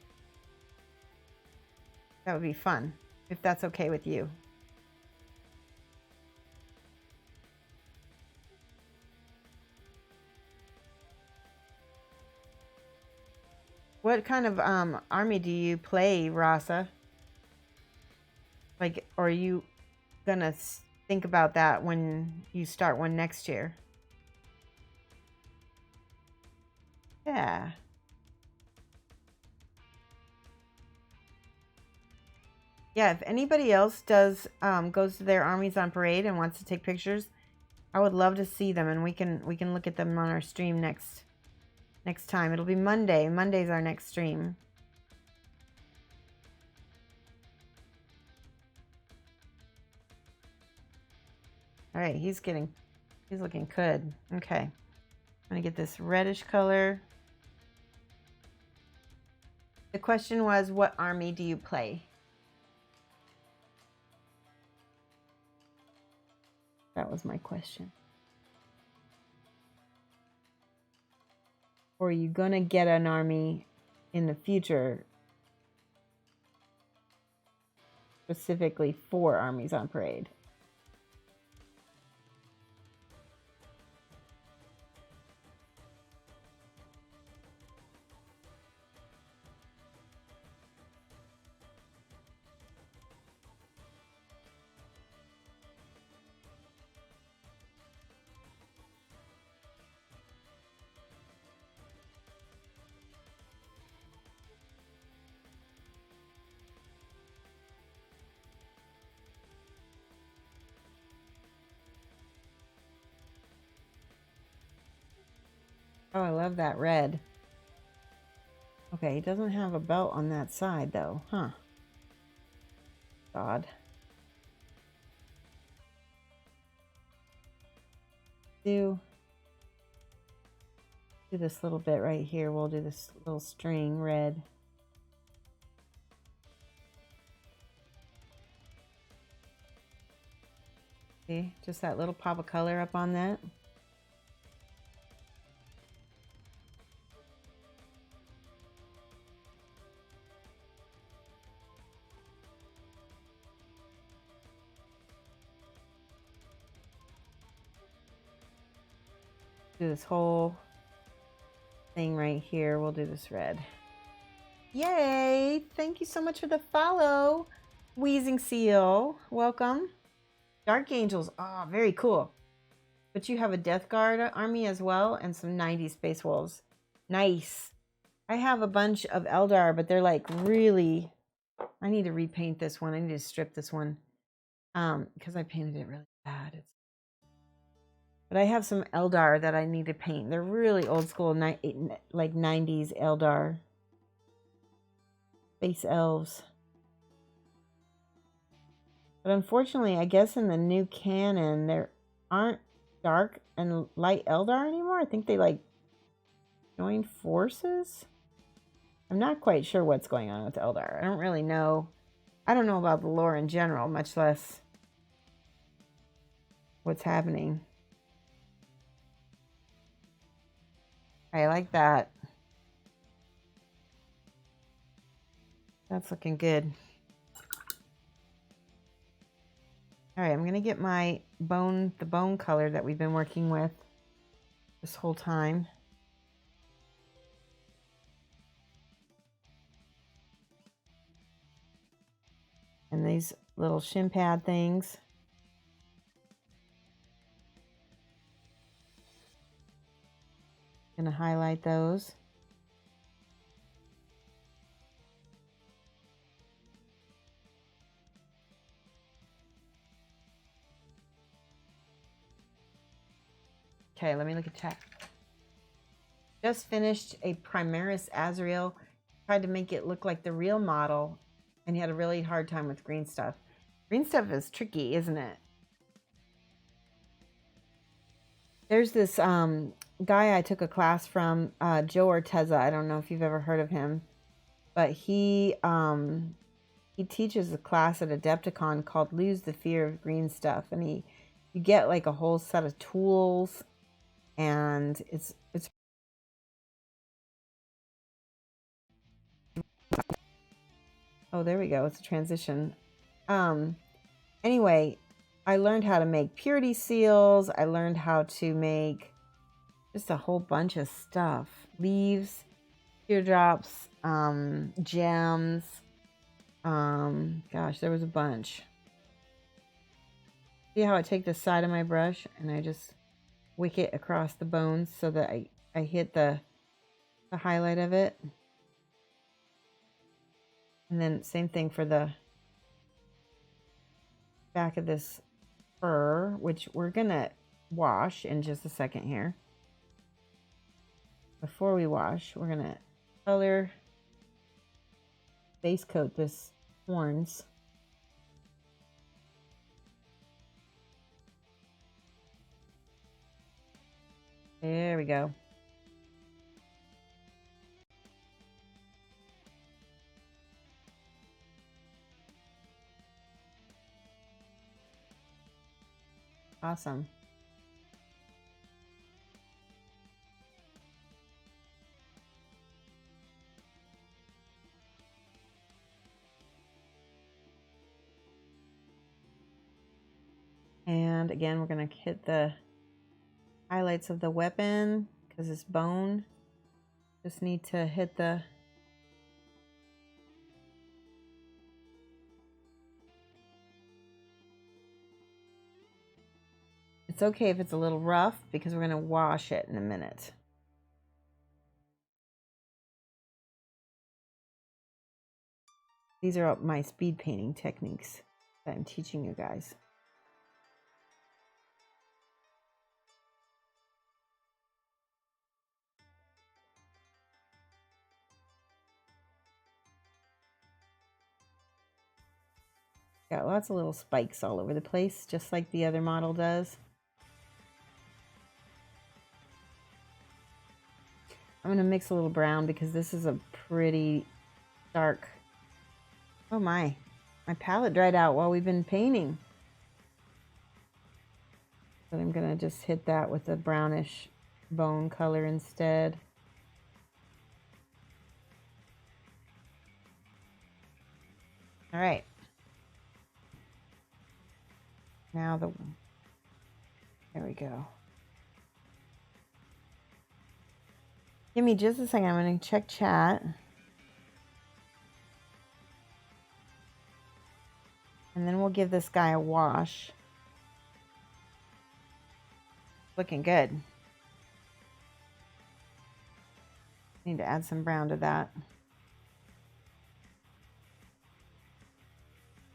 That would be fun, if that's okay with you. What kind of army do you play, Rasa? Like, or are you gonna think about that when you start one next year? Yeah. Yeah, if anybody else does goes to their armies on parade and wants to take pictures, I would love to see them, and we can look at them on our stream next time. It'll be Monday. Monday's our next stream. All right, he's looking good. Okay. I'm gonna get this reddish color. The question was, what army do you play? That was my question. Or are you gonna get an army in the future specifically for armies on parade? Oh, I love that red. Okay, he doesn't have a belt on that side, though. Huh. God. Do this little bit right here. We'll do this little string red. See, just that little pop of color up on that. Do this whole thing right here. We'll do this red. Yay! Thank you so much for the follow, Wheezing Seal. Welcome. Dark Angels. Oh, very cool. But you have a Death Guard army as well, and some 90 Space Wolves. Nice. I have a bunch of Eldar, but they're like really... I need to repaint this one. I need to strip this one. Because I painted it really bad. But I have some Eldar that I need to paint. They're really old school, like 90s Eldar. Space Elves. But unfortunately, I guess in the new canon, there aren't dark and light Eldar anymore. I think they like joined forces. I'm not quite sure what's going on with Eldar. I don't really know. I don't know about the lore in general, much less what's happening. I like that. That's looking good. All right, I'm going to get my the bone color that we've been working with this whole time. And these little shin pad things. Gonna highlight those. Okay, let me look at chat. Just finished a Primaris Azrael. Tried to make it look like the real model, and he had a really hard time with green stuff. Green stuff is tricky, isn't it? There's this guy I took a class from, Joe Orteza. I don't know if you've ever heard of him, but he teaches a class at Adepticon called Lose the Fear of Green Stuff, and you get like a whole set of tools and it's oh, there we go. It's a transition. Anyway, I learned how to make purity seals. I learned how to make just a whole bunch of stuff. Leaves, teardrops, gems. Gosh, there was a bunch. See how I take the side of my brush and I just wick it across the bones so that I hit the highlight of it. And then same thing for the back of this fur, which we're gonna wash in just a second here. Before we wash, we're gonna color base coat this horns. There we go. Awesome. And again, we're going to hit the highlights of the weapon because it's bone. Just need to hit the It's okay if it's a little rough because we're going to wash it in a minute. These are my speed painting techniques that I'm teaching you guys. Got lots of little spikes all over the place, just like the other model does. I'm going to mix a little brown because this is a pretty dark. Oh my palette dried out while we've been painting. But I'm going to just hit that with a brownish bone color instead. All right. Now there we go. Give me just a second. I'm going to check chat. And then we'll give this guy a wash. Looking good. Need to add some brown to that.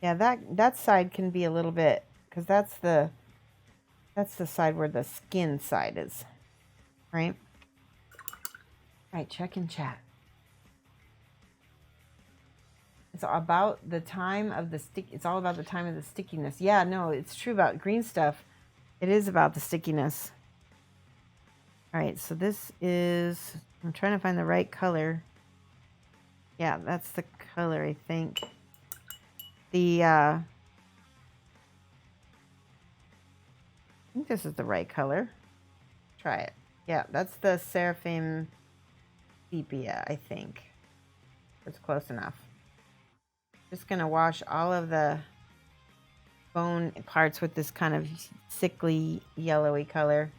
Yeah, that side can be a little bit, because that's the side where the skin side is, right? All right, check in chat. It's about the time of the stick. It's all about the time of the stickiness. Yeah, no, it's true about green stuff. It is about the stickiness. All right, so this is, I'm trying to find the right color. Yeah, that's the color, I think. I think this is the right color. Try it. Yeah, that's the Seraphim sepia, I think. It's close enough. Just gonna wash all of the bone parts with this kind of sickly yellowy color.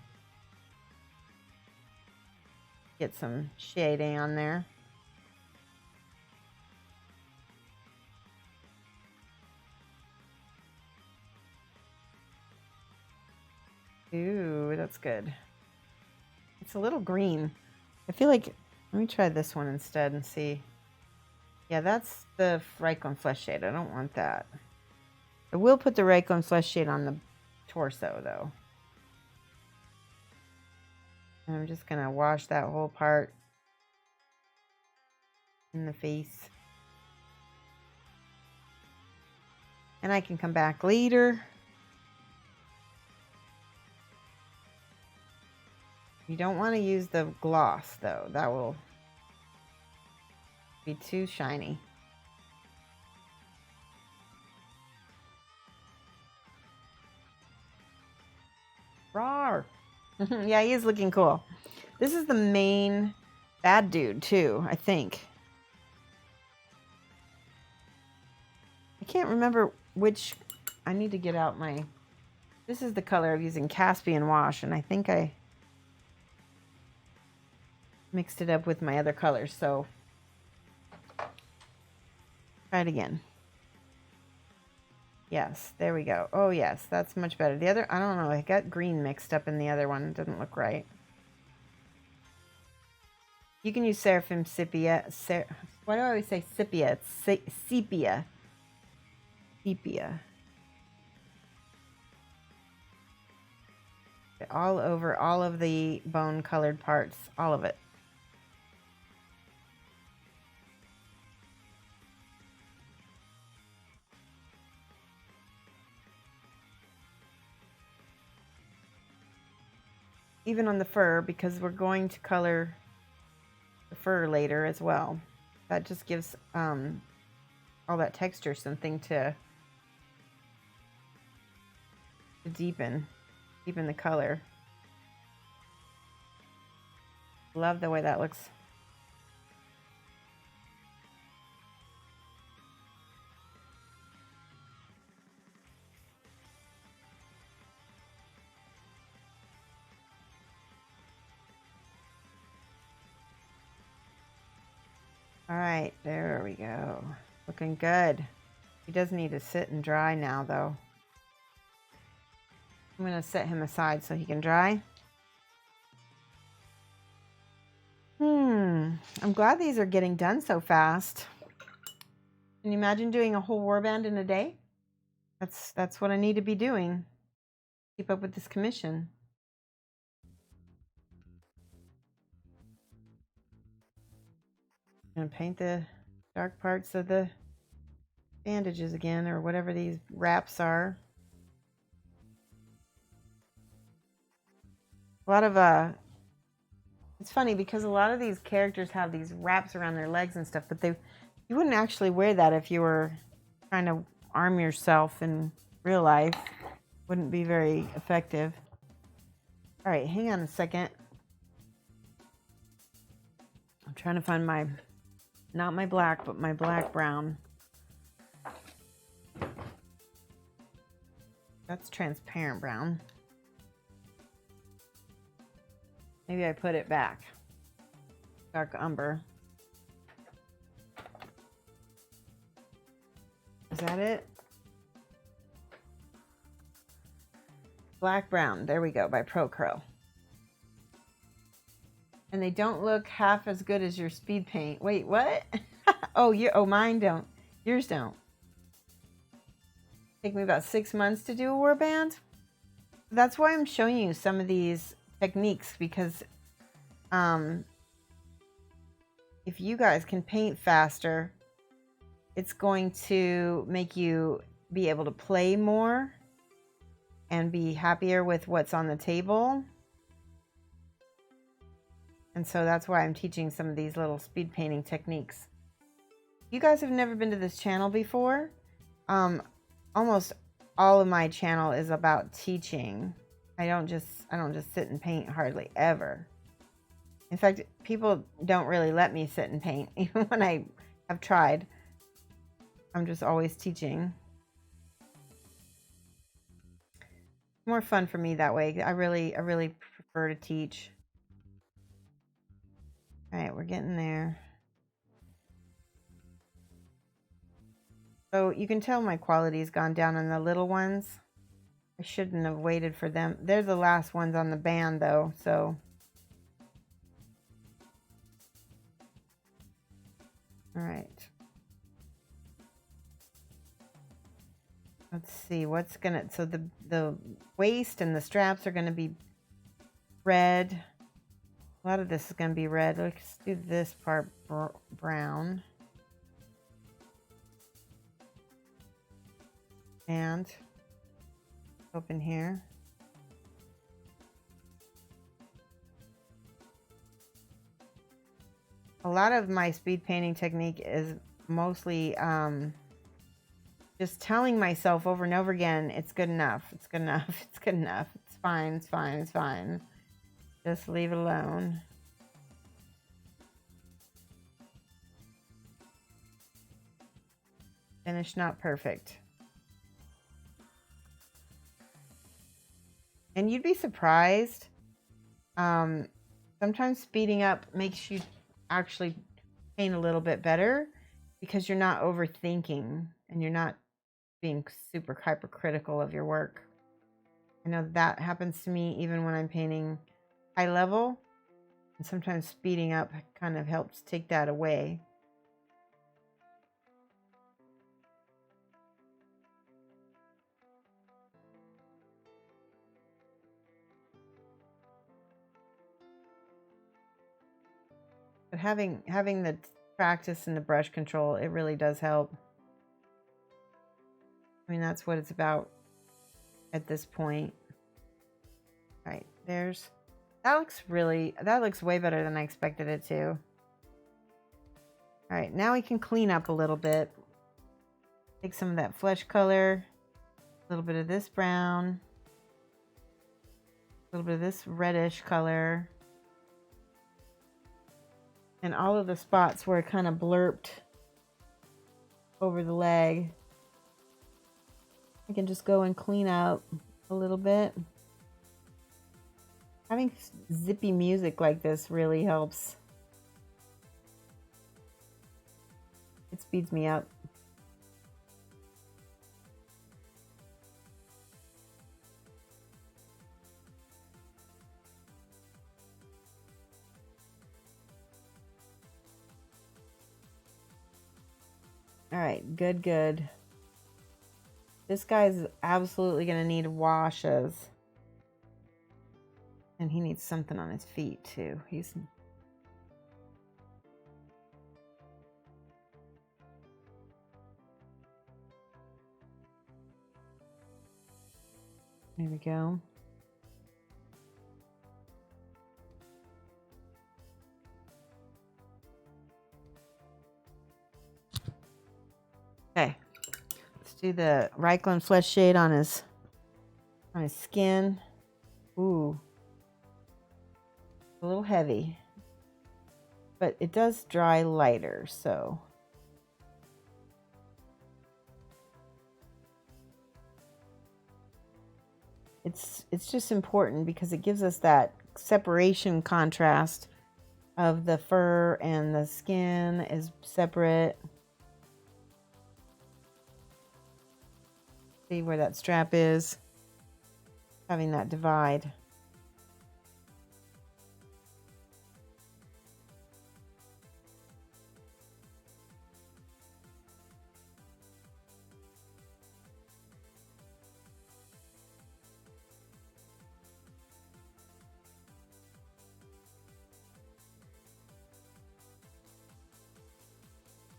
Get some shading on there. Ooh, that's good. It's a little green. I feel like, let me try this one instead and see. Yeah, that's the Raycon Flesh Shade. I don't want that. I will put the Raycon Flesh Shade on the torso, though. And I'm just going to wash that whole part in the face. And I can come back later. You don't want to use the gloss, though. That will be too shiny. Rawr! Yeah, he is looking cool. This is the main bad dude, too, I think. I can't remember which... I need to get out my... This is the color I'm using Caspian wash, and I think I mixed it up with my other colors, so... Try it again. Yes, there we go. Oh, yes, that's much better. The other... I don't know, I got green mixed up in the other one. It doesn't look right. You can use Seraphim Sepia. Why do I always say Sepia? It's Sepia. Sepia. All over all of the bone colored parts. All of it. Even on the fur, because we're going to color the fur later as well. That just gives all that texture something to deepen the color. Love the way that looks. All right, there we go. Looking good. He does need to sit and dry now, though. I'm going to set him aside so he can dry. I'm glad these are getting done so fast. Can you imagine doing a whole warband in a day? That's what I need to be doing. Keep up with this commission. I'm going to paint the dark parts of the bandages again, or whatever these wraps are. A lot of it's funny because a lot of these characters have these wraps around their legs and stuff, but you wouldn't actually wear that if you were trying to arm yourself in real life. Wouldn't be very effective. All right, hang on a second. I'm trying to find my, not my black, but my black brown. That's transparent brown. Maybe I put it back. Dark umber. Is that it? Black brown. There we go, by Pro Crow. And they don't look half as good as your speed paint. Wait, what? Oh, mine don't. Yours don't. Take me about 6 months to do a warband. That's why I'm showing you some of these techniques, because if you guys can paint faster, it's going to make you be able to play more and be happier with what's on the table. And so that's why I'm teaching some of these little speed painting techniques. You guys have never been to this channel before. Almost all of my channel is about teaching. I don't just sit and paint hardly ever. In fact, people don't really let me sit and paint, even when I have tried. I'm just always teaching. More fun for me that way. I really prefer to teach. All right, we're getting there. So you can tell my quality's gone down on the little ones. I shouldn't have waited for them. They're the last ones on the band, though, so. All right. Let's see what's gonna. So the waist and the straps are gonna be red. A lot of this is gonna be red. Let's do this part brown. And open here. A lot of my speed painting technique is mostly just telling myself over and over again, it's good enough, it's good enough, it's good enough, it's fine, it's fine, it's fine. Just leave it alone. Finish not perfect. And you'd be surprised. Sometimes speeding up makes you actually paint a little bit better because you're not overthinking and you're not being super hypercritical of your work. I know that happens to me even when I'm painting high level, and sometimes speeding up kind of helps take that away. But having the practice and the brush control, it really does help. I mean, that's what it's about at this point. All right, that looks way better than I expected it to. All right, now we can clean up a little bit. Take some of that flesh color, a little bit of this brown, a little bit of this reddish color, and all of the spots where it kind of blurped over the leg. I can just go and clean up a little bit. Having zippy music like this really helps. It speeds me up. All right, good. This guy's absolutely going to need washes. And he needs something on his feet, too. There we go. Okay. Let's do the Reikland flesh shade on his skin. Ooh. A little heavy. But it does dry lighter, so it's just important because it gives us that separation contrast of the fur and the skin is separate. See where that strap is? Having that divide.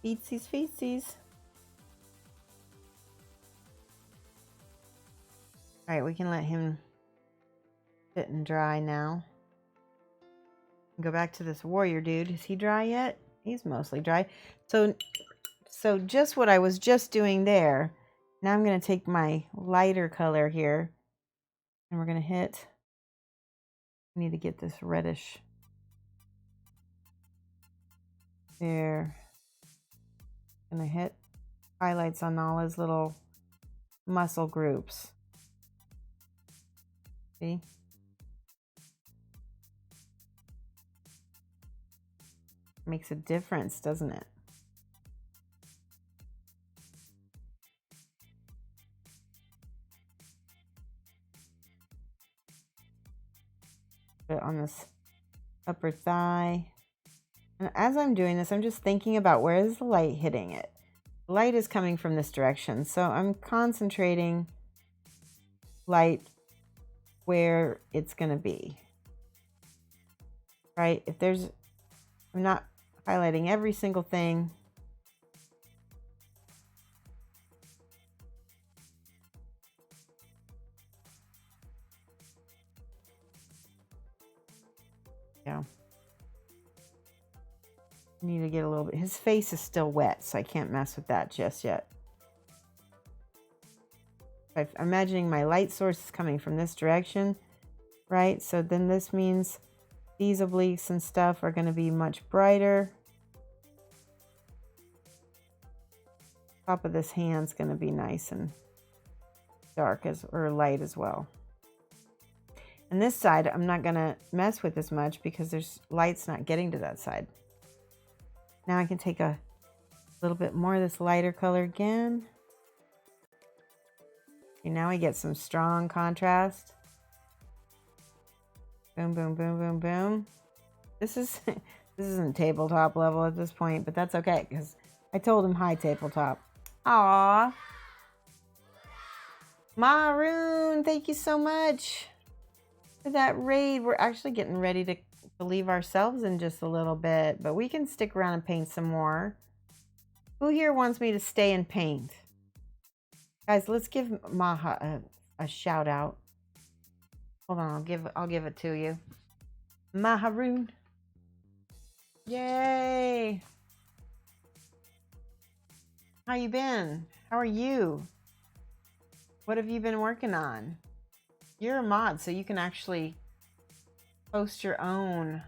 Feetsies. All right, we can let him sit and dry now. Go back to this warrior dude. Is he dry yet? He's mostly dry. So just what I was just doing there. Now I'm going to take my lighter color here and we're going to hit. I need to get this reddish there. And I hit highlights on all his little muscle groups. See? Makes a difference, doesn't it? Put it on this upper thigh. And as I'm doing this, I'm just thinking about where is the light hitting it. The light is coming from this direction, so I'm concentrating light where it's going to be. Right? I'm not highlighting every single thing. Yeah. Need to get a little bit. His face is still wet, so I can't mess with that just yet. I'm imagining my light source is coming from this direction, right? So then this means These obliques and stuff are going to be much brighter. Top of this hand's going to be nice and dark or light as well. And this side I'm not going to mess with as much because there's light's not getting to that side. Now I can take a little bit more of this lighter color again. And now we get some strong contrast. Boom, boom, boom, boom, boom. This isn't tabletop level at this point, but that's okay because I told him hi tabletop. Aww. Maroon, thank you so much for that raid. We're actually getting ready to leave ourselves in just a little bit, but we can stick around and paint some more. Who here wants me to stay and paint? Guys, let's give Maha a shout out. Hold on, I'll give it to you. Maharoon. Yay. How you been? How are you? What have you been working on? You're a mod, so you can actually post your own.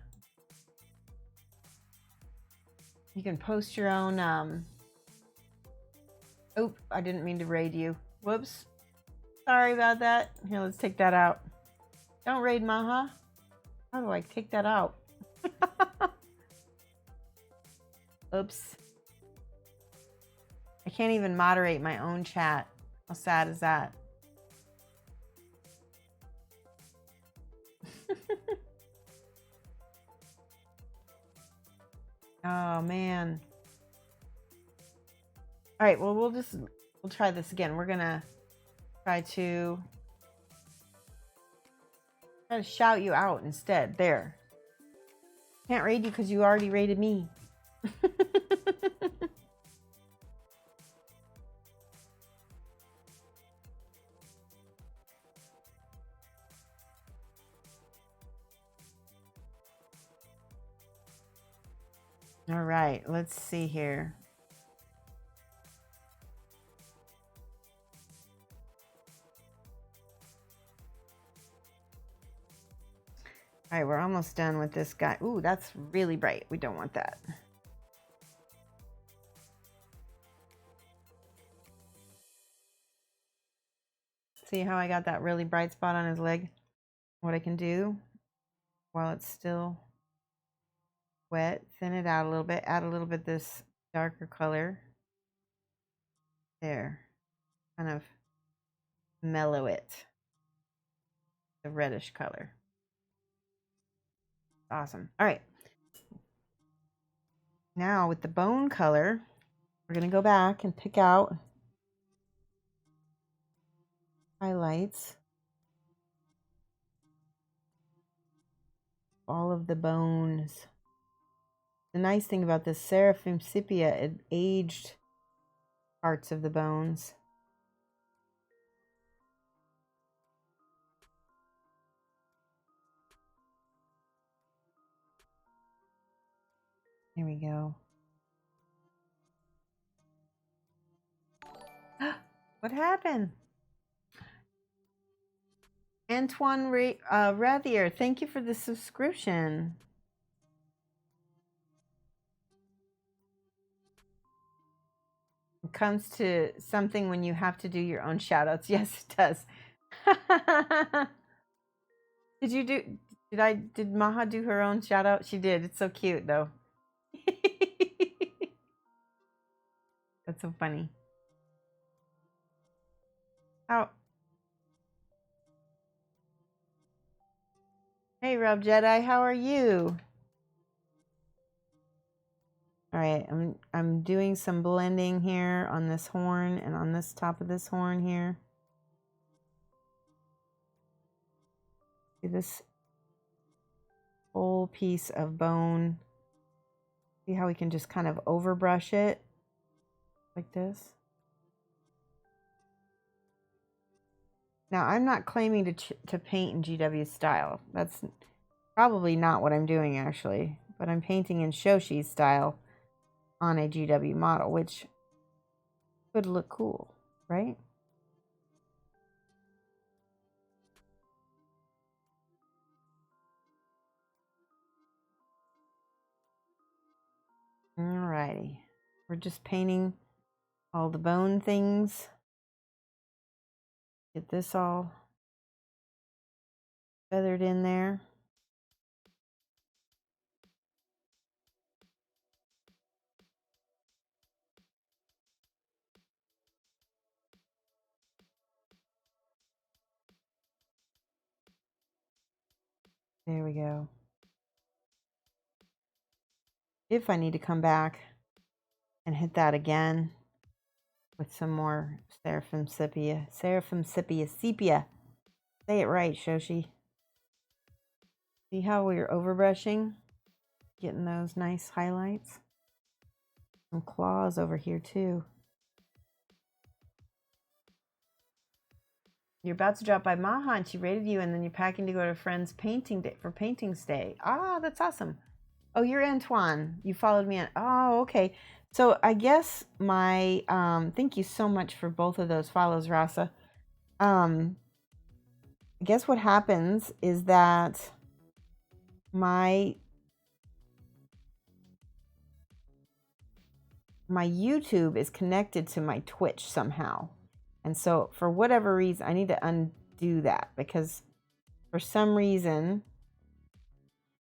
You can post your own. Oh, I didn't mean to raid you. Whoops. Sorry about that. Here, let's take that out. Don't raid Maha. How do I take that out? Oops. I can't even moderate my own chat. How sad is that? Oh man. All right, well we'll try this again. We're gonna try to shout you out instead. There. Can't raid you because you already raided me. All right, let's see here. All right, we're almost done with this guy. Ooh, that's really bright. We don't want that. See how I got that really bright spot on his leg? What I can do while it's still wet, thin it out a little bit, add a little bit this darker color. There. Kind of mellow it. The reddish color. Awesome. All right. Now with the bone color, we're going to go back and pick out highlights. All of the bones. The nice thing about this Seraphim sepia, it aged parts of the bones. Here we go. What happened? Antoine Rathier, thank you for the subscription. It comes to something when you have to do your own shoutouts. Yes, it does. Did Maha do her own shoutout? She did. It's so cute though. That's so funny. Oh. Hey Rob Jedi, how are you? All right, I'm doing some blending here on this horn and on this top of this horn here. See this whole piece of bone. See how we can just kind of overbrush it like this. Now, I'm not claiming to paint in GW style. That's probably not what I'm doing, actually. But I'm painting in Shoshie style on a GW model, which could look cool, right? Alrighty. We're just painting all the bone things. Get this all feathered in there. There we go. If I need to come back and hit that again with some more Seraphim Sepia. Sepia. Say it right, Shoshie. See how we're overbrushing? Getting those nice highlights. Some claws over here too. You're about to drop by Maha and she rated you, and then you're packing to go to a friend's painting day for paintings day. Ah, that's awesome. Oh, you're Antoine. You followed me on. Oh, okay. So I guess my thank you so much for both of those follows, Rasa. I guess what happens is that my YouTube is connected to my Twitch somehow. And so for whatever reason, I need to undo that, because for some reason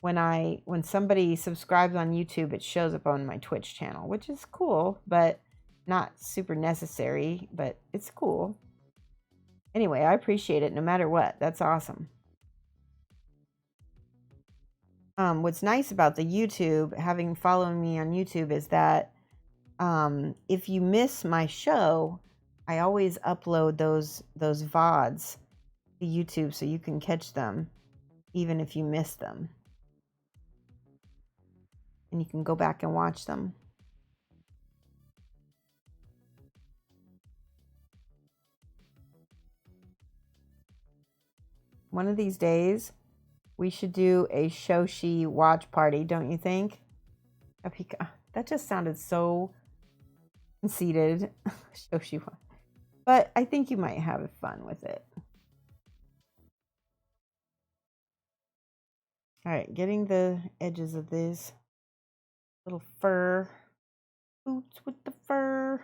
when somebody subscribes on YouTube, it shows up on my Twitch channel, which is cool, but not super necessary, but it's cool. Anyway, I appreciate it no matter what. That's awesome. What's nice about the YouTube, having followed me on YouTube, is that if you miss my show, I always upload those VODs to YouTube so you can catch them even if you miss them. And you can go back and watch them. One of these days, we should do a Shoshie watch party, don't you think? That just sounded so conceited. Shoshie. But I think you might have fun with it. All right, getting the edges of these little fur boots with the fur.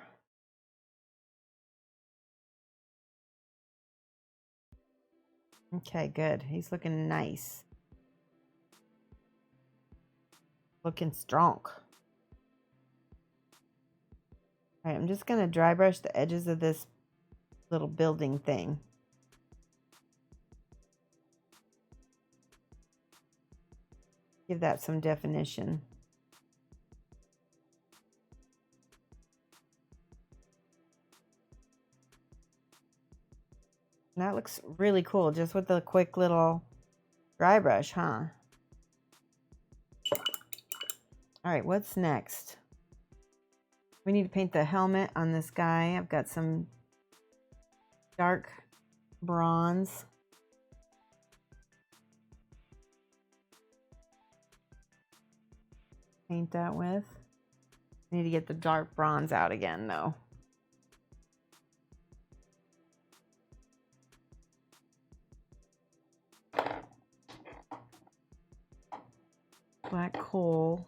Okay, good. He's looking nice. Looking strong. All right, I'm just going to dry brush the edges of this little building thing. Give that some definition. And that looks really cool, just with a quick little dry brush, huh? All right, what's next? We need to paint the helmet on this guy. I've got some dark bronze. Paint that with. I need to get the dark bronze out again, though. Black coal.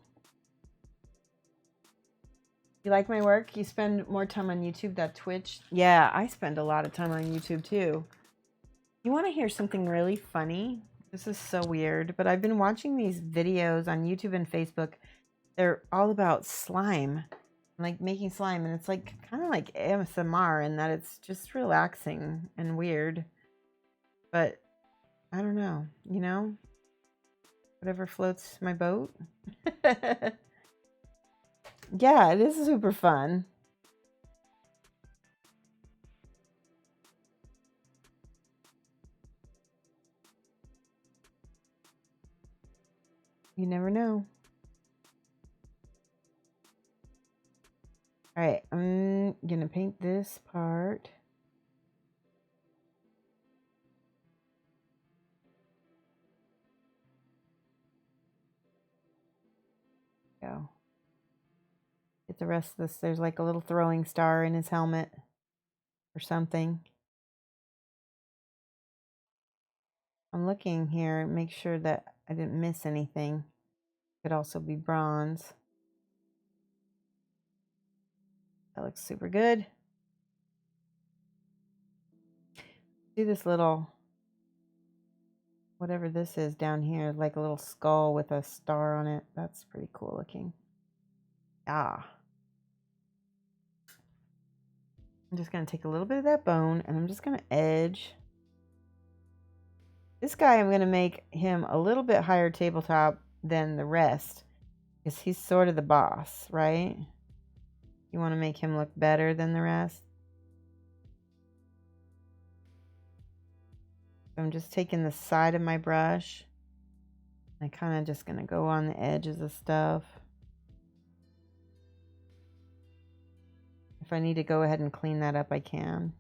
You like my work? You spend more time on YouTube than Twitch? Yeah, I spend a lot of time on YouTube too. You want to hear something really funny? This is so weird, but I've been watching these videos on YouTube and Facebook. They're all about slime, like making slime, and it's like kind of like ASMR in that it's just relaxing and weird. But I don't know, you know? Whatever floats my boat. Yeah, it is super fun. You never know. All right, I'm gonna paint this part. Go. Get the rest of this. There's like a little throwing star in his helmet or something. I'm looking here, make sure that I didn't miss anything. Could also be bronze. That looks super good. See this little, whatever this is down here, like a little skull with a star on it. That's pretty cool looking. Ah. I'm just going to take a little bit of that bone and I'm just going to edge. This guy, I'm going to make him a little bit higher tabletop than the rest because he's sort of the boss, right? You want to make him look better than the rest. So I'm just taking the side of my brush. I kind of just going to go on the edges of stuff. If I need to go ahead and clean that up, I can.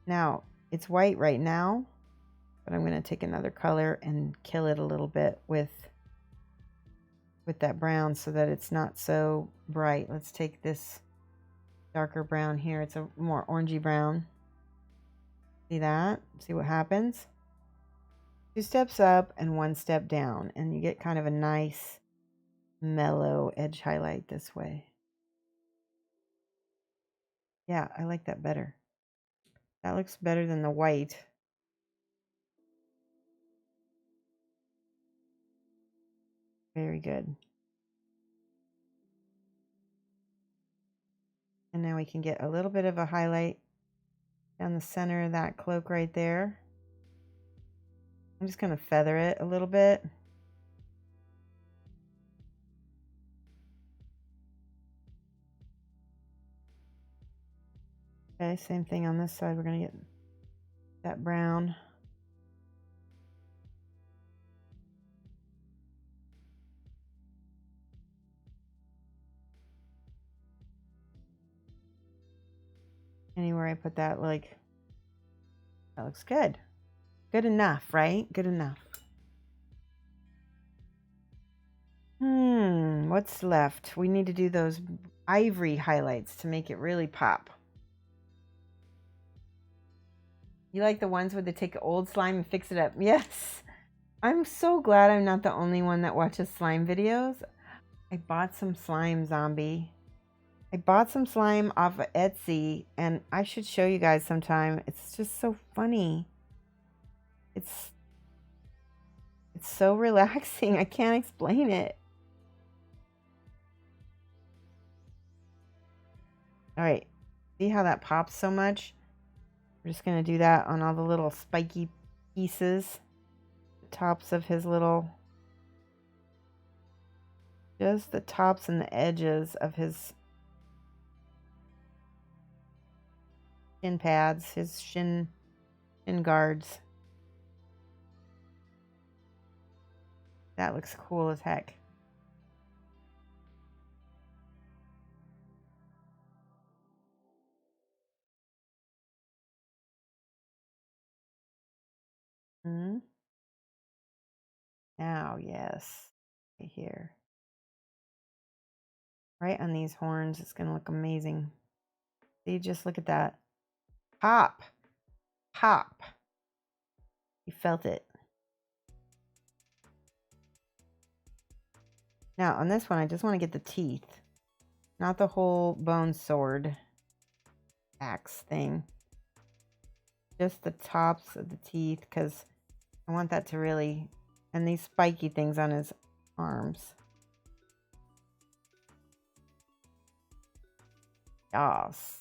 Now, it's white right now, but I'm going to take another color and kill it a little bit with that brown so that it's not so bright. Let's take this darker brown here. It's a more orangey brown. See that? See what happens? 2 steps up and 1 step down, and you get kind of a nice mellow edge highlight this way. Yeah, I like that better. That looks better than the white. Very good. And now we can get a little bit of a highlight down the center of that cloak right there. I'm just going to feather it a little bit. Okay, same thing on this side. We're going to get that brown. Anywhere I put that, like, that looks good. Good enough, right? Good enough. What's left? We need to do those ivory highlights to make it really pop. You like the ones where they take old slime and fix it up? Yes. I'm so glad I'm not the only one that watches slime videos. I bought some slime, zombie. I bought some slime off of Etsy, and I should show you guys sometime. It's just so funny. It's so relaxing. I can't explain it. All right. See how that pops so much? We're just going to do that on all the little spiky pieces. The tops of his little... Just the tops and the edges of his shin pads, his shin guards. That looks cool as heck. Now, yes, right here. Right on these horns, it's going to look amazing. See, just look at that. Pop. Pop. You felt it. Now, on this one, I just want to get the teeth. Not the whole bone sword axe thing. Just the tops of the teeth, because I want that to really... And these spiky things on his arms. Yes.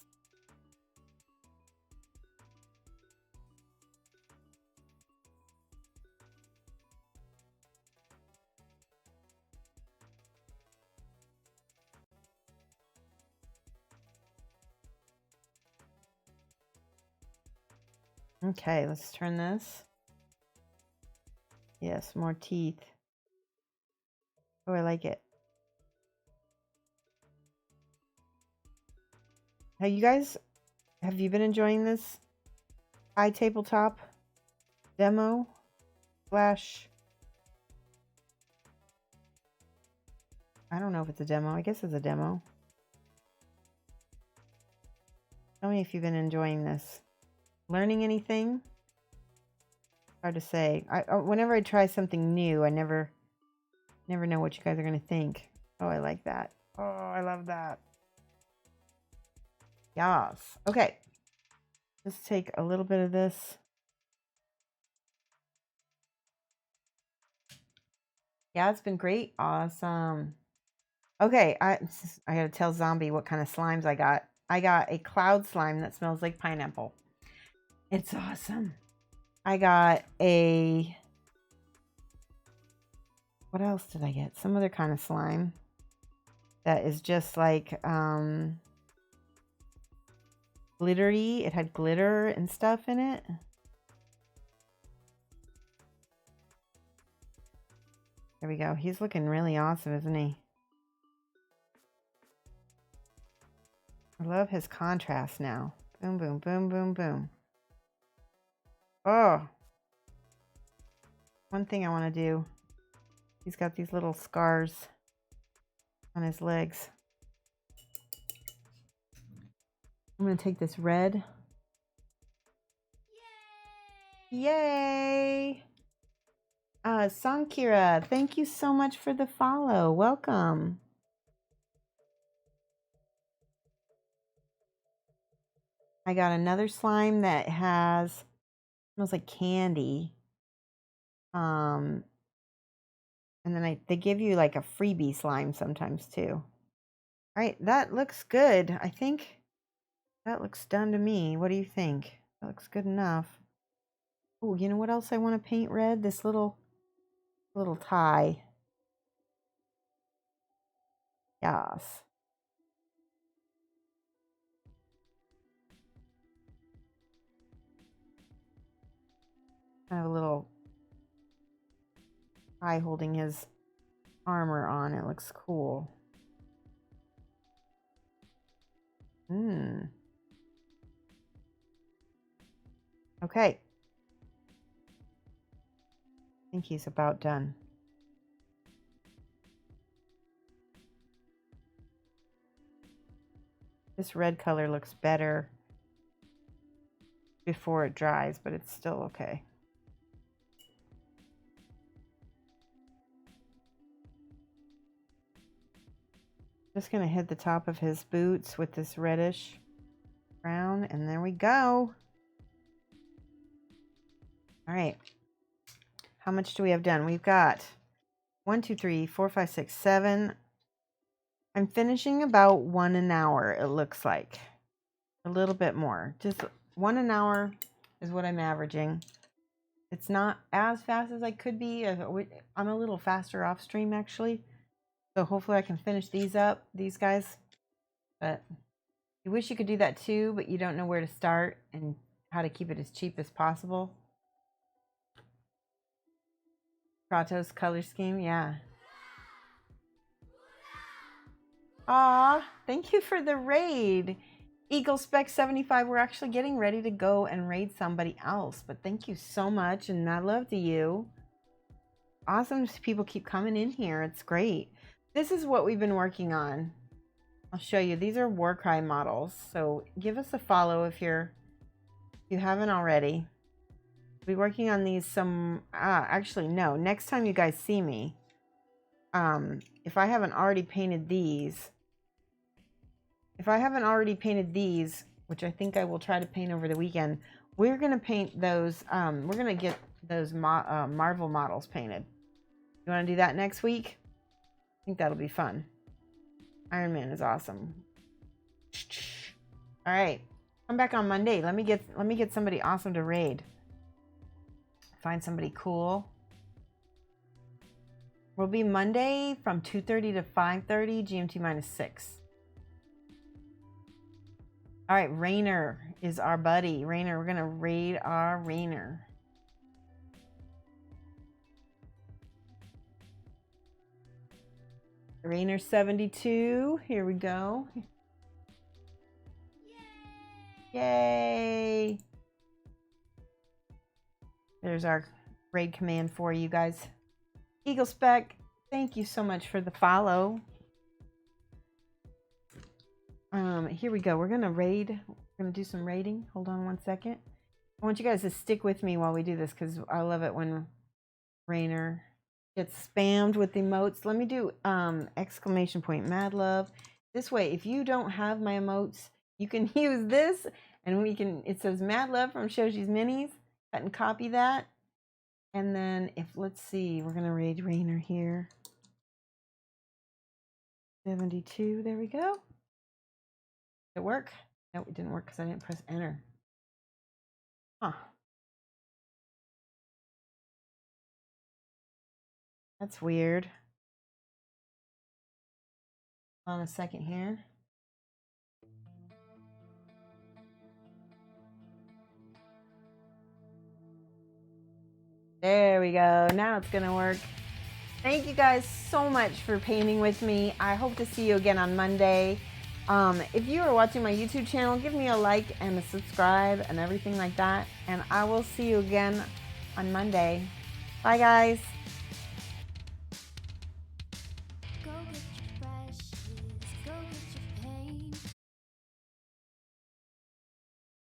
Okay, let's turn this. Yes, more teeth. Oh, I like it. Have you been enjoying this high tabletop demo slash, I don't know if it's a demo. I guess it's a demo. Tell me if you've been enjoying this. Learning anything? Hard to say. Whenever I try something new, I never know what you guys are going to think. Oh, I like that. Oh, I love that. Yes. Okay. Just take a little bit of this. Yeah, it's been great. Awesome. Okay, I got to tell Zombie what kind of slimes I got. I got a cloud slime that smells like pineapple. It's awesome. I got a... What else did I get? Some other kind of slime that is just like glittery. It had glitter and stuff in it. There we go. He's looking really awesome, isn't he? I love his contrast now. Boom, boom, boom, boom, boom. Oh. One thing I want to do. He's got these little scars on his legs. I'm going to take this red. Yay! Sankira, thank you so much for the follow. Welcome. I got another slime that smells like candy. And then they give you like a freebie slime sometimes too. All right, that looks good. I think that looks done to me. What do you think? That looks good enough. Oh, you know what else I want to paint red? This little tie. Yes. Kind of a little tie holding his armor on. It looks cool. Okay. I think he's about done. This red color looks better before it dries, but it's still okay. Just going to hit the top of his boots with this reddish brown, and there we go. All right. How much do we have done? We've got 1, 2, 3, 4, 5, 6, 7. I'm finishing about 1 an hour, it looks like. A little bit more. Just 1 an hour is what I'm averaging. It's not as fast as I could be. I'm a little faster off stream, actually. So hopefully I can finish these guys. But you wish you could do that too, but you don't know where to start and how to keep it as cheap as possible. Kratos color scheme, yeah. Aw, thank you for the raid. Eagle Spec 75, we're actually getting ready to go and raid somebody else. But thank you so much, and I love to you. Awesome people keep coming in here. It's great. This is what we've been working on. I'll show you. These are Warcry models. So give us a follow if you haven't already. We'll be working on these actually no. Next time you guys see me, if I haven't already painted these, which I think I will try to paint over the weekend, we're gonna paint those. We're gonna get those Marvel models painted. You want to do that next week? I think that'll be fun. Iron Man is awesome. All right, come back on Monday. Let me get somebody awesome to raid. Find somebody cool. We'll be Monday from 2:30 to 5:30 GMT -6. All right, Rainer is our buddy. Rainer, we're gonna raid our Rainer. Rainer 72. Here we go. Yay! There's our raid command for you guys. Eagle Spec, thank you so much for the follow. Here we go. We're gonna raid. We're gonna do some raiding. Hold on one second. I want you guys to stick with me while we do this because I love it when Rainer gets spammed with emotes. Let me do exclamation point mad love. This way, if you don't have my emotes, you can use this, and we can. It says mad love from Shoshie's Minis. Cut and copy that, and then if let's see, we're gonna raid Rainer here. 72. There we go. Did it work? No, it didn't work because I didn't press enter. Huh. That's weird. Hold on a second here. There we go. Now it's gonna work. Thank you guys so much for painting with me. I hope to see you again on Monday. If you are watching my YouTube channel, give me a like and a subscribe and everything like that. And I will see you again on Monday. Bye, guys.